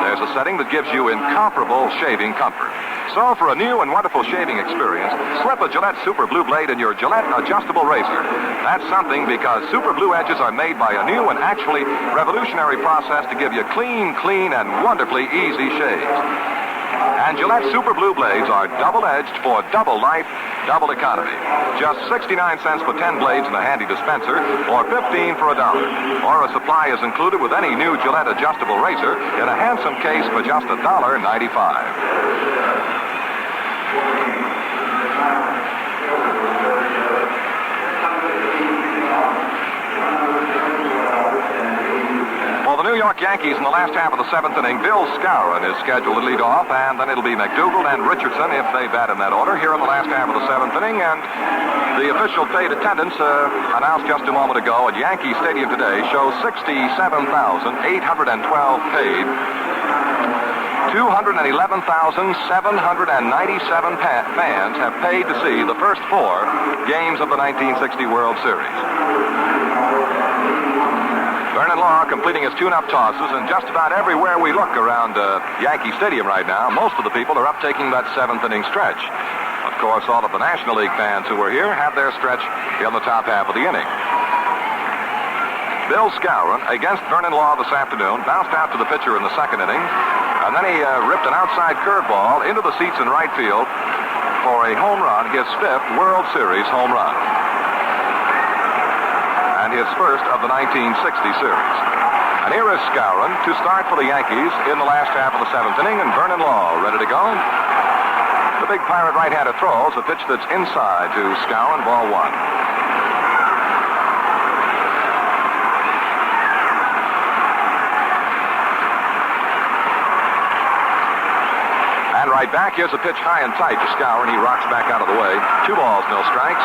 There's a setting that gives you incomparable shaving comfort. So, for a new and wonderful shaving experience, slip a Gillette Super Blue blade in your Gillette adjustable razor. That's something because Super Blue edges are made by a new and actually revolutionary process to give you clean, and wonderfully easy shaves. And Gillette Super Blue blades are double-edged for double life, double economy. Just 69 cents for 10 blades in a handy dispenser, or 15 for $1. Or a supply is included with any new Gillette adjustable razor in a handsome case for just $1.95. For the New York Yankees in the last half of the 7th inning, Bill Skowron is scheduled to lead off, and then it'll be McDougald and Richardson if they bat in that order here in the last half of the 7th inning. And the official paid attendance announced just a moment ago at Yankee Stadium today shows 67,812 paid. 211,797 fans have paid to see the first 4 games of the 1960 World Series. Vernon Law completing his tune-up tosses, and just about everywhere we look around Yankee Stadium right now, most of the people are up taking that 7th inning stretch. Of course, all of the National League fans who were here have their stretch in the top half of the inning. Bill Skowron against Vernon Law this afternoon bounced out to the pitcher in the 2nd inning, and then he ripped an outside curveball into the seats in right field for a home run, his 5th World Series home run. And his first of the 1960 series. And here is Skowron to start for the Yankees in the last half of the 7th inning, and Vernon Law ready to go. The big Pirate right-hander throws a pitch that's inside to Skowron, ball 1. And right back, here's a pitch high and tight to Skowron. He rocks back out of the way. 2 balls, no strikes.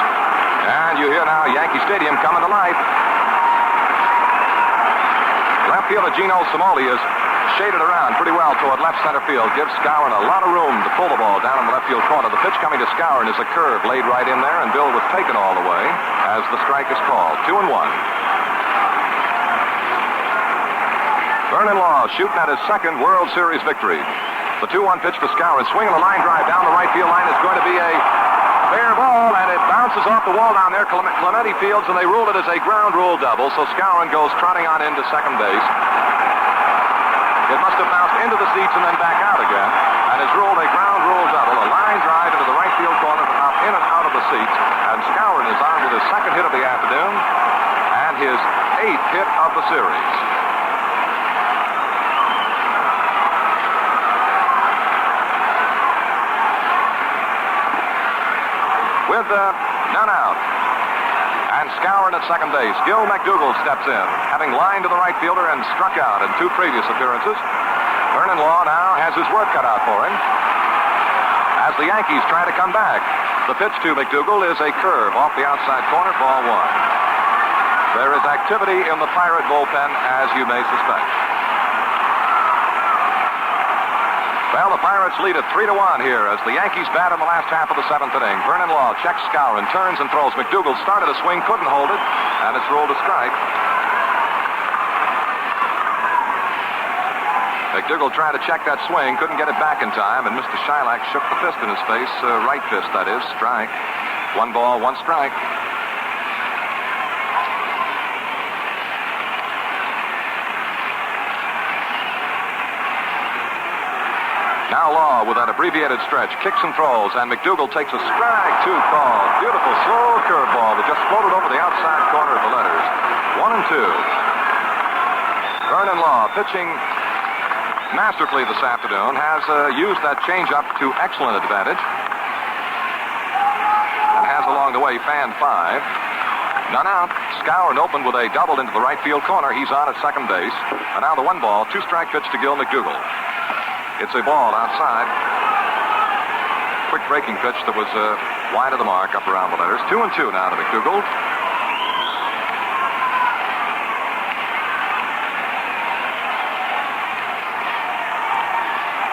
And you hear now Yankee Stadium coming to life. Left fielder Gino Simoli is shaded around pretty well toward left center field. Gives Skowron a lot of room to pull the ball down in the left field corner. The pitch coming to Skowron is a curve laid right in there, and Bill was taken all the way as the strike is called. 2-1. Vernon Law shooting at his 2nd World Series victory. The 2-1 pitch to Skowron. Swinging a line drive down the right field line is going to be a fair ball, and it bounces off the wall down there. Clemente fields, and they rule it as a ground rule double, so Skowron goes trotting on into second base. It must have bounced into the seats and then back out again, and is ruled a ground rule double, a line drive into the right field corner, up in and out of the seats, and Skowron is on with his 2nd hit of the afternoon, and his 8th hit of the series. With none out. And Skowron at second base. Gil McDougald steps in, having lined to the right fielder and struck out in 2 previous appearances. Vernon Law now has his work cut out for him as the Yankees try to come back. The pitch to McDougald is a curve off the outside corner, ball 1. There is activity in the Pirate bullpen, as you may suspect. Well, the Pirates lead it 3-1 here as the Yankees bat in the last half of the 7th inning. Vernon Law checks Skowron, turns and throws. McDougald started a swing, couldn't hold it, and it's ruled a strike. McDougald tried to check that swing, couldn't get it back in time, and Mr. Shylock shook the fist in his face, right fist, that is, strike. 1 ball, 1 strike. Now Law, with that abbreviated stretch, kicks and throws, and McDougald takes a strike 2 call. Beautiful slow curveball that just floated over the outside corner of the letters. 1-2. Vernon Law, pitching masterfully this afternoon, has used that changeup to excellent advantage, and has Elroy fanned 5. None out. Skowron opened with a double into the right field corner. He's on at second base. And now the 1 ball, 2-strike pitch to Gil McDougall. It's a ball outside. Quick breaking pitch that was wide of the mark up around the letters. 2-2 now to McDougall.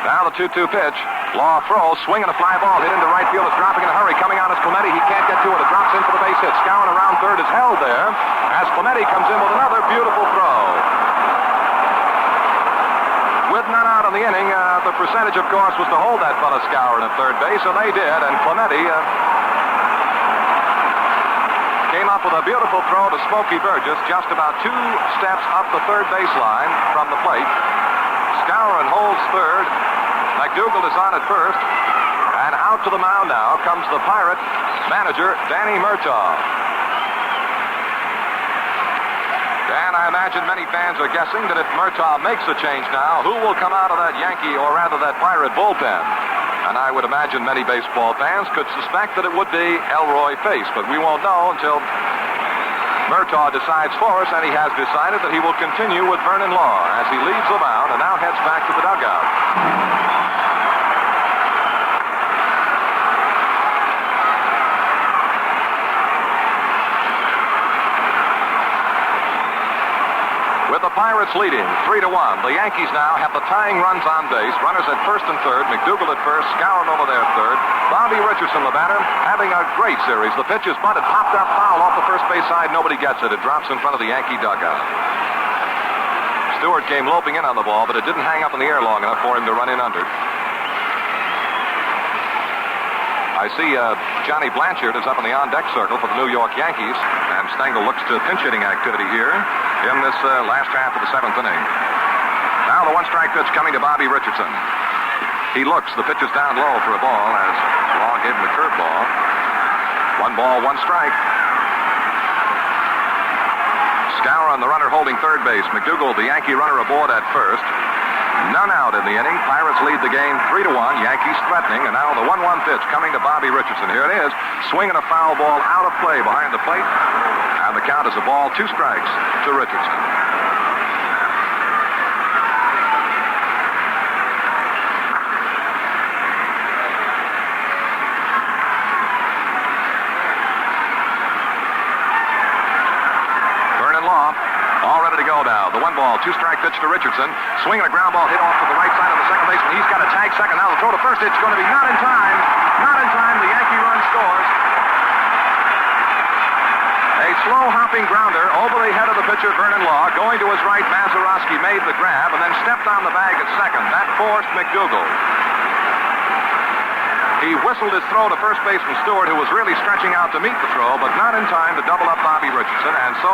Now the 2-2 pitch. Law throws, swinging a fly ball, hit into right field. It's dropping in a hurry. Coming out is Clemente. He can't get to it. It drops in for the base hit. Skowron around third is held there as Clemente comes in with another beautiful throw. With none out in the inning, the percentage, of course, was to hold that fella Skowron at third base, and they did. And Clemente came up with a beautiful throw to Smokey Burgess, just about 2 steps up the third baseline from the plate. Skowron holds third. McDougall is on at first. And out to the mound now comes the Pirate manager, Danny Murtaugh. Dan, I imagine many fans are guessing that if Murtaugh makes a change now, who will come out of that Yankee, or rather that Pirate bullpen? And I would imagine many baseball fans could suspect that it would be Elroy Face, but we won't know until Murtaugh decides for us, and he has decided that he will continue with Vernon Law as he leaves the mound and now heads back to the dugout. With the Pirates leading 3-1, the Yankees now have the tying runs on base. Runners at first and third. McDougall at first. Skowron over there at third. Bobby Richardson, the batter, having a great series. The pitch is bunted, popped up foul off the first base side. Nobody gets it. It drops in front of the Yankee dugout. Stewart came loping in on the ball, but it didn't hang up in the air long enough for him to run in under. I see Johnny Blanchard is up in the on-deck circle for the New York Yankees, and Stengel looks to pinch-hitting activity here in this last half of the 7th inning. Now the 1-strike pitch coming to Bobby Richardson. He looks. The pitch is down low for a ball as Law gave him the curveball. 1 ball, 1 strike. Skowron, the runner holding third base. McDougall, the Yankee runner, aboard at first. None out in the inning. Pirates lead the game 3-1. Yankees threatening. And now the 1-1 pitch coming to Bobby Richardson. Here it is. Swinging a foul ball out of play behind the plate. And the count is a ball, 2 strikes to Richardson. Vernon Law, all ready to go now. The 1 ball, 2-strike pitch to Richardson. Swinging a ground ball hit off to the right side of the second baseman. He's got a tag second. Now the throw to first. It's going to be not in time. Not in time. The Yankee run scores. A slow-hopping grounder over the head of the pitcher, Vernon Law. Going to his right, Mazeroski made the grab and then stepped on the bag at second. That forced McDougall. He whistled his throw to first baseman Stewart, who was really stretching out to meet the throw, but not in time to double up Bobby Richardson. And so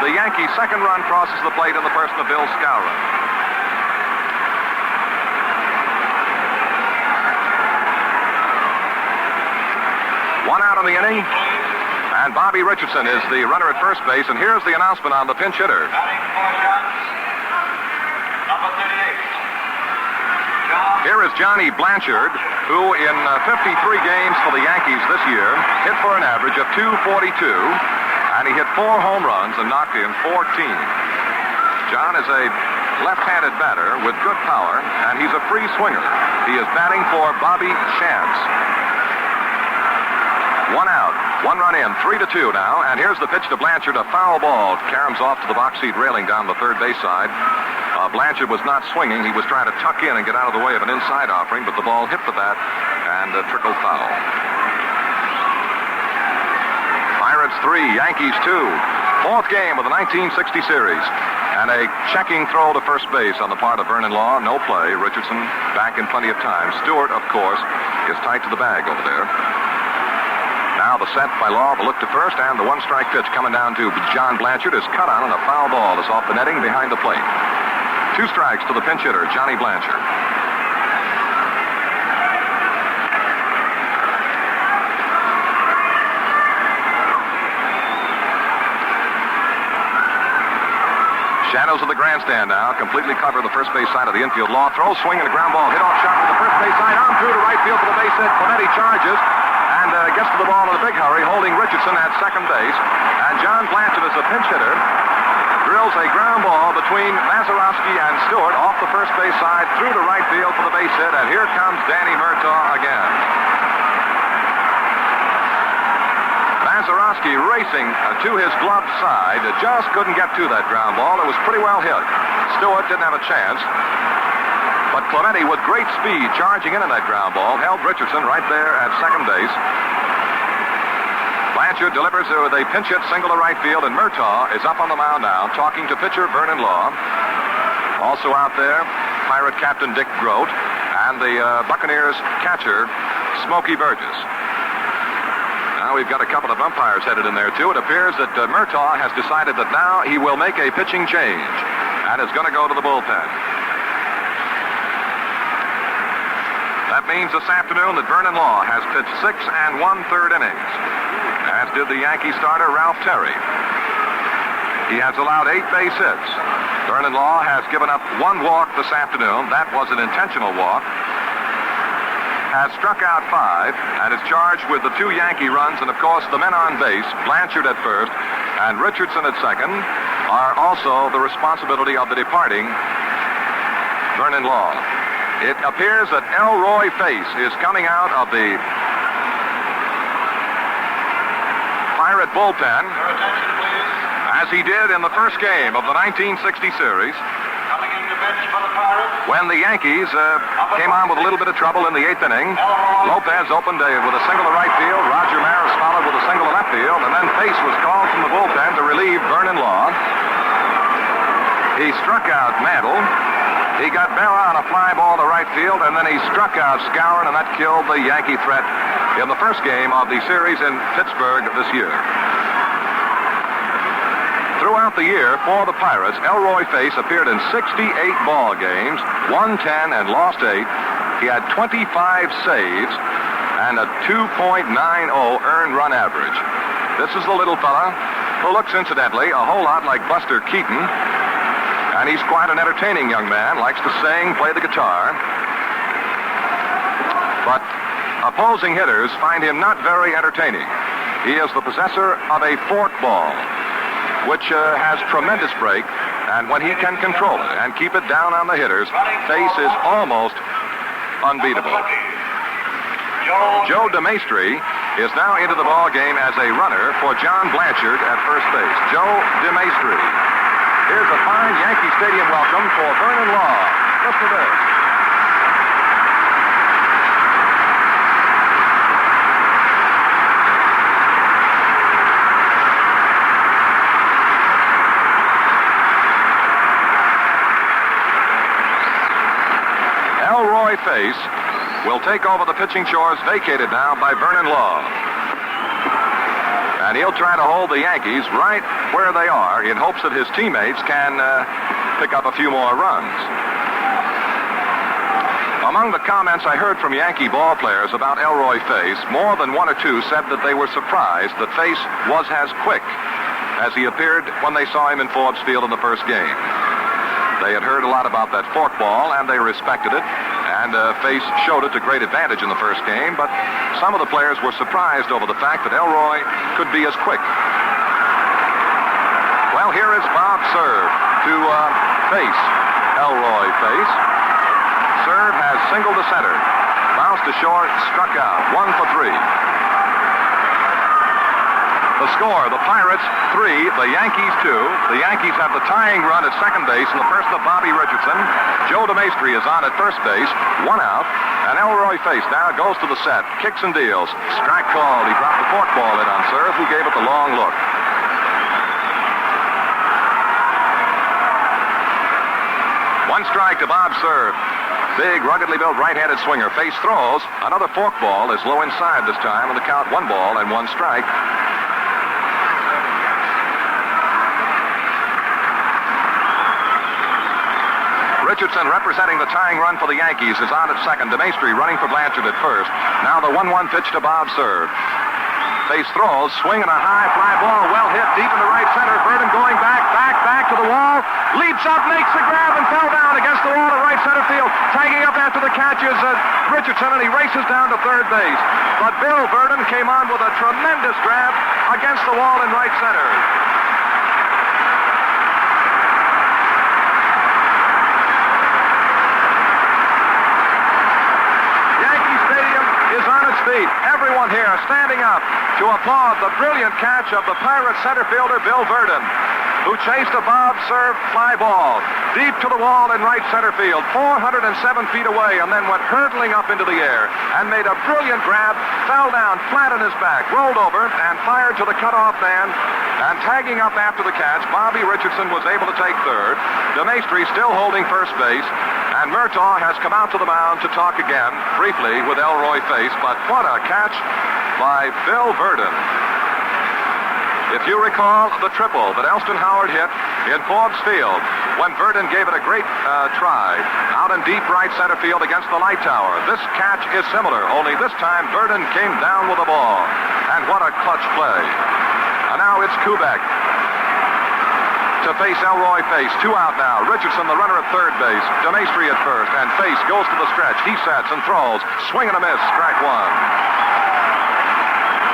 the Yankees' second run crosses the plate in the person of Bill Skowron. One out in the inning. And Bobby Richardson is the runner at first base. And here's the announcement on the pinch hitter. Here is Johnny Blanchard, who in 53 games for the Yankees this year hit for an average of .242, and he hit 4 home runs and knocked in 14. John is a left-handed batter with good power, and he's a free swinger. He is batting for Bobby Shantz. 1 out, 1 run in, 3-2 now, and here's the pitch to Blanchard, a foul ball. Caroms off to the box seat railing down the third base side. Blanchard was not swinging. He was trying to tuck in and get out of the way of an inside offering, but the ball hit the bat and trickled foul. Pirates 3, Yankees 2. 4th game of the 1960 series. And a checking throw to first base on the part of Vernon Law. No play. Richardson back in plenty of time. Stewart, of course, is tight to the bag over there. Now the set by Law, the look to first, and the 1-strike pitch coming down to John Blanchard is cut on, and a foul ball is off the netting behind the plate. 2 strikes to the pinch hitter, Johnny Blanchard. Shadows of the grandstand now completely cover the first base side of the infield. Law throws, swing, and a ground ball hit off sharp to the first base side, on through to right field for the base hit. Clemente charges, and and gets to the ball in a big hurry, holding Richardson at second base. And John Blanchard is a pinch hitter. Drills a ground ball between Mazeroski and Stewart off the first base side through the right field for the base hit, and here comes Danny Murtaugh again. Mazeroski racing to his gloved side, just couldn't get to that ground ball. It was pretty well hit. Stewart didn't have a chance, but Clemente, with great speed, charging into that ground ball, held Richardson right there at second base. Blanchard delivers with a pinch hit single to right field, and Murtaugh is up on the mound now, talking to pitcher Vernon Law. Also out there, Pirate captain Dick Grote, and the Buccaneers catcher Smokey Burgess. Now we've got a couple of umpires headed in there, too. It appears that Murtaugh has decided that now he will make a pitching change and is going to go to the bullpen. That means this afternoon that Vernon Law has pitched 6 1/3 innings, as did the Yankee starter Ralph Terry. He has allowed 8 base hits. Vernon Law has given up 1 walk this afternoon. That was an intentional walk. Has struck out 5 and is charged with the 2 Yankee runs, and of course the men on base, Blanchard at first and Richardson at second, are also the responsibility of the departing Vernon Law. It appears that Elroy Face is coming out of the Pirate bullpen, as he did in the first game of the 1960 series, when the Yankees came on with a little bit of trouble in the 8th inning. Lopez opened with a single to right field. Roger Maris followed with a single to left field, and then Face was called from the bullpen to relieve Vernon Law. He struck out Mantle. He got Berra on a fly ball to right field, and then he struck out Skowron, and that killed the Yankee threat in the first game of the series in Pittsburgh this year. Throughout the year for the Pirates, Elroy Face appeared in 68 ball games, won 10 and lost 8. He had 25 saves and a 2.90 earned run average. This is the little fella who looks, incidentally, a whole lot like Buster Keaton. And he's quite an entertaining young man, likes to sing, play the guitar. But opposing hitters find him not very entertaining. He is the possessor of a forkball, which has tremendous break, and when he can control it and keep it down on the hitters, Face is almost unbeatable. Joe DeMaestri is now into the ball game as a runner for John Blanchard at first base. Joe DeMaestri. Here's a fine Yankee Stadium welcome for Vernon Law. Listen to this. Elroy Face will take over the pitching chores vacated now by Vernon Law. And he'll try to hold the Yankees right where they are in hopes that his teammates can pick up a few more runs. Among the comments I heard from Yankee ball players about Elroy Face, more than 1 or 2 said that they were surprised that Face was as quick as he appeared when they saw him in Forbes Field in the first game. They had heard a lot about that forkball, and they respected it. And Face showed it to great advantage in the first game, but some of the players were surprised over the fact that Elroy could be as quick. Well, here is Bob Serve to face Elroy Face. Serve has singled to center, bounced to short, struck out, 1 for 3. The score, the Pirates 3, the Yankees 2. The Yankees have the tying run at second base in the person of Bobby Richardson. Joe DeMaestri is on at first base, 1 out. And Elroy Face now goes to the set, kicks and deals. Strike called. He dropped the forkball in on Serve, who gave it the long look. One strike to Bob Serve. Big, ruggedly built right-handed swinger. Face throws. Another forkball is low inside this time, and the count 1 ball and 1 strike. Richardson, representing the tying run for the Yankees, is on at second. DeMaestri running for Blanchard at first. Now the 1-1 pitch to Bob Serve. Face throws, swinging a high fly ball, well hit deep into right center. Burden going back to the wall. leaps up, makes the grab, and fell down against the wall at right center field. Tagging up after the catch is Richardson, and he races down to third base. But Bill Verdon came on with a tremendous grab against the wall in right center. Yankee Stadium is on its feet. Everyone here standing up to applaud the brilliant catch of the Pirates center fielder Bill Verdon, who chased a Bob served fly ball deep to the wall in right center field, 407 feet away, and then went hurtling up into the air and made a brilliant grab, fell down flat on his back, rolled over, and fired to the cutoff man. And tagging up after the catch, Bobby Richardson was able to take third. DeMaestri still holding first base. And Murtaugh has come out to the mound to talk again, briefly, with Elroy Face. But what a catch by Bill Verdon. If you recall the triple that Elston Howard hit in Forbes Field when Verdon gave it a great try out in deep right center field against the light tower, this catch is similar, only this time Verdon came down with the ball. And what a clutch play. And now it's Kubek to face Elroy Face. 2 out now. Richardson, the runner at third base. DeMaestri at first. And Face goes to the stretch. He sets and throws. Swing and a miss. Strike one.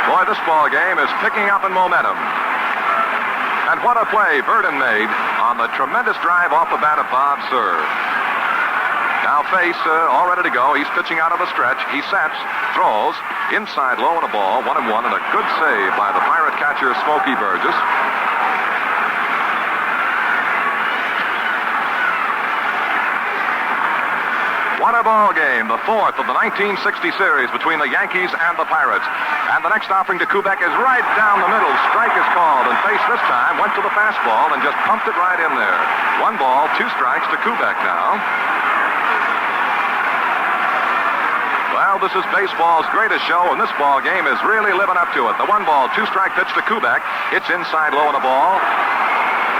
Boy, this ball game is picking up in momentum. And what a play Verdon made on the tremendous drive off the bat of Bob Serve. Now Face all ready to go. He's pitching out of the stretch. He sets, throws, inside low and a ball. 1-1, and a good save by the Pirate catcher Smokey Burgess. What a ball game, the fourth of the 1960 series between the Yankees and the Pirates. And the next offering to Kubek is right down the middle. Strike is called, and Face this time went to the fastball and just pumped it right in there. 1 ball, 2 strikes to Kubek now. Well, this is baseball's greatest show, and this ball game is really living up to it. The 1 ball, 2 strike pitch to Kubek. It's inside low and a ball.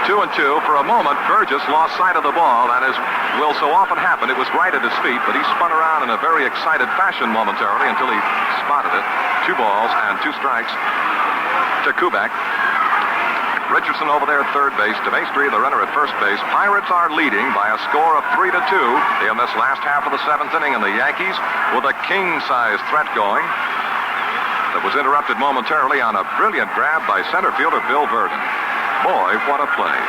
2-2. For a moment, Burgess lost sight of the ball, and as will so often happen, it was right at his feet, but he spun around in a very excited fashion momentarily until he spotted it. 2 balls and 2 strikes to Kubek. Richardson over there at third base. DeMaestri, the runner at first base. Pirates are leading by a score of 3-2 in this last half of the 7th inning, and the Yankees with a king-size threat going that was interrupted momentarily on a brilliant grab by center fielder Bill Verdon. Boy, what a play.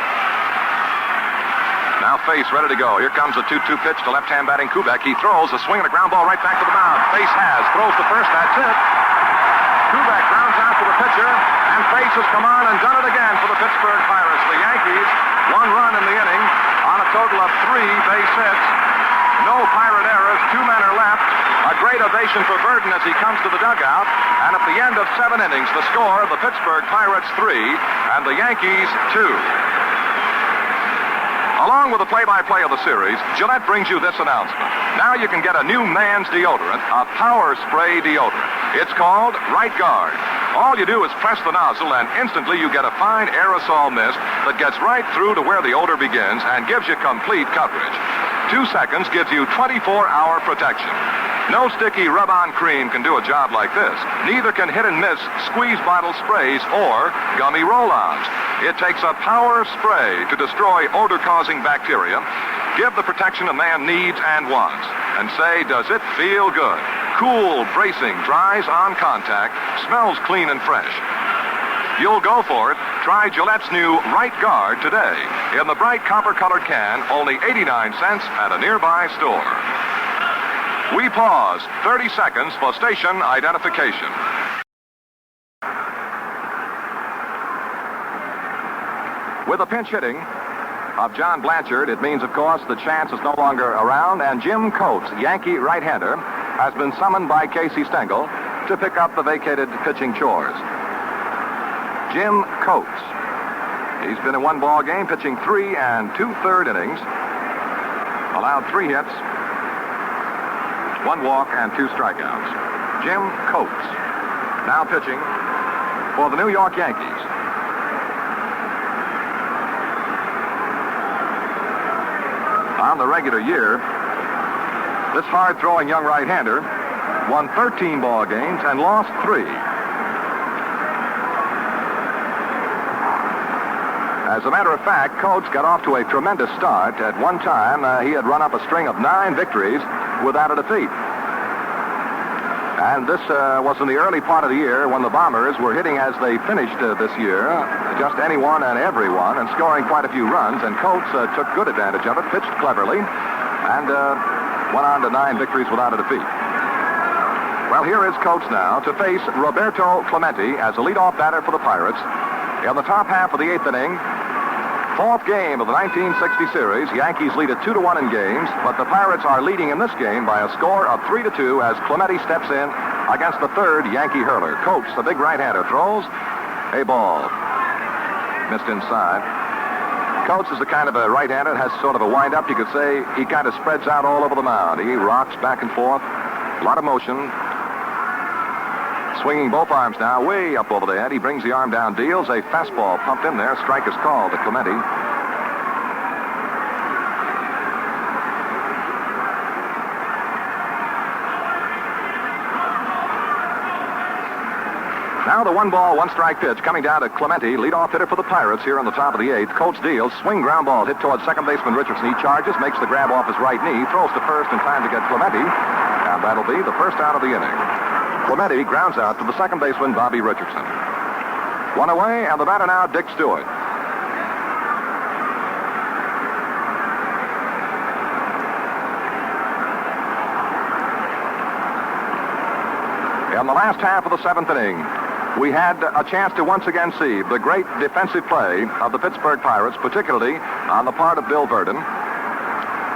Now Face ready to go. Here comes a 2-2 pitch to left-hand batting Kubek. He throws a swing and a ground ball right back to the mound. Face throws to first. That's it. Kubek grounds out to the pitcher, and Face has come on and done it again for the Pittsburgh Pirates. The Yankees, 1 run in the inning on a total of 3 base hits. No Pirate errors. 2 men are left. A great ovation for Verdon as he comes to the dugout. And at the end of 7 innings, the score, the Pittsburgh Pirates 3 and the Yankees 2. Along with the play-by-play of the series, Gillette brings you this announcement. Now you can get a new man's deodorant, a power spray deodorant. It's called Right Guard. All you do is press the nozzle, and instantly you get a fine aerosol mist that gets right through to where the odor begins and gives you complete coverage. 2 seconds gives you 24-hour protection. No sticky rub-on cream can do a job like this. Neither can hit-and-miss squeeze bottle sprays or gummy roll-ons. It takes a power spray to destroy odor-causing bacteria, give the protection a man needs and wants, and say, does it feel good? Cool, bracing, dries on contact, smells clean and fresh. You'll go for it. Try Gillette's new Right Guard today. In the bright copper-colored can, only 89 cents at a nearby store. We pause 30 seconds for station identification. With the pinch hitting of John Blanchard, it means, of course, the chance is no longer around, and Jim Coates, Yankee right-hander, has been summoned by Casey Stengel to pick up the vacated pitching chores. Jim Coates. He's been in 1 ball game, pitching 3 2/3 innings, allowed 3 hits, 1 walk, and 2 strikeouts. Jim Coates, now pitching for the New York Yankees. On the regular year, this hard-throwing young right-hander won 13 ball games and lost 3. As a matter of fact, Coates got off to a tremendous start. At one time, he had run up a string of 9 victories without a defeat. And this was in the early part of the year when the Bombers were hitting as they finished this year, just anyone and everyone, and scoring quite a few runs. And Coates took good advantage of it, pitched cleverly, and went on to 9 victories without a defeat. Well, here is Coates now to face Roberto Clemente as a leadoff batter for the Pirates. In the top half of the 8th inning, 4th game of the 1960 series, Yankees lead it 2-1 in games, but the Pirates are leading in this game by a score of 3-2 as Clemente steps in against the 3rd Yankee hurler. Coates, the big right-hander, throws a ball. Missed inside. Coates is the kind of a right-hander that has sort of a wind-up. You could say he kind of spreads out all over the mound. He rocks back and forth. A lot of motion. Swinging both arms now, way up over the head. He brings the arm down, deals a fastball pumped in there. Strike is called to Clemente. Now the 1-ball, 1-strike pitch coming down to Clemente, leadoff hitter for the Pirates here on the top of the 8th. Coates deals, swing ground ball hit towards second baseman Richardson. He charges, makes the grab off his right knee, throws to first in time to get Clemente, and that'll be the first out of the inning. Clemente grounds out to the second baseman, Bobby Richardson. 1 away, and the batter now, Dick Stewart. In the last half of the 7th inning, we had a chance to once again see the great defensive play of the Pittsburgh Pirates, particularly on the part of Bill Verdon,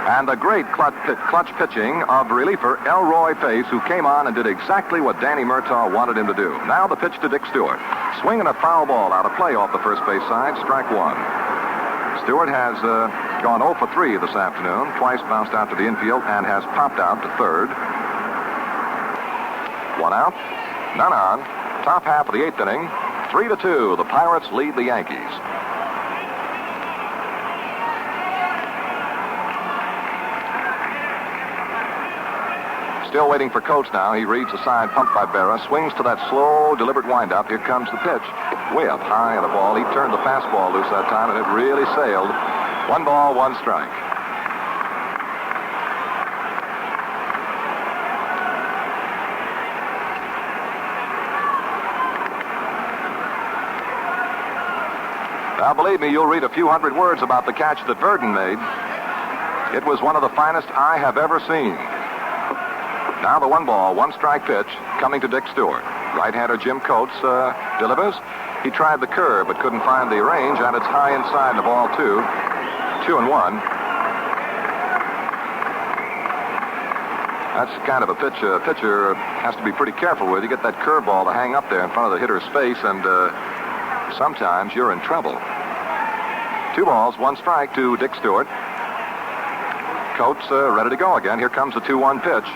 and the great clutch pitching of reliever Elroy Pace, who came on and did exactly what Danny Murtaugh wanted him to do. Now the pitch to Dick Stewart. Swinging a foul ball out of play off the first base side, strike 1. Stewart has gone 0 for 3 this afternoon, twice bounced out to the infield, and has popped out to third. 1 out, none on. Top half of the 8th inning, 3-2. The Pirates lead the Yankees. Still waiting for Coates now. He reads the sign pumped by Berra, swings to that slow, deliberate windup. Here comes the pitch. Way up high on the ball. He turned the fastball loose that time, and it really sailed. 1 ball, 1 strike. Now, believe me, you'll read a few hundred words about the catch that Verdon made. It was one of the finest I have ever seen. Now the 1-ball, 1-strike pitch coming to Dick Stewart. Right-hander Jim Coates delivers. He tried the curve but couldn't find the range, and it's high inside the ball, 2-1. That's the kind of a pitch a pitcher has to be pretty careful with. You get that curveball to hang up there in front of the hitter's face, and sometimes you're in trouble. 2 balls, 1 strike to Dick Stewart. Coates ready to go again. Here comes the 2-1 pitch.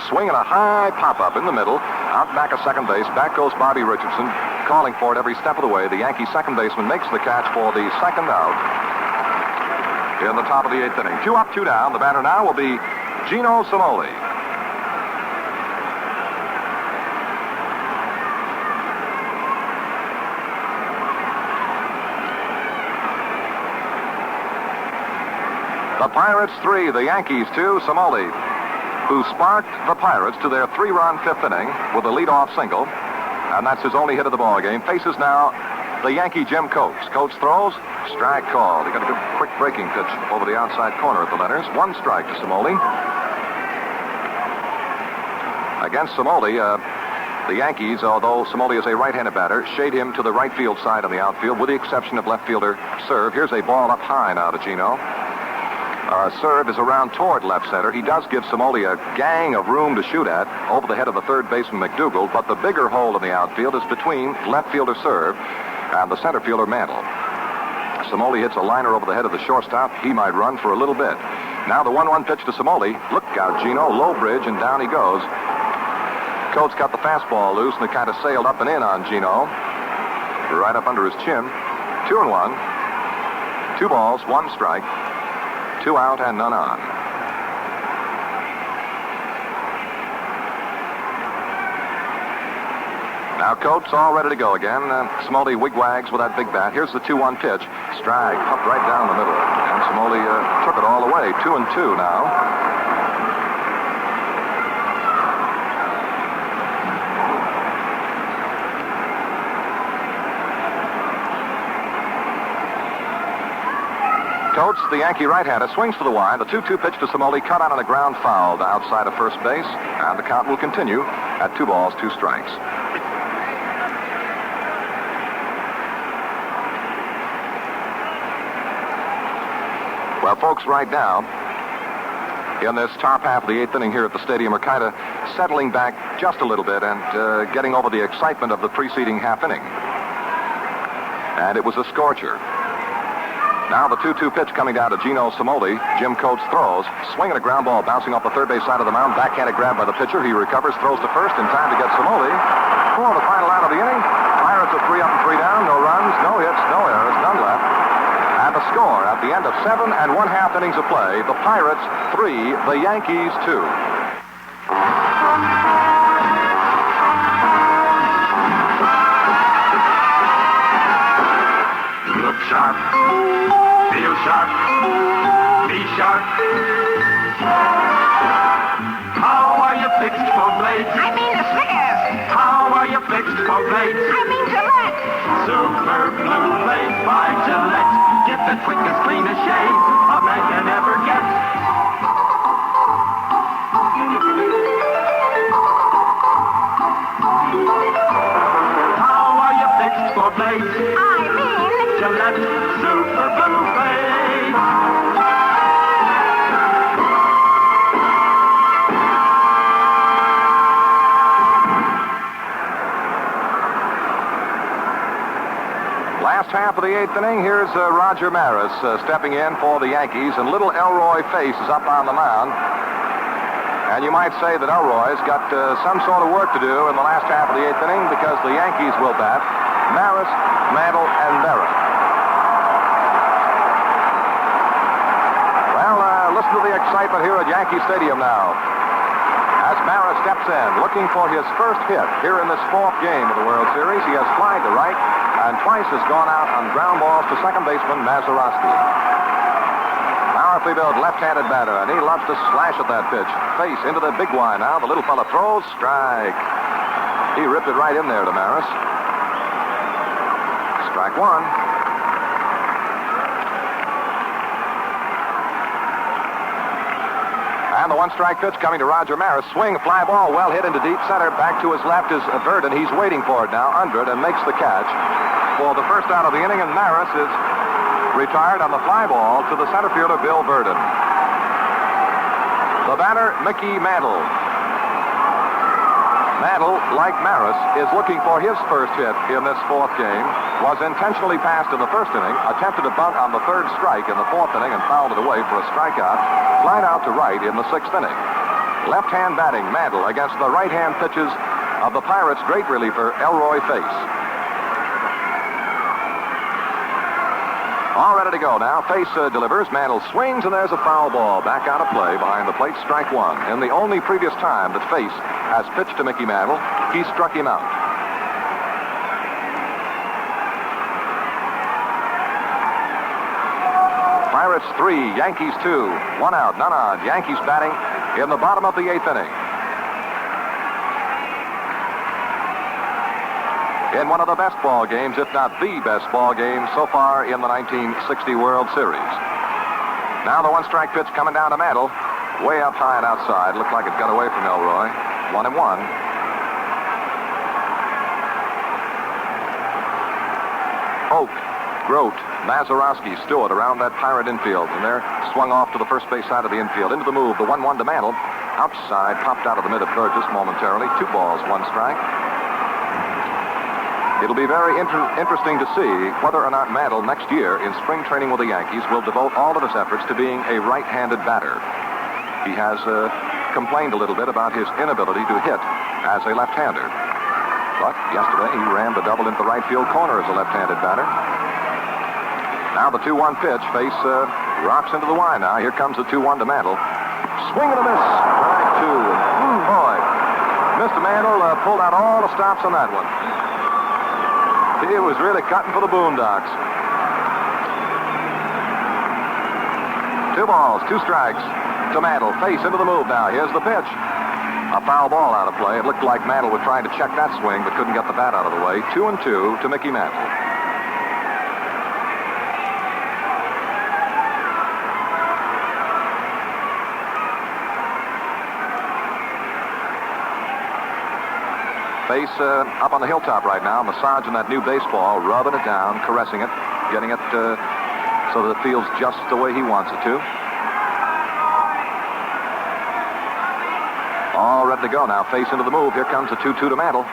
Swinging a high pop-up in the middle. Out back of second base. Back goes Bobby Richardson, calling for it every step of the way. The Yankee second baseman makes the catch for the second out in the top of the 8th inning. 2 up, 2 down. The batter now will be Gino Simoli. The Pirates 3, the Yankees 2. Simoli, who sparked the Pirates to their 3-run 5th inning with a leadoff single, and that's his only hit of the ball game, faces now the Yankee Jim Coates. Coates throws, strike called. He got a good quick breaking pitch over the outside corner at the letters. 1 strike to Simoli. Against Simoli, the Yankees, although Simoli is a right-handed batter, shade him to the right field side on the outfield, with the exception of left fielder Serve. Here's a ball up high now to Gino. Serve is around toward left center. He does give Simoli a gang of room to shoot at over the head of the third baseman McDougal, but the bigger hole in the outfield is between left fielder Serve and the center fielder Mantle. Simoli hits a liner over the head of the shortstop. He might run for a little bit. Now the 1-1 pitch to Simoli. Look out, Gino. Low bridge, and down he goes. Coates got the fastball loose, and it kind of sailed up and in on Gino. Right up under his chin. 2-1. 2 balls, 1 strike. 2 out and none on. Now Coates all ready to go again. Smoley wigwags with that big bat. Here's the 2-1 pitch. Strike up right down the middle. And Smoley took it all the way. 2-2 now. Coates, the Yankee right-hander, swings to the wide. The 2-2 pitch to Smoley, cut out on a ground foul to outside of first base. And the count will continue at 2 balls, 2 strikes. Well, folks, right now, in this top half of the 8th inning here at the stadium, are kind of settling back just a little bit and getting over the excitement of the preceding half inning. And it was a scorcher. Now the 2-2 pitch coming down to Gino Smoley. Jim Coates throws. Swinging a ground ball bouncing off the third base side of the mound. Backhanded grab by the pitcher. He recovers, throws to first in time to get Smoley. For the final out of the inning. Pirates are 3 up and 3 down. No runs, no hits, no errors, none left. And the score at the end of 7 1/2 innings of play. The Pirates 3, the Yankees 2. Look sharp. Feel sharp. Be sharp. How are you fixed for blades? I mean the Snickers. How are you fixed for blades? I mean Gillette. Super Blue Blades by Gillette. Get the quickest, cleanest shave a man can ever get. How are you fixed for blades? I mean Gillette Super Blue Blades. Last half of the 8th inning, here's Roger Maris stepping in for the Yankees, and little Elroy Face is up on the mound. And you might say that Elroy's got some sort of work to do in the last half of the 8th inning because the Yankees will bat Maris, Mantle, and Berra. Well, listen to the excitement here at Yankee Stadium now. As Maris steps in, looking for his first hit here in this 4th game of the World Series. He has flied to right and twice has gone out on ground balls to second baseman Mazeroski. Powerfully built left-handed batter, and he loves to slash at that pitch. Face into the big Y now. The little fella throws. Strike. He ripped it right in there to Maris. Strike 1. And the 1-strike pitch coming to Roger Maris. Swing, fly ball, well hit into deep center. Back to his left is Verdon. He's waiting for it now, under it, and makes the catch for the first out of the inning. And Maris is retired on the fly ball to the center fielder, Bill Verdon. The batter, Mickey Mantle. Mantle, like Maris, is looking for his first hit in this 4th game. Was intentionally passed in the 1st inning, attempted a bunt on the 3rd strike in the 4th inning and fouled it away for a strikeout. Flied out to right in the 6th inning. Left-hand batting, Mantle, against the right-hand pitches of the Pirates' great reliever, Elroy Face. All ready to go now. Face delivers. Mantle swings, and there's a foul ball. Back out of play behind the plate, strike 1. And the only previous time that Face has pitched to Mickey Mantle, he struck him out. Pirates 3, Yankees 2. 1 out, none on. Yankees batting in the bottom of the 8th inning. In one of the best ball games, if not the best ball game so far in the 1960 World Series. Now the 1-strike pitch coming down to Mantle. Way up high and outside. Looked like it got away from Elroy. 1-1. Oak, Grote, Mazeroski, Stewart around that Pirate infield. And they're swung off to the first base side of the infield. Into the move. The 1-1 to Mantle. Outside, popped out of the mid of Burgess momentarily. 2 balls, 1 strike. It'll be very interesting to see whether or not Mantle next year in spring training with the Yankees will devote all of his efforts to being a right-handed batter. He has complained a little bit about his inability to hit as a left-hander. But yesterday he rammed a double into the right field corner as a left-handed batter. Now the 2-1 pitch. Face rocks into the Y now. Here comes the 2-1 to Mantle. Swing and a miss. Strike 2. Boy, Mr. Mantle pulled out all the stops on that one. He was really cutting for the boondocks. 2 balls, 2 strikes to Mantle. Face into the move now. Here's the pitch. A foul ball out of play. It looked like Mantle was trying to check that swing, but couldn't get the bat out of the way. 2-2 to Mickey Mantle. Face up on the hilltop right now, massaging that new baseball, rubbing it down, caressing it, getting it so that it feels just the way he wants it to. All ready to go now. Face into the move. Here comes the 2-2 to Mantle.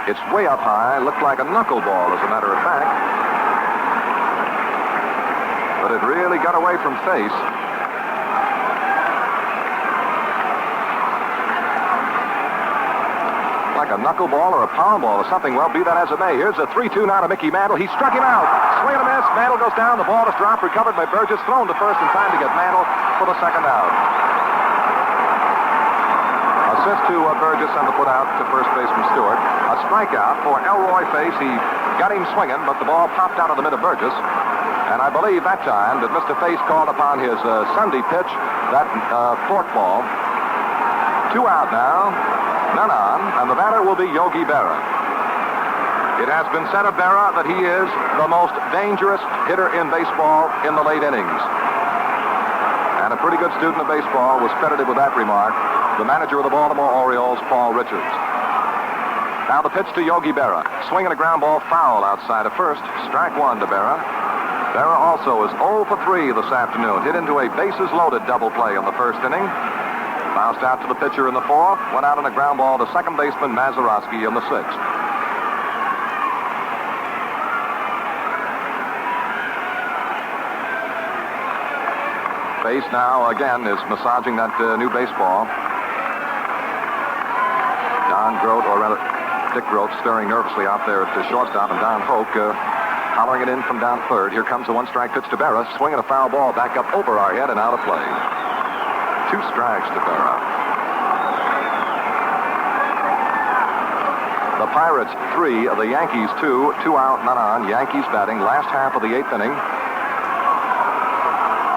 It's way up high. Looked like a knuckleball, as a matter of fact. But it really got away from Face. Like a knuckleball or a power ball or something. Well, be that as it may. Here's a 3-2 now to Mickey Mantle. He struck him out. Swing and a miss. Mantle goes down. The ball is dropped. Recovered by Burgess. Thrown to first in time to get Mantle for the second out. Assist to Burgess and the put out to first baseman Stewart. A strikeout for Elroy Face. He got him swinging, but the ball popped out of the mid of Burgess. And I believe that time that Mr. Face called upon his Sunday pitch, that forkball. 2 out now, none on, and the batter will be Yogi Berra. It has been said of Berra that he is the most dangerous hitter in baseball in the late innings. And a pretty good student of baseball was credited with that remark. The manager of the Baltimore Orioles, Paul Richards. Now the pitch to Yogi Berra. Swinging a ground ball foul outside of first. Strike 1 to Berra. Berra also is 0 for 3 this afternoon. Hit into a bases-loaded double play in the first inning. Bounced out to the pitcher in the 4th. Went out on a ground ball to second baseman Mazeroski in the 6th. Face now, again, is massaging that new baseball. Don Grote, or rather Dick Grote, stirring nervously out there at the shortstop, and Don Hoke hollering it in from down third. Here comes the 1-strike pitch to Berra, swinging a foul ball back up over our head and out of play. 2 strikes to Berra. The Pirates 3, the Yankees 2, 2 out, none on. Yankees batting last half of the 8th inning.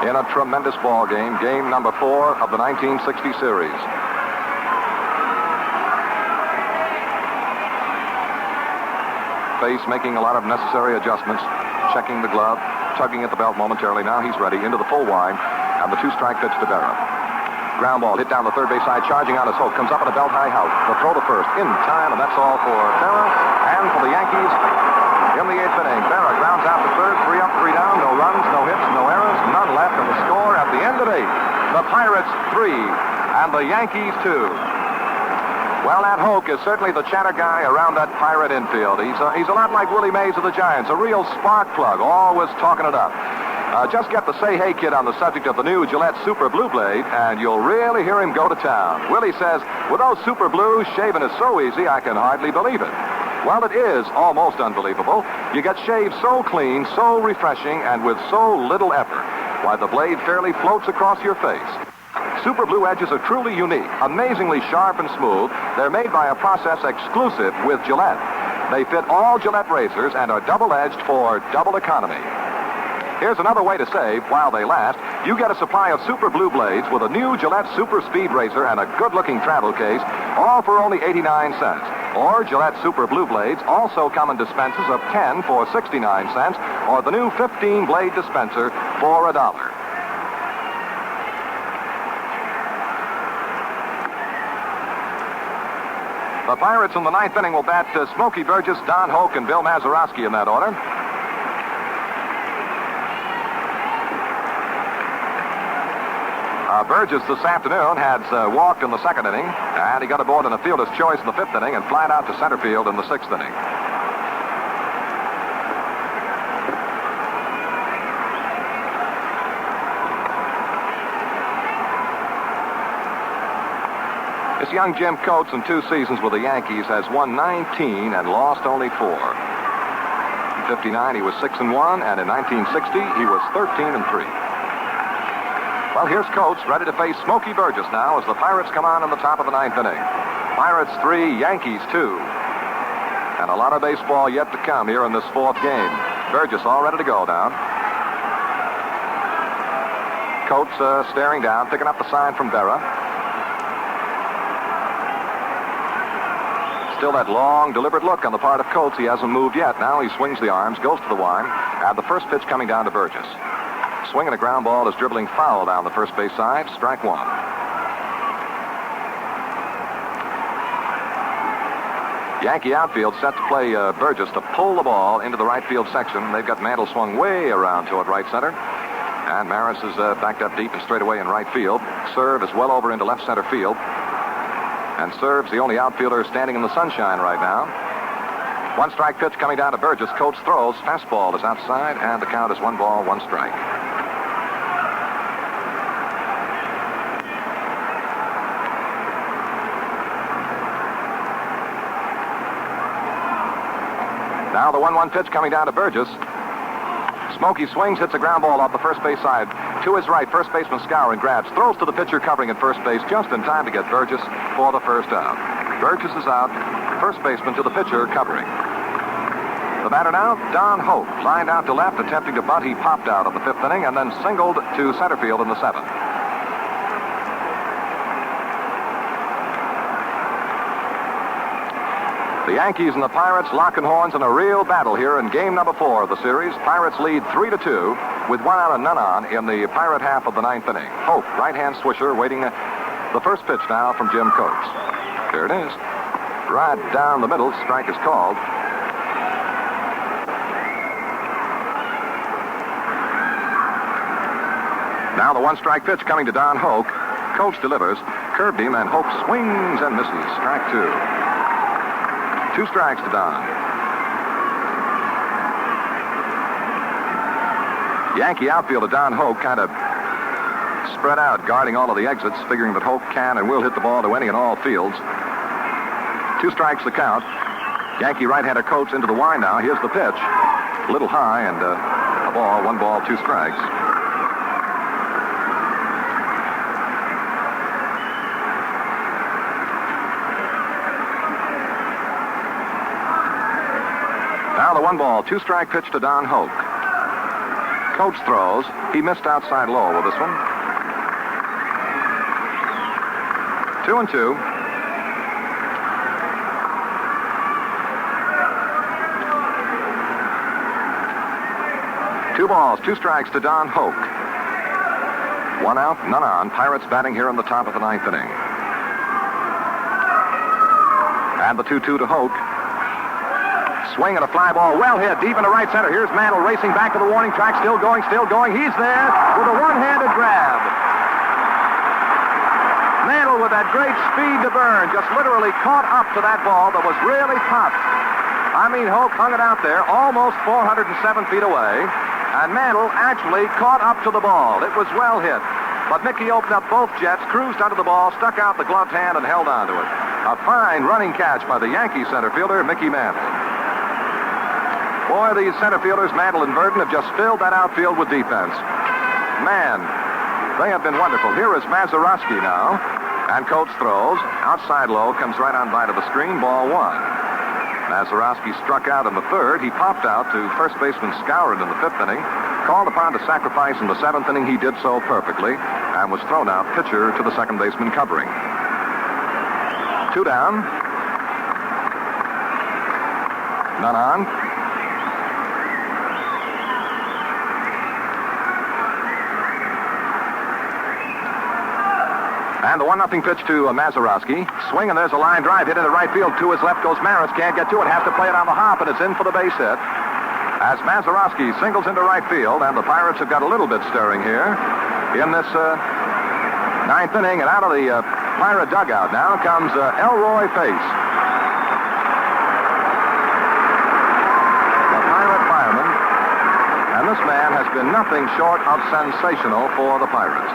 In a tremendous ball game, game number 4 of the 1960 series. Face making a lot of necessary adjustments, checking the glove, tugging at the belt momentarily. Now he's ready into the full wide, and the 2-strike pitch to Berra. Ground ball hit down the third base side, charging on his hook, comes up at a belt high house. The throw to first in time, and that's all for Berra and for the Yankees. In the 8th inning, Berra grounds out to third, 3 up, 3 down, no runs, no hits, no errors, none left, and the score at the end of 8. The Pirates 3 and the Yankees 2. Well, that Hoke is certainly the chatter guy around that Pirate infield. He's a lot like Willie Mays of the Giants, a real spark plug, always talking it up. Just get the Say Hey Kid on the subject of the new Gillette Super Blue Blade, and you'll really hear him go to town. Willie says, with those Super Blues, shaving is so easy, I can hardly believe it. Well, it is almost unbelievable. You get shaved so clean, so refreshing, and with so little effort. Why, the blade fairly floats across your face. Super Blue edges are truly unique, amazingly sharp and smooth. They're made by a process exclusive with Gillette. They fit all Gillette razors and are double-edged for double economy. Here's another way to save while they last. You get a supply of Super Blue blades with a new Gillette Super Speed Razor and a good-looking travel case, all for only 89 cents. Or Gillette Super Blue blades also come in dispensers of 10 for 69 cents, or the new 15-blade dispenser for $1. The Pirates in the 9th inning will bat Smokey Burgess, Don Hoke, and Bill Mazeroski in that order. Burgess this afternoon has walked in the 2nd inning, and he got aboard in a fielder's choice in the 5th inning and flied out to center field in the 6th inning. This young Jim Coates, in 2 seasons with the Yankees, has won 19 and lost only 4. In 59, he was 6-1, and in 1960, he was 13-3. Well, here's Coates ready to face Smokey Burgess now as the Pirates come on in the top of the 9th inning. Pirates 3, Yankees 2. And a lot of baseball yet to come here in this fourth game. Burgess all ready to go down. Coates staring down, picking up the sign from Berra. Still that long, deliberate look on the part of Coates. He hasn't moved yet. Now he swings the arms, goes to the line, and the first pitch coming down to Burgess. Swinging a ground ball is dribbling foul down the first base side. Strike one. Yankee outfield set to play Burgess to pull the ball into the right field section. They've got Mantle swung way around toward right center. And Maris is backed up deep and straight away in right field. Serve is well over into left center field. And Serve's the only outfielder standing in the sunshine right now. One strike pitch coming down to Burgess. Coates throws. Fastball is outside, and the count is 1 ball, 1 strike. Now the 1-1 pitch coming down to Burgess. Smokey swings, hits a ground ball off the first base side. To his right, first baseman Skowron grabs, throws to the pitcher covering at first base just in time to get Burgess for the first out. Burgess is out, first baseman to the pitcher covering. The batter now, Don Hope, lined out to left, attempting to bunt. He popped out of the 5th inning and then singled to center field in the 7th. The Yankees and the Pirates locking horns in a real battle here in game number 4 of the series. Pirates lead 3-2 with 1 out and none on in the Pirate half of the 9th inning. Hope, right-hand swisher, waiting the first pitch now from Jim Coates. Here it is. Right down the middle, strike is called. Now the 1-strike pitch coming to Don Hope. Coates delivers, curved him, and Hope swings and misses. Strike 2. 2 strikes to Don. Yankee outfielder Don Hope kind of spread out, guarding all of the exits, figuring that Hope can and will hit the ball to any and all fields. 2 strikes the count. Yankee right-hander Coates into the wind now. Here's the pitch. A little high and a ball, 1 ball, 2 strikes. Now the 1 ball, 2 strike pitch to Don Hope. Coates throws. He missed outside low with this one. 2-2. Two balls, 2 strikes to Don Hope. 1 out, none on. Pirates batting here in the top of the 9th inning. And the 2-2 to Hope. Swing and a fly ball, well hit, deep into right center. Here's Mantle racing back to the warning track, still going. He's there with a one-handed grab. Mantle with that great speed to burn, just literally caught up to that ball that was really popped. I mean, Hope hung it out there, almost 407 feet away, and Mantle actually caught up to the ball. It was well hit, but Mickey opened up both jets, cruised under the ball, stuck out the gloved hand, and held on to it. A fine running catch by the Yankee center fielder, Mickey Mantle. Boy, these center fielders, Mantle and Burden, have just filled that outfield with defense. Man, they have been wonderful. Here is Mazeroski now. And Coates throws. Outside low, comes right on by to the screen. Ball 1. Mazeroski struck out in the 3rd. He popped out to first baseman Skowron in the 5th inning. Called upon to sacrifice in the 7th inning. He did so perfectly and was thrown out pitcher to the second baseman covering. 2 down. None on. And the 1-0 pitch to Mazeroski. Swing, and there's a line drive hit into right field. To his left goes Maris. Can't get to it. Has to play it on the hop, and it's in for the base hit. As Mazeroski singles into right field, and the Pirates have got a little bit stirring here in this 9th inning. And out of the Pirate dugout now comes Elroy Face. The Pirate fireman. And this man has been nothing short of sensational for the Pirates.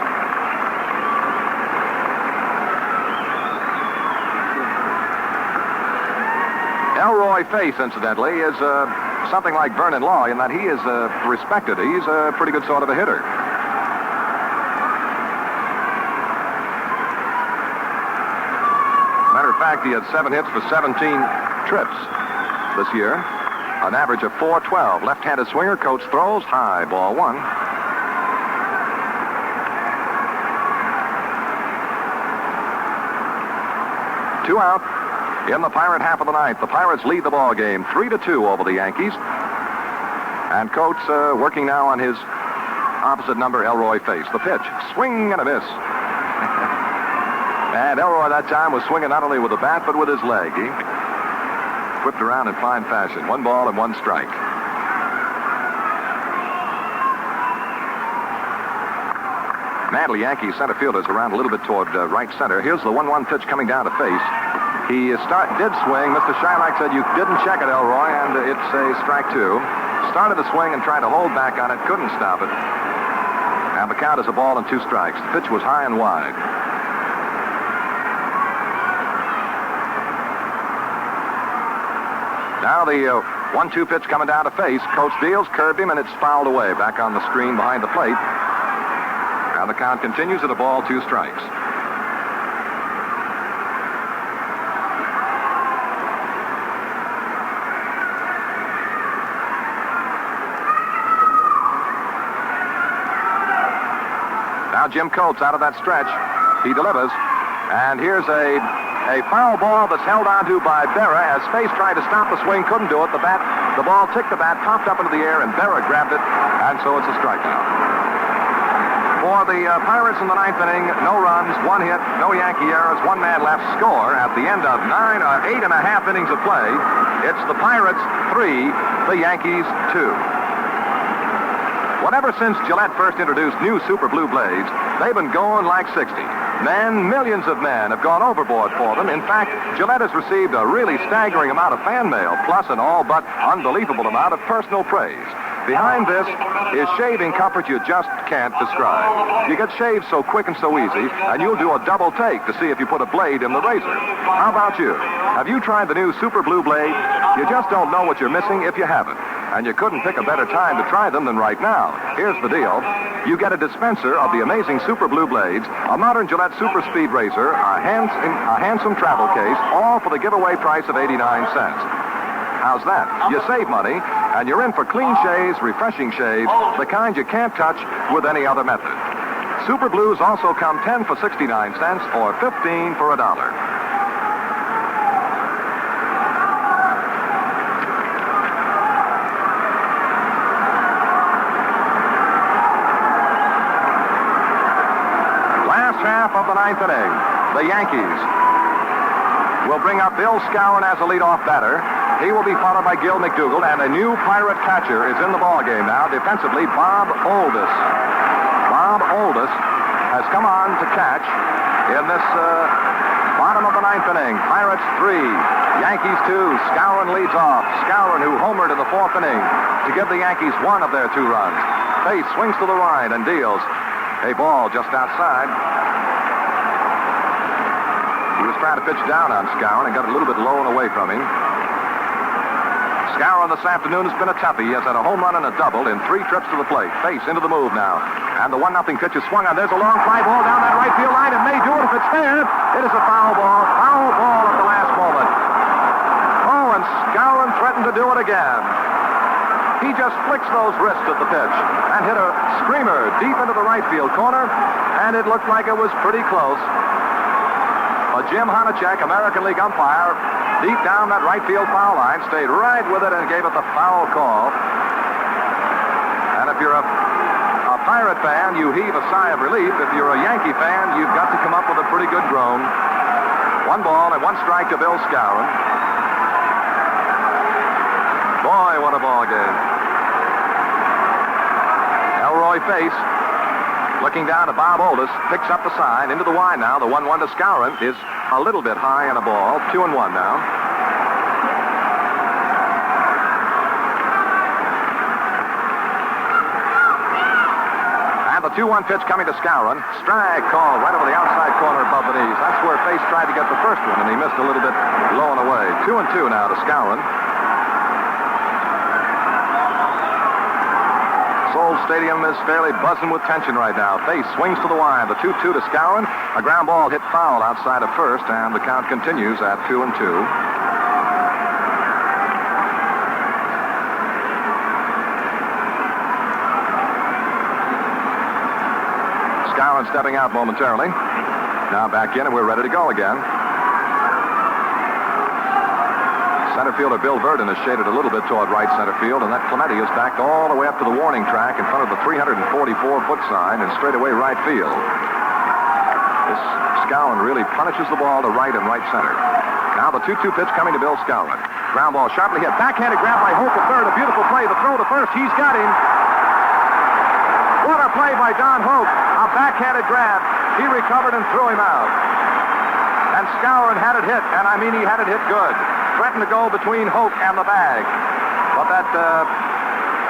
Elroy Face, incidentally, is something like Vernon Law in that he is respected. He's a pretty good sort of a hitter. Matter of fact, he had 7 hits for 17 trips. this year. An average of 412. Left-handed swinger. Coates throws high. Ball one. Two out in the Pirate half of the ninth. The Pirates lead the ball game 3-2 over the Yankees. And Coates working now on his opposite number, Elroy Face. The pitch, swing and a miss. And Elroy that time was swinging not only with the bat, but with his leg. He whipped around in fine fashion. 1 ball and 1 strike. Mantle, Yankees center fielders around a little bit toward right center. Here's the 1-1 pitch coming down to Face. He did swing. Mr. Shylock said you didn't check it, Elroy, and it's a strike 2. Started the swing and tried to hold back on it. Couldn't stop it. And the count is a ball and 2 strikes. The pitch was high and wide. Now the 1-2 pitch coming down to Face. Coates deals, curved him, and it's fouled away. Back on the screen behind the plate. Now the count continues at a ball, 2 strikes. Now Jim Coates out of that stretch. He delivers. And here's a foul ball that's held onto by Berra as Face tried to stop the swing, couldn't do it. The ball ticked the bat, popped up into the air, and Berra grabbed it, and so it's a strikeout. For the Pirates in the ninth inning, no runs, 1 hit, no Yankee errors, 1 man left. Score at the end of 8 and a half innings of play. It's the Pirates 3, the Yankees 2. Whatever since Gillette first introduced new Super Blue Blades, they've been going like 60. Millions of men have gone overboard for them. In fact, Gillette has received a really staggering amount of fan mail, plus an all but unbelievable amount of personal praise. Behind this is shaving comfort you just can't describe. You get shaved so quick and so easy, and you'll do a double take to see if you put a blade in the razor. How about you? Have you tried the new Super Blue Blade? You just don't know what you're missing if you haven't. And you couldn't pick a better time to try them than right now. Here's the deal. You get a dispenser of the amazing Super Blue Blades, a modern Gillette Super Speed razor, a handsome travel case, all for the giveaway price of 89 cents. How's that? You save money, and you're in for clean shaves, refreshing shaves, the kind you can't touch with any other method. Super Blues also come 10 for 69 cents or 15 for $1. Half of the ninth inning. The Yankees will bring up Bill Skowron as a leadoff batter. He will be followed by Gil McDougald, and a new Pirate catcher is in the ballgame now. Defensively, Bob Oldus. Bob Oldus has come on to catch in this bottom of the ninth inning. Pirates 3, Yankees 2. Skowron leads off. Skowron, who homered in the 4th inning to give the Yankees 1 of their 2 runs. Face swings to the right and deals a ball just outside. He was trying to pitch down on Skowron and got a little bit low and away from him. Skowron this afternoon has been a toughie. He has had a home run and a double in 3 trips to the plate. Face into the move now. And the 1-0 pitch is swung on. There's a long fly ball down that right field line. It may do it if it's fair. It is a foul ball. Foul ball at the last moment. Oh, and Skowron threatened to do it again. He just flicks those wrists at the pitch and hit a screamer deep into the right field corner. And it looked like it was pretty close. But Jim Honachek, American League umpire, deep down that right field foul line, stayed right with it and gave it the foul call. And if you're a Pirate fan, you heave a sigh of relief. If you're a Yankee fan, you've got to come up with a pretty good groan. 1 ball and 1 strike to Bill Skowron. Boy, what a ball game. Elroy Face, looking down to Bob Oldus, picks up the sign into the wide now. The 1-1 to Skowron is a little bit high on a ball. 2-1 now. And the 2-1 pitch coming to Skowron. Strike call right over the outside corner above the knees. That's where Face tried to get the first one, and he missed a little bit low and away. 2-2 now to Skowron. Seoul Stadium is fairly buzzing with tension right now. Face swings to the line. The 2-2 to Skowron. A ground ball hit foul outside of first, and the count continues at 2-2. Skowron stepping out momentarily. Now back in, and we're ready to go again. Center fielder Bill Verdon is shaded a little bit toward right center field, and that Clemente is backed all the way up to the warning track in front of the 344-foot sign in straightaway right field. This Skowron really punishes the ball to right and right center. Now the 2-2 pitch coming to Bill Skowron. Ground ball sharply hit. Backhanded grab by Hope at third. A beautiful play. The throw to first. He's got him. What a play by Don Hope. A backhanded grab. He recovered and threw him out. And Skowron had it hit, and I mean he had it hit good. Threatened to go between Hope and the bag. But that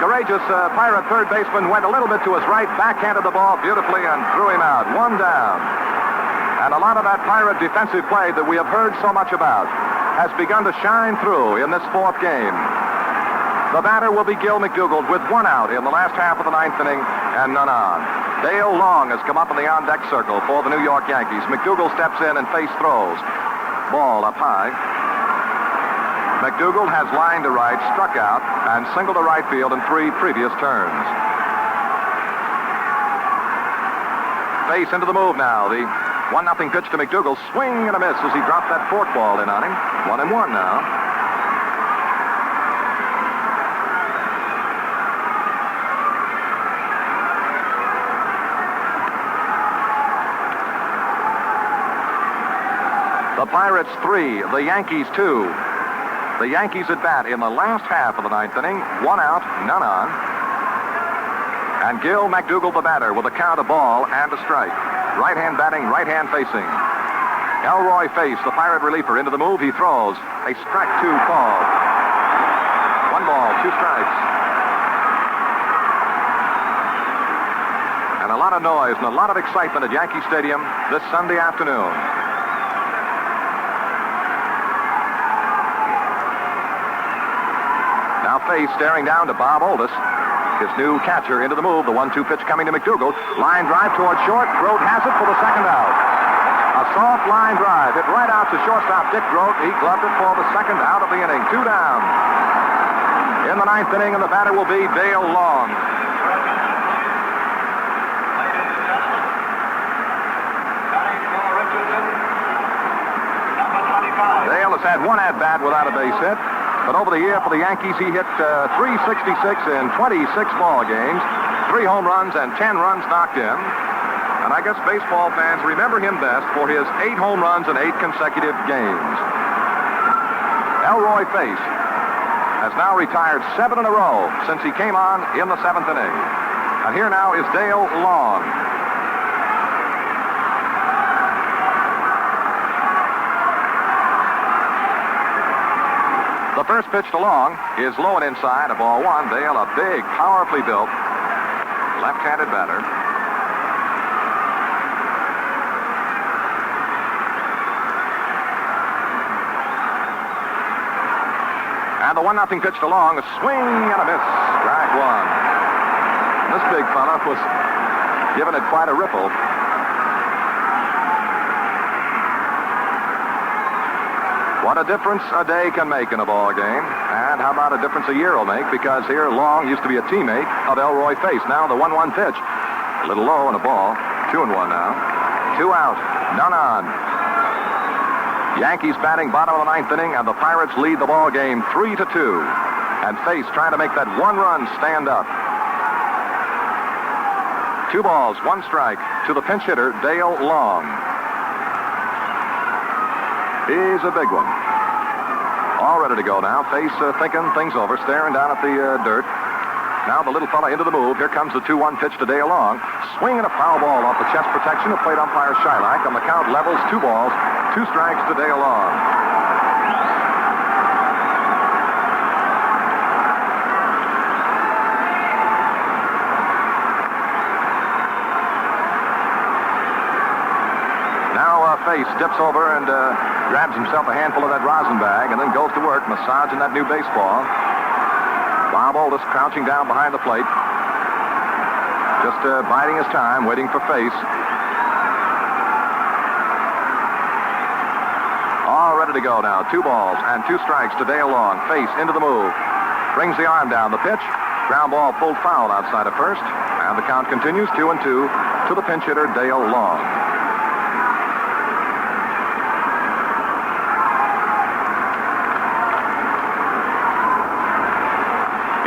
courageous Pirate third baseman went a little bit to his right, backhanded the ball beautifully, and threw him out. One down. And a lot of that Pirate defensive play that we have heard so much about has begun to shine through in this fourth game. The batter will be Gil McDougald with one out in the last half of the ninth inning and none on. Dale Long has come up in the on-deck circle for the New York Yankees. McDougald steps in and face throws. Ball up high. McDougald has lined to right, struck out, and singled to right field in 3 previous turns. Face into the move now. The 1-0 pitch to McDougald. Swing and a miss as he dropped that forkball in on him. 1-1 now. The Pirates 3, the Yankees 2. The Yankees at bat in the last half of the ninth inning. 1 out, none on. And Gil McDougald, the batter, with a count of ball and a strike. Right hand batting, right hand facing. Elroy Face, the Pirate reliever, into the move. He throws. A strike 2 call. 1 ball, 2 strikes. And a lot of noise and a lot of excitement at Yankee Stadium this Sunday afternoon. Now Face staring down to Bob Oldus. His new catcher into the move. The 1-2 pitch coming to McDougald. Line drive toward short. Grote has it for the second out. A soft line drive. Hit right out to shortstop Dick Grote. He gloved it for the second out of the inning. 2 down. In the ninth inning, and the batter will be Dale Long. Dale has had 1 at-bat without a base hit. But over the year for the Yankees, he hit 366 in 26 ball games, 3 home runs and 10 runs knocked in. And I guess baseball fans remember him best for his 8 home runs in 8 consecutive games. Elroy Face has now retired 7 in a row since he came on in the 7th inning. And here now is Dale Long. The first pitch to Long is low and inside, a ball 1. Dale, a big, powerfully built left-handed batter. And the 1-0 pitch to Long, a swing and a miss. Strike 1. This big fella was giving it quite a ripple. What a difference a day can make in a ball game. And how about a difference a year will make? Because here Long used to be a teammate of Elroy Face. Now the 1-1 pitch. A little low and a ball. 2-1 now. 2 out. None on. Yankees batting bottom of the ninth inning, and the Pirates lead the ball game 3-2. And Face trying to make that 1 run stand up. 2 balls, 1 strike to the pinch hitter, Dale Long. He's a big one. All ready to go now. Face thinking things over, staring down at the dirt. Now the little fella into the move. Here comes the 2-1 pitch to Dale Long. Swinging a foul ball off the chest protection of plate umpire Shylock. On the count levels, 2 balls, 2 strikes to Dale Long. Now Face dips over and grabs himself a handful of that rosin bag and then goes to work massaging that new baseball. Bob Oldus crouching down behind the plate. Just biding his time, waiting for Face. All ready to go now. 2 balls and 2 strikes to Dale Long. Face into the move. Brings the arm down. The pitch. Ground ball pulled foul outside of first. And the count continues 2-2 to the pinch hitter, Dale Long.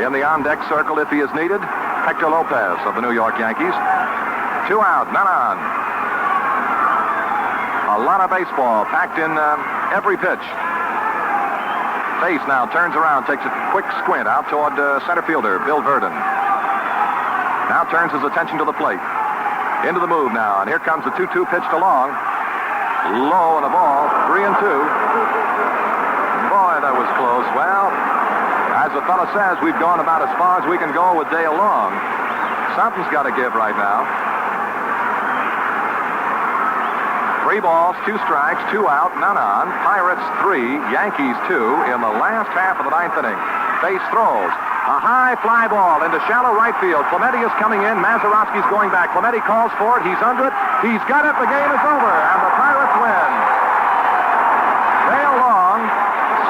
In the on-deck circle, if he is needed, Hector Lopez of the New York Yankees. 2 out, none on. A lot of baseball packed in every pitch. Face now turns around, takes a quick squint out toward center fielder Bill Verdon. Now turns his attention to the plate. Into the move now, and here comes the 2-2 pitch to Long. Low on the ball, 3-2. Boy, that was close. Well, as the fella says, we've gone about as far as we can go with Dale Long. Something's got to give right now. 3 balls, 2 strikes, 2 out, none on. Pirates 3, Yankees 2 in the last half of the 9th inning. Base throws. A high fly ball into shallow right field. Clemente is coming in. Mazeroski's going back. Clemente calls for it. He's under it. He's got it. The game is over, and the Pirates win. Dale Long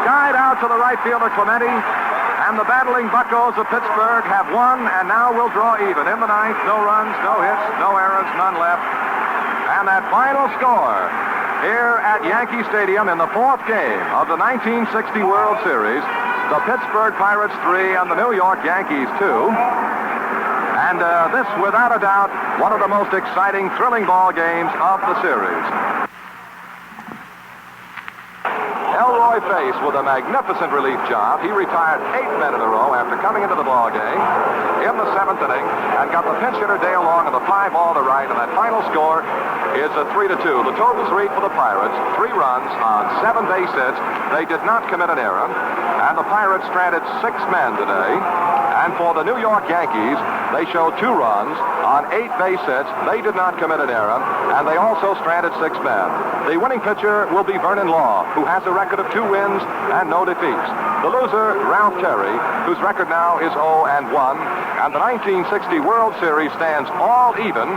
skied out to the right fielder Clemente, and the battling Buccos of Pittsburgh have won, and now will draw even. In the 9th, no runs, no hits, no errors, none left. And that final score here at Yankee Stadium in the 4th game of the 1960 World Series, the Pittsburgh Pirates 3 and the New York Yankees 2. And this, without a doubt, one of the most exciting, thrilling ball games of the series. Elroy Face with a magnificent relief job. He retired 8 men in a row after coming into the ball game in the 7th inning and got the pinch hitter Dale Long on the fly ball to right, and that final score is a 3-2. The totals read for the Pirates 3 runs on 7 base hits. They did not commit an error, and the Pirates stranded 6 men today. And for the New York Yankees, they showed 2 runs on 8 base hits. They did not commit an error, and they also stranded 6 men. The winning pitcher will be Vernon Law, who has a record of 2 wins and no defeats. The loser, Ralph Terry, whose record now is 0-1, and the 1960 World Series stands all even.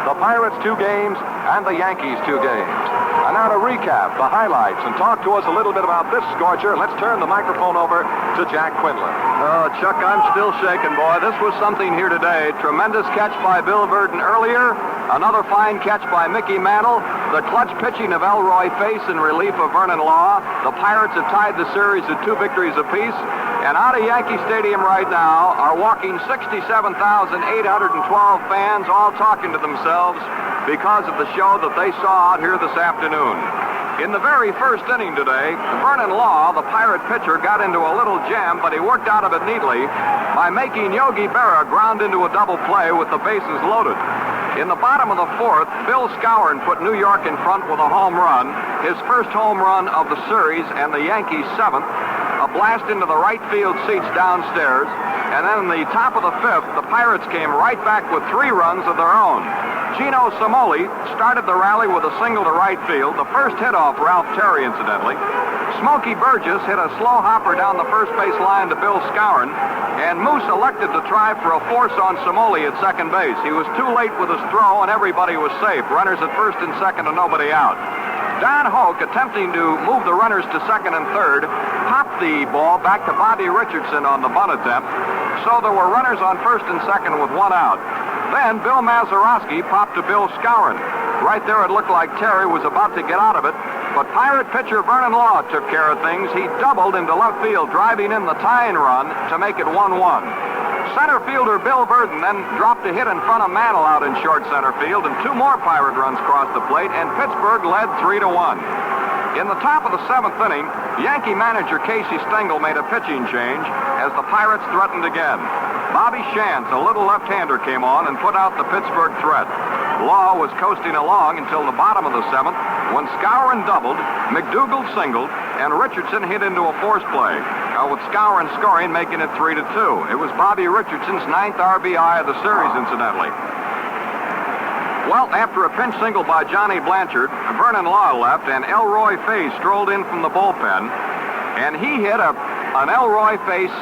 The Pirates 2 games and the Yankees 2 games. And now to recap the highlights and talk to us a little bit about this scorcher, let's turn the microphone over to Jack Quinlan. Oh, Chuck, I'm still shaking, boy. This was something here today. Tremendous catch by Bill Verdon earlier. Another fine catch by Mickey Mantle. The clutch pitching of Elroy Face in relief of Vernon Law. The Pirates have tied the series at 2 victories apiece. And out of Yankee Stadium right now are walking 67,812 fans, all talking to themselves because of the show that they saw out here this afternoon. In the very first inning today, Vernon Law, the Pirate pitcher, got into a little jam, but he worked out of it neatly by making Yogi Berra ground into a double play with the bases loaded. In the bottom of the 4th, Bill Skowron put New York in front with a home run, his first home run of the series, and the Yankees' 7th. A blast into the right field seats downstairs, and then in the top of the 5th, the Pirates came right back with 3 runs of their own. Gino Samoli started the rally with a single to right field, the first hit off Ralph Terry, incidentally. Smokey Burgess hit a slow hopper down the first base line to Bill Skowron, and Moose elected to try for a force on Samoli at second base. He was too late with his throw, and everybody was safe. Runners at first and second and nobody out. Don Hoke, attempting to move the runners to second and third, popped the ball back to Bobby Richardson on the bunt attempt, so there were runners on first and second with 1 out. Then Bill Mazeroski popped to Bill Skowron. Right there it looked like Terry was about to get out of it, but Pirate pitcher Vernon Law took care of things. He doubled into left field, driving in the tying run to make it 1-1. Center fielder Bill Verdon then dropped a hit in front of Mantle out in short center field, and 2 more Pirate runs crossed the plate, and Pittsburgh led 3-1. In the top of the 7th inning, Yankee manager Casey Stengel made a pitching change as the Pirates threatened again. Bobby Shantz, a little left-hander, came on and put out the Pittsburgh threat. Law was coasting along until the bottom of the 7th when Skowron doubled, McDougal singled, and Richardson hit into a force play, with Skowron scoring, making it 3-2. It was Bobby Richardson's 9th RBI of the series, incidentally. Well, after a pinch single by Johnny Blanchard, Vernon Law left, and Elroy Face strolled in from the bullpen, and he hit an Elroy Face,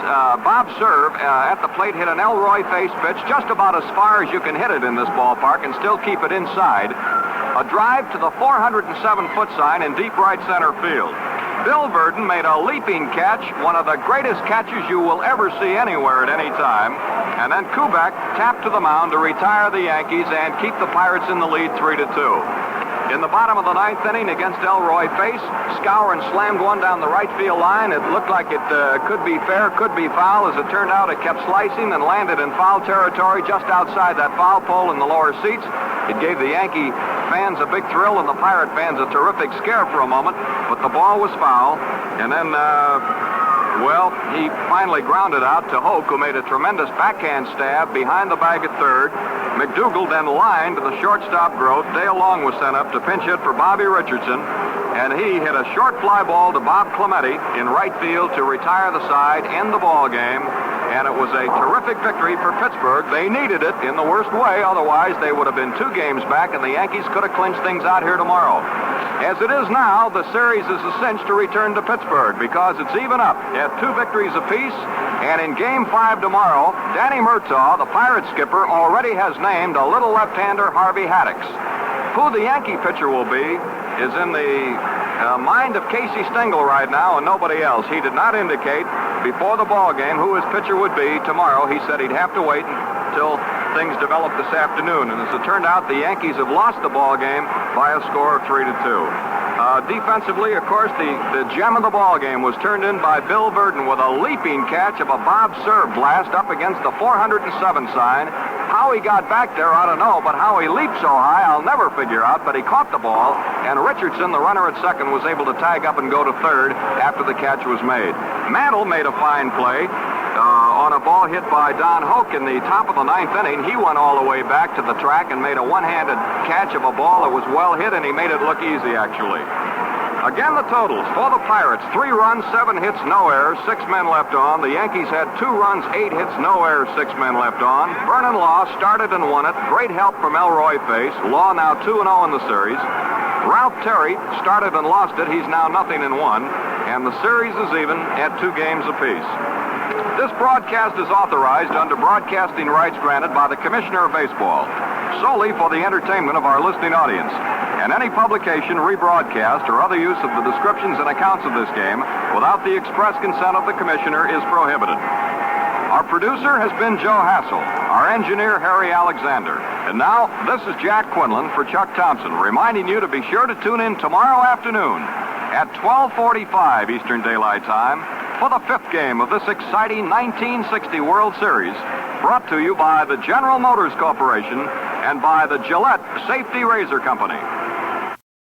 Bob Serve at the plate hit an Elroy Face pitch just about as far as you can hit it in this ballpark and still keep it inside. A drive to the 407-foot sign in deep right center field. Bill Verdon made a leaping catch, one of the greatest catches you will ever see anywhere at any time. And then Kubek tapped to the mound to retire the Yankees and keep the Pirates in the lead 3-2. In the bottom of the ninth inning against Elroy Face, Skowron slammed one down the right field line. It looked like it could be fair, could be foul. As it turned out, it kept slicing and landed in foul territory just outside that foul pole in the lower seats. It gave the Yankee fans a big thrill and the Pirate fans a terrific scare for a moment, but the ball was foul. And then, he finally grounded out to Hoke, who made a tremendous backhand stab behind the bag at third. McDougal then lined to the shortstop Groth. Dale Long was sent up to pinch hit for Bobby Richardson, and he hit a short fly ball to Bob Clemente in right field to retire the side, end the ball game, and it was a terrific victory for Pittsburgh. They needed it in the worst way, otherwise they would have been 2 games back, and the Yankees could have clinched things out here tomorrow. As it is now, the series is a cinch to return to Pittsburgh because it's even up at 2 victories apiece. And in Game 5 tomorrow, Danny Murtaugh, the Pirate skipper, already has named a little left-hander, Harvey Haddix. Who the Yankee pitcher will be is in the mind of Casey Stengel right now and nobody else. He did not indicate before the ball game who his pitcher would be tomorrow. He said he'd have to wait until things develop this afternoon. And as it turned out, the Yankees have lost the ball game by a score of 3-2. Defensively, of course, the gem of the ball game was turned in by Bill Verdon with a leaping catch of a Bob Serve blast up against the 407 sign. How he got back there, I don't know, but how he leaped so high, I'll never figure out. But he caught the ball, and Richardson, the runner at second, was able to tag up and go to third after the catch was made. Mantle made a fine play on a ball hit by Don Hoke in the top of the ninth inning. He went all the way back to the track and made a one-handed catch of a ball that was well hit, and he made it look easy, actually. Again, the totals for the Pirates: 3 runs, 7 hits, no errors, 6 men left on. The Yankees had 2 runs, 8 hits, no errors, 6 men left on. Vernon Law started and won it. Great help from Elroy Face. Law now 2-0 in the series. Ralph Terry started and lost it. He's now 0-1. And the series is even at 2 games apiece. This broadcast is authorized under broadcasting rights granted by the Commissioner of Baseball, solely for the entertainment of our listening audience. And any publication, rebroadcast, or other use of the descriptions and accounts of this game without the express consent of the Commissioner is prohibited. Our producer has been Joe Hassel. Our engineer, Harry Alexander. And now, this is Jack Quinlan for Chuck Thompson, reminding you to be sure to tune in tomorrow afternoon at 12:45 Eastern Daylight Time for the 5th game of this exciting 1960 World Series, brought to you by the General Motors Corporation and by the Gillette Safety Razor Company.